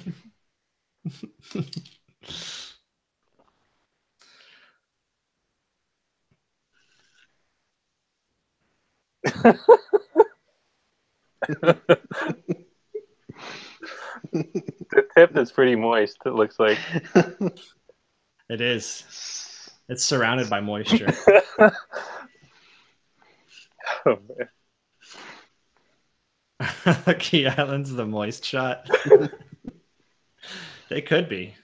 tip is pretty moist, it looks like. it is. It's surrounded by moisture. Oh, man. The Key Islands, the moist shot. They could be.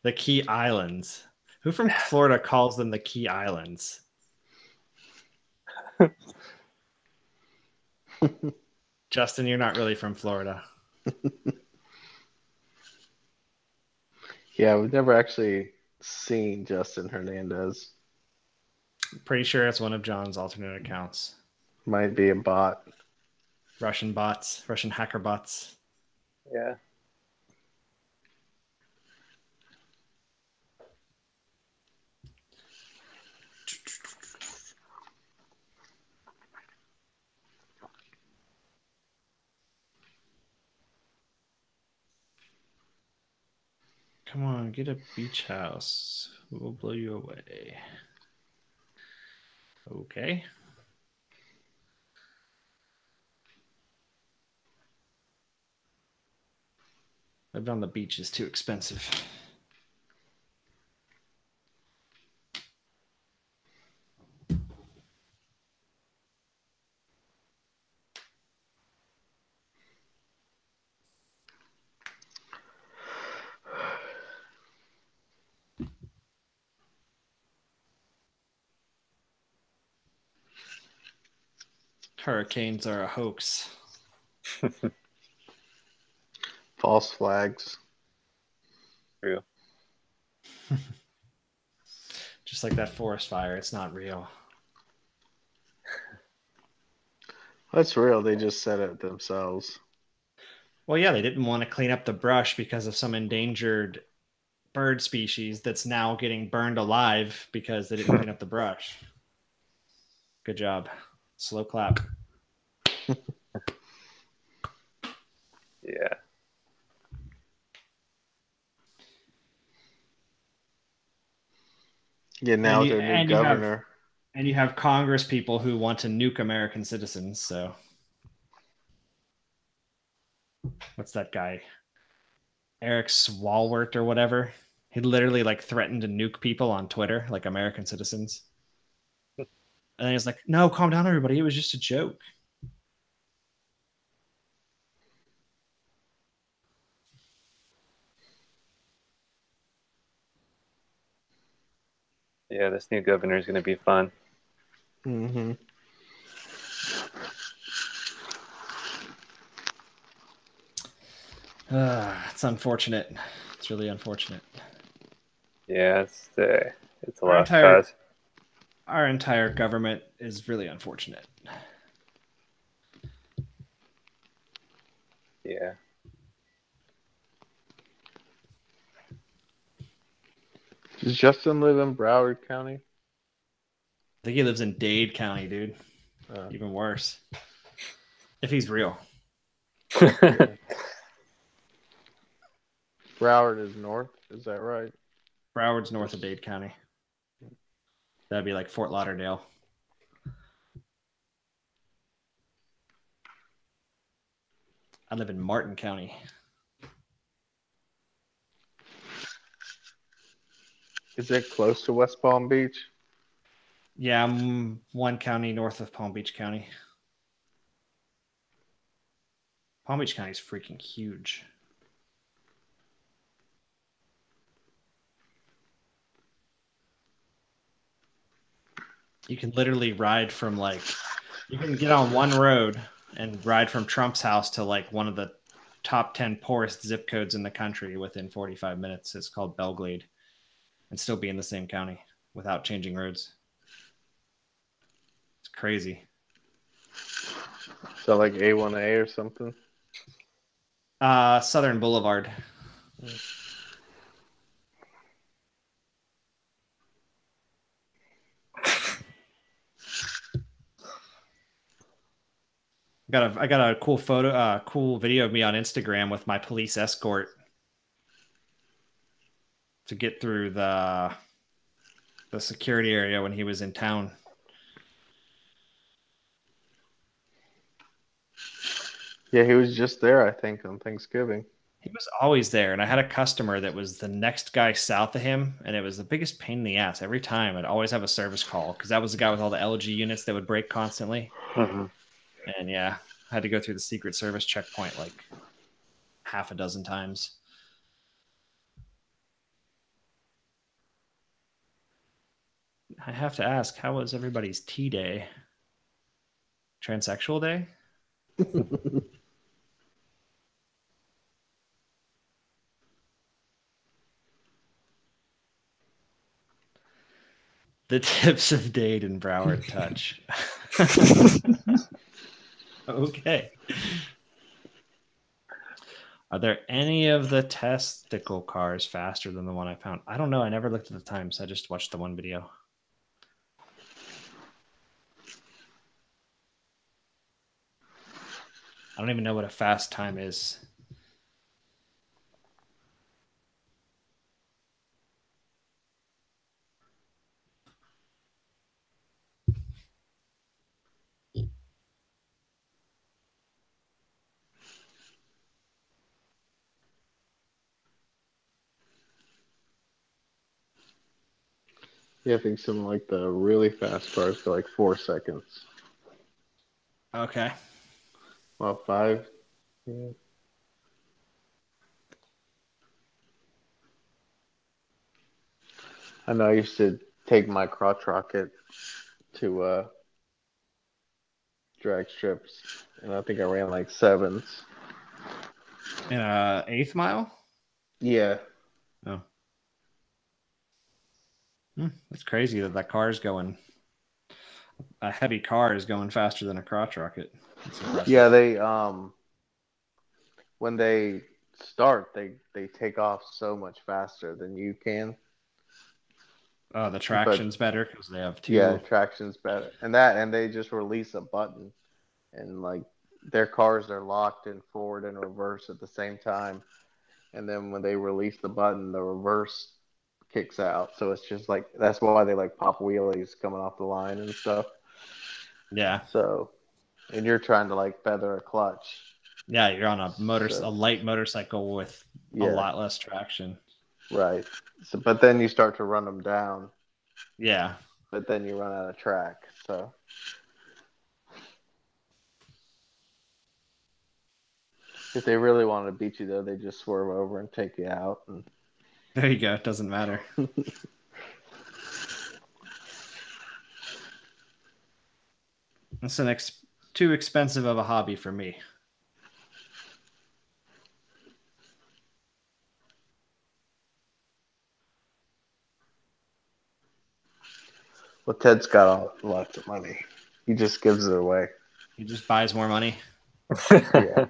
The Key Islands. Who from Florida calls them the Key Islands? Justin, you're not really from Florida. Yeah, we've never actually seen Justin Hernandez. Pretty sure it's one of John's alternate accounts. Might be a bot. Russian bots, Russian hacker bots. Yeah. Come on, get a beach house. We'll blow you away. Okay. Living on the beach is too expensive. Hurricanes are a hoax. False flags. True. Just like that forest fire, it's not real. That's real. They just said it themselves. Well, yeah, they didn't want to clean up the brush because of some endangered bird species that's now getting burned alive because they didn't clean up the brush. Good job. Slow clap. Yeah. Yeah, now their new governor. And you have Congress people who want to nuke American citizens. So, what's that guy? Eric Swalwart or whatever. He literally like threatened to nuke people on Twitter, like American citizens. And then he's like, "No, calm down, everybody. It was just a joke." Yeah, this new governor is going to be fun. Mm-hmm. It's unfortunate. It's really unfortunate. Yeah, it's a Our lot fast. Our entire government is really unfortunate. Yeah. Does Justin live in Broward County? I think he lives in Dade County, dude. Even worse. If he's real. Broward is north. Is that right? Broward's north of Dade County. That'd be like Fort Lauderdale. I live in Martin County. Is it close to West Palm Beach? Yeah, I'm one county north of Palm Beach County. Palm Beach County is freaking huge. You can literally ride from you can get on one road and ride from Trump's house to like one of the top 10 poorest zip codes in the country within 45 minutes. It's called Belglade, and still be in the same county without changing roads. It's crazy. So like A1A or something? Southern Boulevard. I got a cool photo, cool video of me on Instagram with my police escort to get through the security area when he was in town. Yeah, he was just there, I think, on Thanksgiving. He was always there, and I had a customer that was the next guy south of him, and it was the biggest pain in the ass. Every time I'd always have a service call because that was the guy with all the LG units that would break constantly. Mm-hmm. And yeah, I had to go through the Secret Service checkpoint like half a dozen times. I have to ask, how was everybody's tea day? Transsexual day? The tips of Dade and Broward touch. Okay. Are there any of the testicle cars faster than the one I found? I don't know. I never looked at the times. I just watched the one video. I don't even know what a fast time is. Yeah, I think something like the really fast cars go like 4 seconds. Okay. Well, 5. Yeah. I know I used to take my crotch rocket to drag strips, and I think I ran like 7s. In a 1/8 mile? Yeah. Oh. That's crazy that car is going. A heavy car is going faster than a crotch rocket. That's impressive. Yeah, they when they start, they take off so much faster than you can. Oh, the traction's better because they have two. Yeah, traction's better, and they just release a button, and like their cars are locked in forward and reverse at the same time, and then when they release the button, the reverse kicks out. So it's just like that's why they like pop wheelies coming off the line and stuff. Yeah. So, and you're trying to like feather a clutch. Yeah, you're on a light motorcycle with a lot less traction. Right. So, but then you start to run them down. Yeah. But then you run out of track. So. If they really want to beat you, though, they just swerve over and take you out. And... There you go. It doesn't matter. That's too expensive of a hobby for me. Well, Ted's got lots of money. He just gives it away. He just buys more money. Yeah.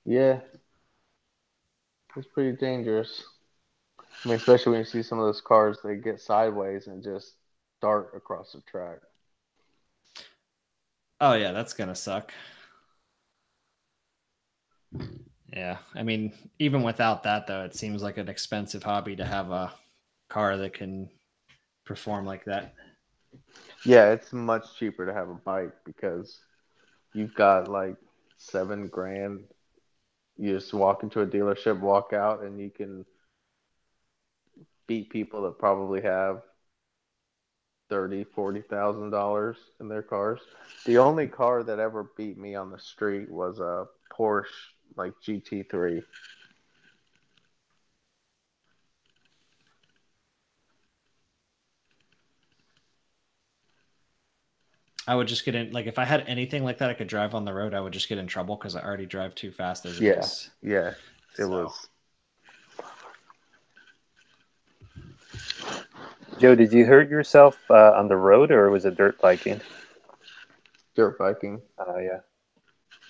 Yeah. It's pretty dangerous. I mean, especially when you see some of those cars, they get sideways and just dart across the track. Oh, yeah, that's going to suck. Yeah, I mean, even without that, though, it seems like an expensive hobby to have a car that can perform like that. Yeah, it's much cheaper to have a bike because you've got like $7,000. You just walk into a dealership, walk out, and you can beat people that probably have $30,000-$40,000 in their cars. The only car that ever beat me on the street was a Porsche like GT3. I would just get in, like, if I had anything like that I could drive on the road, I would just get in trouble because I already drive too fast as it is. Yeah, it was. Joe, did you hurt yourself on the road, or was it dirt biking? Dirt biking. Oh, yeah.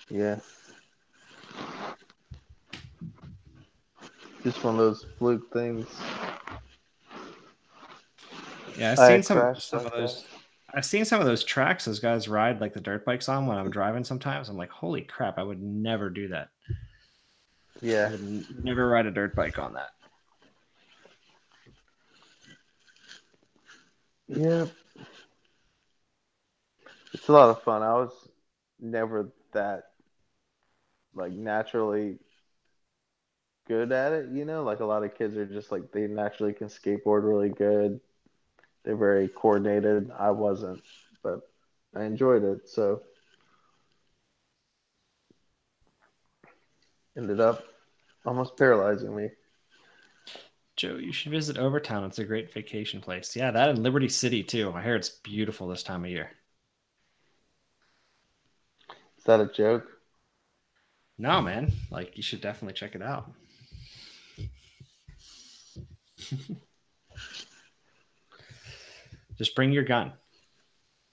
Yeah. Just one of those fluke things. Yeah, I've seen some of those. I've seen some of those tracks those guys ride like the dirt bikes on when I'm driving sometimes. I'm like, holy crap, I would never do that. Yeah. I would never ride a dirt bike on that. Yeah. It's a lot of fun. I was never that like naturally good at it, you know? Like a lot of kids are just like they naturally can skateboard really good. They're very coordinated. I wasn't, but I enjoyed it. So ended up almost paralyzing me. Joe, you should visit Overtown. It's a great vacation place. Yeah, that in Liberty City too. I hear it's beautiful this time of year. Is that a joke? No, man. Like, you should definitely check it out. Just bring your gun.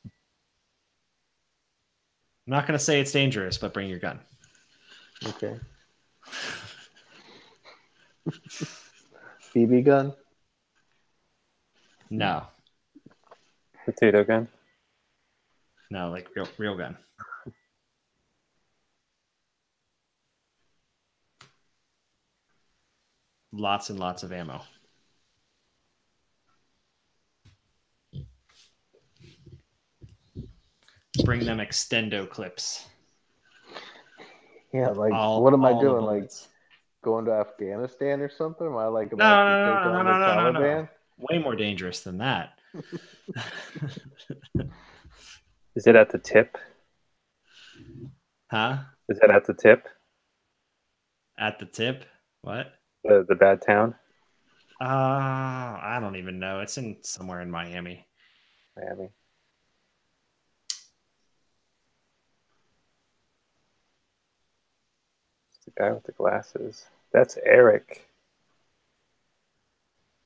I'm not going to say it's dangerous, but bring your gun. Okay. BB gun? No. Potato gun. No, like real gun. Lots and lots of ammo. Bring them extendo clips. Yeah, like what am I doing? Like bullets. going to Afghanistan or something? Am I like about to take on the Taliban? No. Way more dangerous than that. Is it at the tip? Huh? Is that at the tip? At the tip? What? The bad town? I don't even know. It's in somewhere in Miami. Miami. It's the guy with the glasses. That's Eric.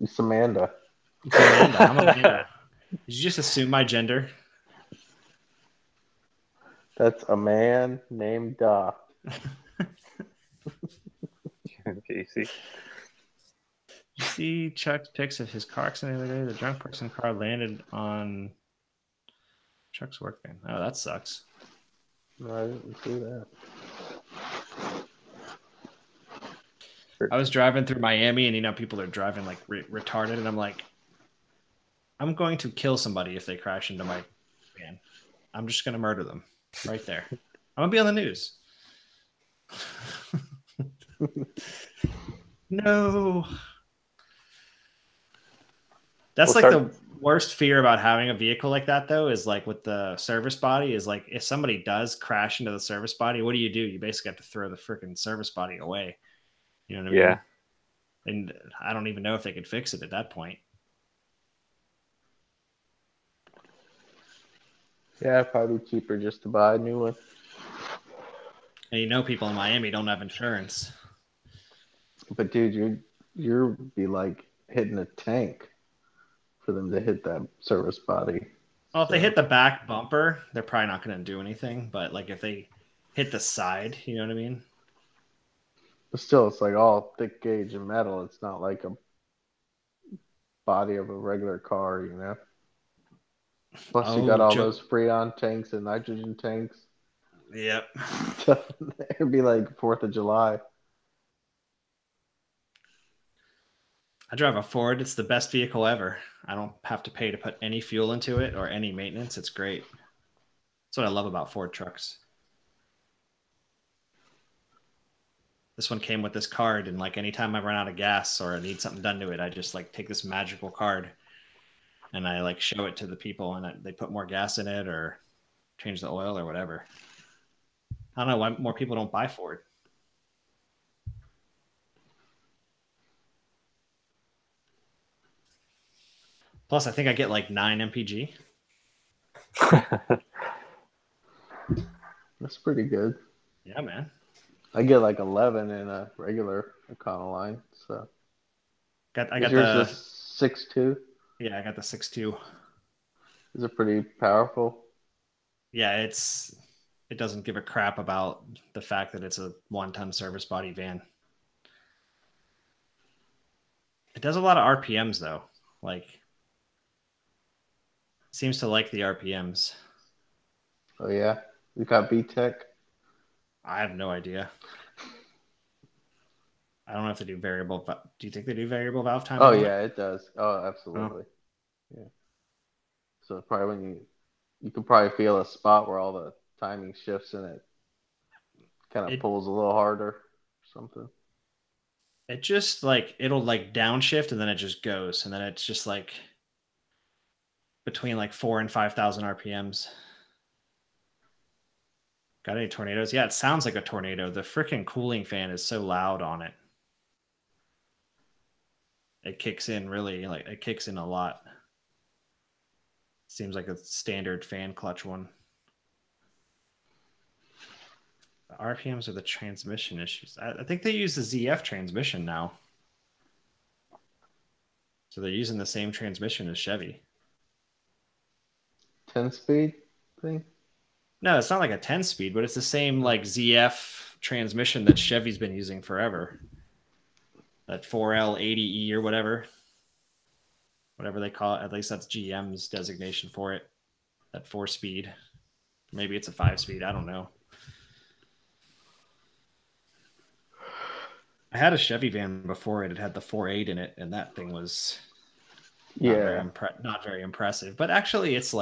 It's Amanda. It's Amanda. I'm Amanda. Did you just assume my gender? That's a man named Casey. You see Chuck's pics of his car accident the other day? The drunk person car landed on Chuck's work van. Oh, that sucks. No, I didn't see that. I was driving through Miami, and people are driving like retarded, and I'm like, I'm going to kill somebody if they crash into my van. I'm just going to murder them right there. I'm going to be on the news. No. That's the worst fear about having a vehicle like that, though, is like with the service body, is like if somebody does crash into the service body, what do? You basically have to throw the freaking service body away. You know what I mean? Yeah. And I don't even know if they could fix it at that point. Yeah, probably cheaper just to buy a new one. And people in Miami don't have insurance. But dude, you're be like hitting a tank for them to hit that service body. Well, if they hit the back bumper, they're probably not going to do anything. But like if they hit the side, you know what I mean? But still, it's like all thick gauge and metal. It's not like a body of a regular car, you know? Plus, you got all those Freon tanks and nitrogen tanks. Yep. It'd be like 4th of July. I drive a Ford. It's the best vehicle ever. I don't have to pay to put any fuel into it or any maintenance. It's great. That's what I love about Ford trucks. This one came with this card, and like anytime I run out of gas or I need something done to it, I just like take this magical card and I like show it to the people, and they put more gas in it or change the oil or whatever. I don't know why more people don't buy Ford. Plus, I think I get like 9 mpg. That's pretty good. Yeah, man. I get like 11 in a regular Econoline. So I got yours the 6.2? Yeah, I got the 6.2. Is it pretty powerful? Yeah, it doesn't give a crap about the fact that it's a 1-ton service body van. It does a lot of RPMs though. Like, seems to like the RPMs. Oh yeah, you got VTEC. I have no idea. I don't know if they do variable. Do you think they do variable valve time? Oh yeah, it does. Oh, absolutely. Oh. Yeah. So probably when you can probably feel a spot where all the timing shifts and it kind of pulls a little harder or something. It just like it'll like downshift and then it just goes, and then it's just like between like 4,000 and 5,000 RPMs. Got any tornadoes? Yeah, it sounds like a tornado. The freaking cooling fan is so loud on it. it kicks in really, like it kicks in a lot. Seems like a standard fan clutch one. The RPMs are the transmission issues. I think they use the ZF transmission now. So they're using the same transmission as Chevy. 10-speed thing? No, it's not like a 10-speed, but it's the same like ZF transmission that Chevy's been using forever. That 4L80E or whatever they call it. At least that's GM's designation for it. That 4-speed. Maybe it's a 5-speed. I don't know. I had a Chevy van before it. It had the 4.8 in it, and that thing was not very impressive. But actually, it's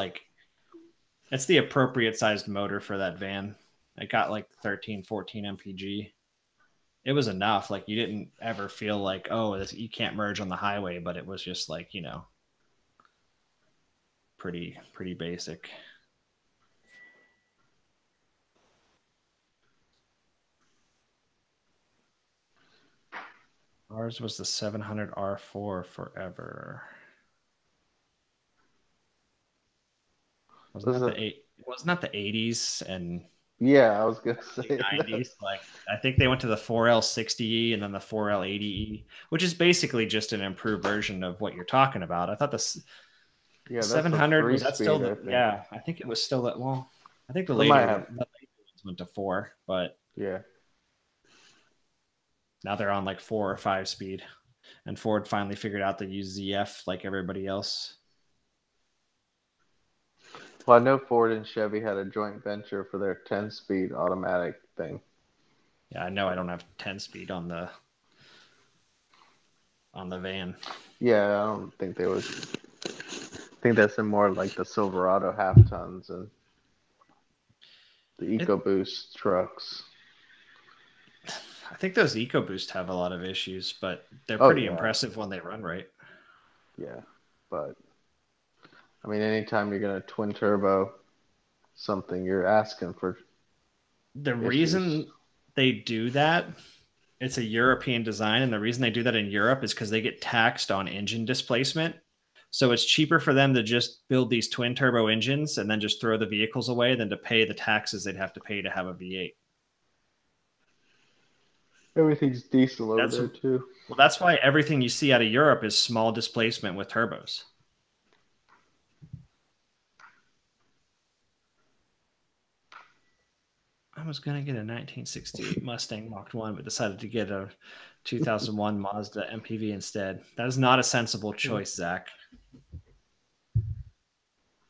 the appropriate sized motor for that van. It got like 13, 14 mpg. It was enough. Like you didn't ever feel like, oh, you can't merge on the highway, but it was just like, you know, pretty basic. Ours was the 700 R4 forever. Wasn't that the 80s and yeah, I was gonna say 90s? Like I think they went to the 4L60E and then the 4L80E, which is basically just an improved version of what you're talking about. I thought the 700 was that still the, yeah, I think it was still that. Well, I think the later ones went to 4, but yeah. Now they're on like 4 or 5 speed, and Ford finally figured out to use ZF like everybody else. Well, I know Ford and Chevy had a joint venture for their 10-speed automatic thing. Yeah, I know I don't have 10-speed on the van. Yeah, I don't think they would. I think that's in more like the Silverado half tons and the EcoBoost trucks. I think those EcoBoost have a lot of issues, but they're pretty impressive when they run right. Yeah, but I mean, anytime you're going to twin turbo something, you're asking for the reason they do that. It's a European design, and the reason they do that in Europe is because they get taxed on engine displacement. So it's cheaper for them to just build these twin turbo engines and then just throw the vehicles away than to pay the taxes they'd have to pay to have a V8. Everything's diesel over there too. Well, that's why everything you see out of Europe is small displacement with turbos. I was going to get a 1968 Mustang Mach 1, but decided to get a 2001 Mazda MPV instead. That is not a sensible choice, Zach.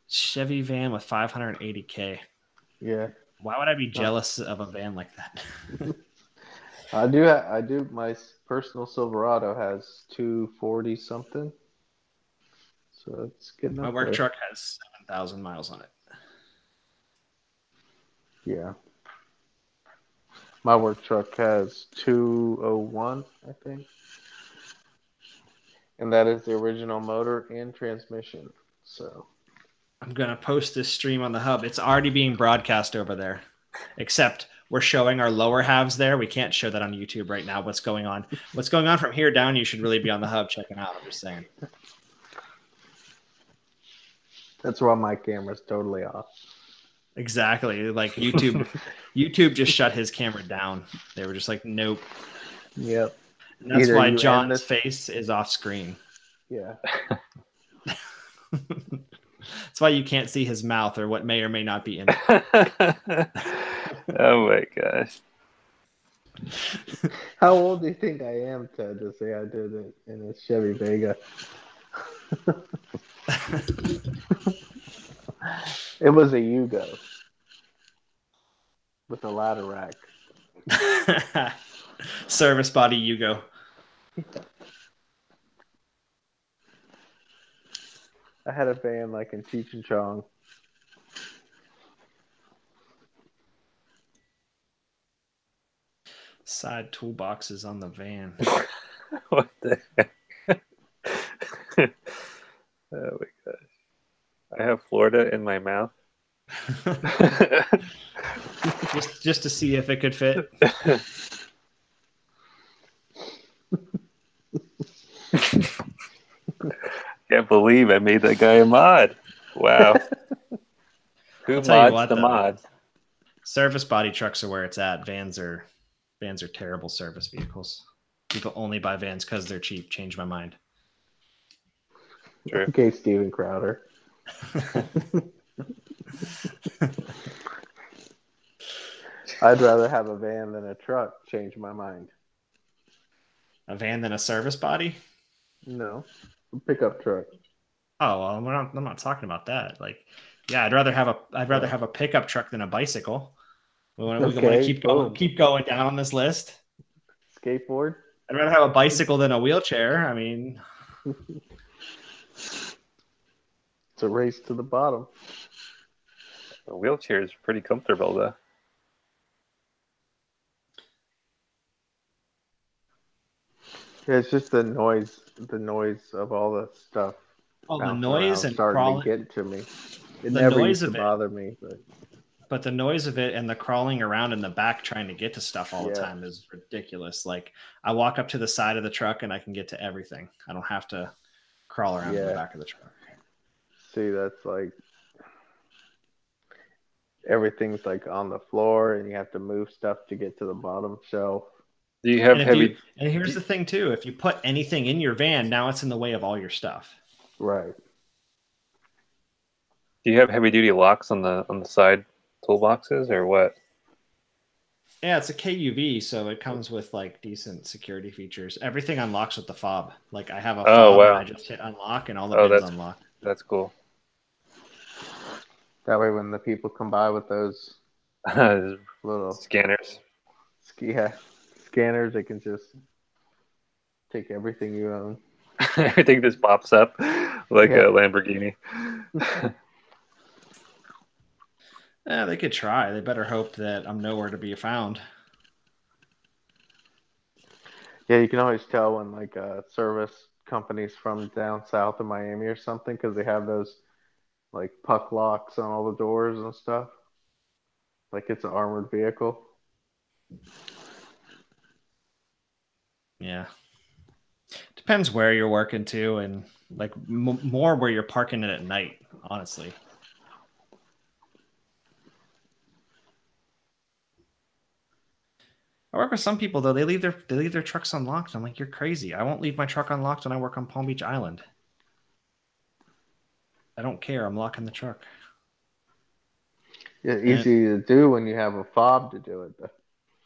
Chevy van with 580K. Yeah. Why would I be jealous of a van like that? I do. My personal Silverado has 240 something. So it's getting up My work there. truck has 7,000 miles on it. Yeah. My work truck has 201, I think. And that is the original motor and transmission. So I'm going to post this stream on the hub. It's already being broadcast over there, except we're showing our lower halves there. We can't show that on YouTube right now. What's going on from here down, you should really be on the hub checking out. I'm just saying. That's why my camera's totally off. Exactly. Like YouTube just shut his camera down. They were just like, nope. Yep. And that's why John's face is off screen. Yeah. That's why you can't see his mouth or what may or may not be in it. Oh my gosh. How old do you think I am, Ted, to say I did it in a Chevy Vega? It was a Yugo with a ladder rack. Service body Yugo. I had a van like in Cheech and Chong. Side toolboxes on the van. What the heck? Oh my gosh. I have Florida in my mouth. just to see if it could fit. Can't believe I made that guy a mod. Wow. Who I'll tell you mods what, the though, mods? service body trucks are where it's at. Vans are terrible service vehicles. People only buy vans because they're cheap. Change my mind. True. Okay, Steven Crowder. I'd rather have a van than a truck. Change my mind. A van than a service body? No, a pickup truck. Oh well, I'm not talking about that. Like, yeah, I'd rather have a pickup truck than a bicycle. We want to keep going down on this list. Skateboard. I'd rather have a bicycle than a wheelchair. I mean, it's a race to the bottom. The wheelchair is pretty comfortable though. Yeah, it's just the noise of all the stuff. Oh, the noise and starting crawling. to get to me. It The never noise used to of it. bother me, But the noise of it and the crawling around in the back trying to get to stuff all the Yeah. time is ridiculous. Like, I walk up to the side of the truck and I can get to everything. I don't have to crawl around in the Yeah. back of the truck. see, that's like everything's like on the floor, and you have to move stuff to get to the bottom shelf. Do you have heavy? And here's the thing too: if you put anything in your van, now it's in the way of all your stuff. Right. Do you have heavy duty locks on the side toolboxes or what? Yeah, it's a KUV, so it comes with like decent security features. Everything unlocks with the fob. Like, I have a fob wow. and I just hit unlock and all the bins unlock. That's cool. That way, when the people come by with those little Scanners. Scanners, they can just take everything you own. Everything just pops up like a Lamborghini. Yeah, they could try. They better hope that I'm nowhere to be found. Yeah, you can always tell when like service companies from down south of Miami or something, because they have those like puck locks on all the doors and stuff. Like it's an armored vehicle. Yeah. Depends where you're working to, and like more where you're parking it at night, honestly. I work with some people though. They leave their trucks unlocked. I'm like, you're crazy. I won't leave my truck unlocked when I work on Palm Beach Island. I don't care. I'm locking the truck. Yeah, easy to do when you have a fob to do it.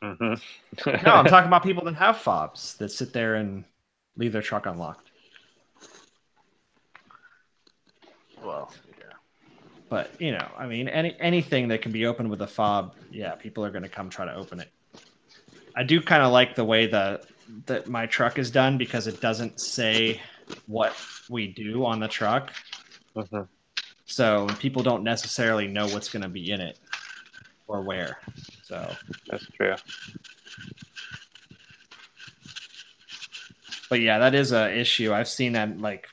Mm-hmm. No, I'm talking about people that have fobs that sit there and leave their truck unlocked. Well, yeah. But, you know, I mean, anything that can be opened with a fob, yeah, people are going to come try to open it. I do kind of like the way that my truck is done, because it doesn't say what we do on the truck. Mm-hmm. So people don't necessarily know what's going to be in it or where. So That's true. But yeah, that is an issue. I've seen that like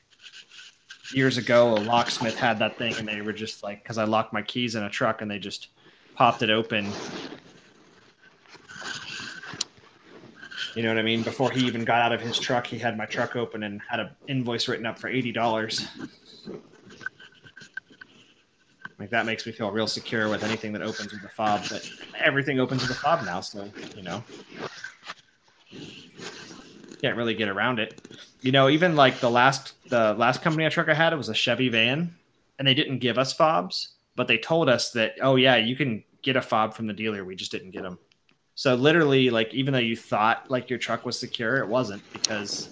years ago. A locksmith had that thing, and they were just like, because I locked my keys in a truck, and they just popped it open. You know what I mean? Before he even got out of his truck, he had my truck open and had an invoice written up for $80. Like, that makes me feel real secure with anything that opens with a fob. But everything opens with a fob now, so you know, can't really get around it. You know, even like the last company truck I had, it was a Chevy van, and they didn't give us fobs, but they told us that, oh yeah, you can get a fob from the dealer. We just didn't get them. So literally, like, even though you thought like your truck was secure, it wasn't, because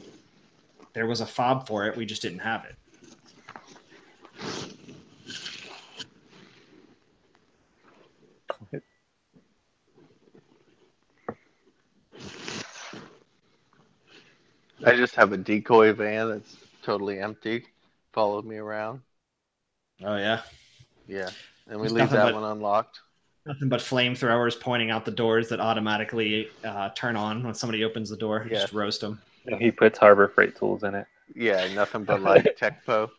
there was a fob for it. We just didn't have it. I just have a decoy van that's totally empty. Followed me around. Oh yeah. Yeah, and we There's leave that one unlocked. Nothing but flamethrowers pointing out the doors that automatically turn on when somebody opens the door. Yeah. Just roast them. He puts Harbor Freight tools in it. Yeah, nothing but like Tecpo.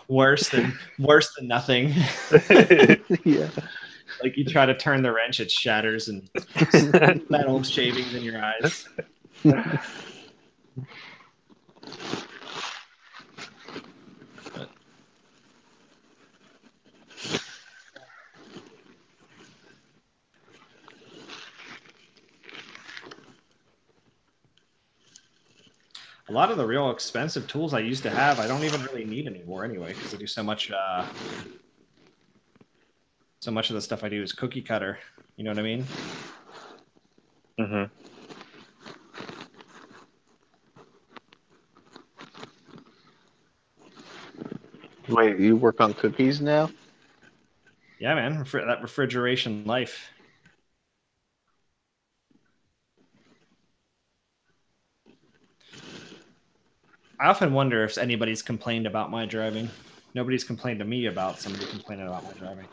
Worse than nothing. Yeah. Like, you try to turn the wrench, it shatters, and metal shavings in your eyes. A lot of the real expensive tools I used to have, I don't even really need anymore anyway, because I do so much. So much of the stuff I do is cookie cutter. You know what I mean? Mm-hmm. Wait, you work on cookies now? Yeah, man. That refrigeration life. I often wonder if anybody's complained about my driving. Nobody's complained to me about somebody complaining about my driving.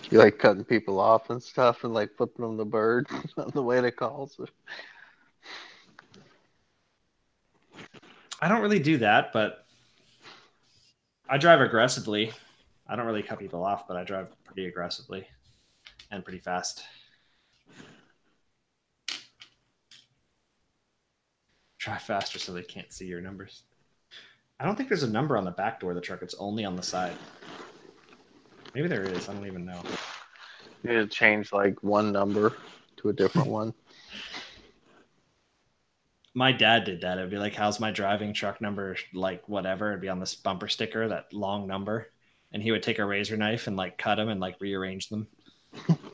You like cutting people off and stuff and like flipping them the bird on the way to calls? I don't really do that, but I drive aggressively. I don't really cut people off, but I drive pretty aggressively and pretty fast. Drive faster so they can't see your numbers. I don't think there's a number on the back door of the truck. It's only on the side. Maybe there is. I don't even know. You need to change like one number to a different one. My dad did that. It'd be like, how's my driving truck number? Like whatever. It'd be on this bumper sticker, that long number. And he would take a razor knife and like cut them and like rearrange them.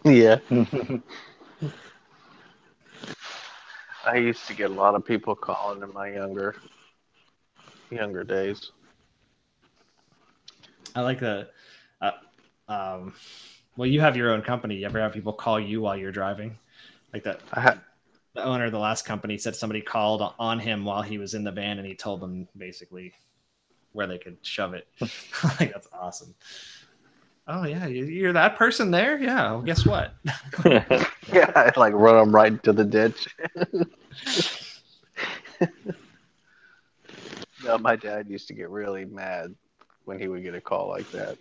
Yeah. I used to get a lot of people calling in my younger days. I like the, well, you have your own company. You ever have people call you while you're driving? Like that. The owner of the last company said somebody called on him while he was in the van and he told them basically where they could shove it. Like, that's awesome. Oh yeah, you're that person there? Yeah, well, guess what? Yeah, I'd like run them right into the ditch. No, my dad used to get really mad when he would get a call like that.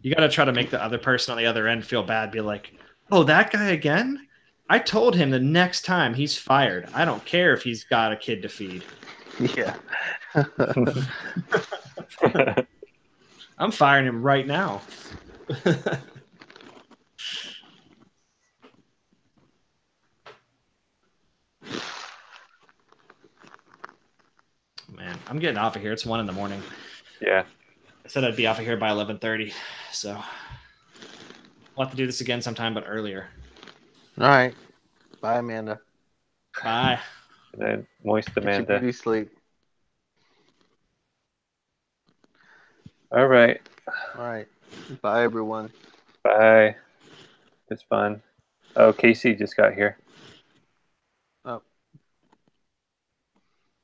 You got to try to make the other person on the other end feel bad. Be like, oh, that guy again? I told him the next time he's fired. I don't care if he's got a kid to feed. Yeah. I'm firing him right now. Man, I'm getting off of here. It's 1 a.m. Yeah. I said I'd be off of here by 11:30, so we'll have to do this again sometime, but earlier. All right. Bye, Amanda. Bye. And then moist Get your Amanda. beauty sleep. All right. All right. Bye, everyone. Bye. It's fun. Oh, Casey just got here. Oh.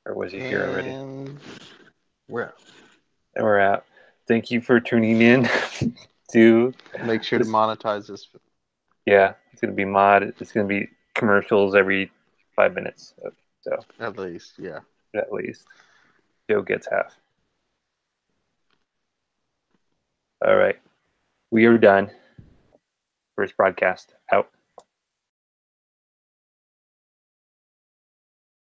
Or was he here already? And we're out. And we're out. Thank you for tuning in to. Make sure to monetize this. Yeah, it's gonna be It's gonna be commercials every 5 minutes. So At least, yeah. at least Joe gets half. All right, we are done. First broadcast out.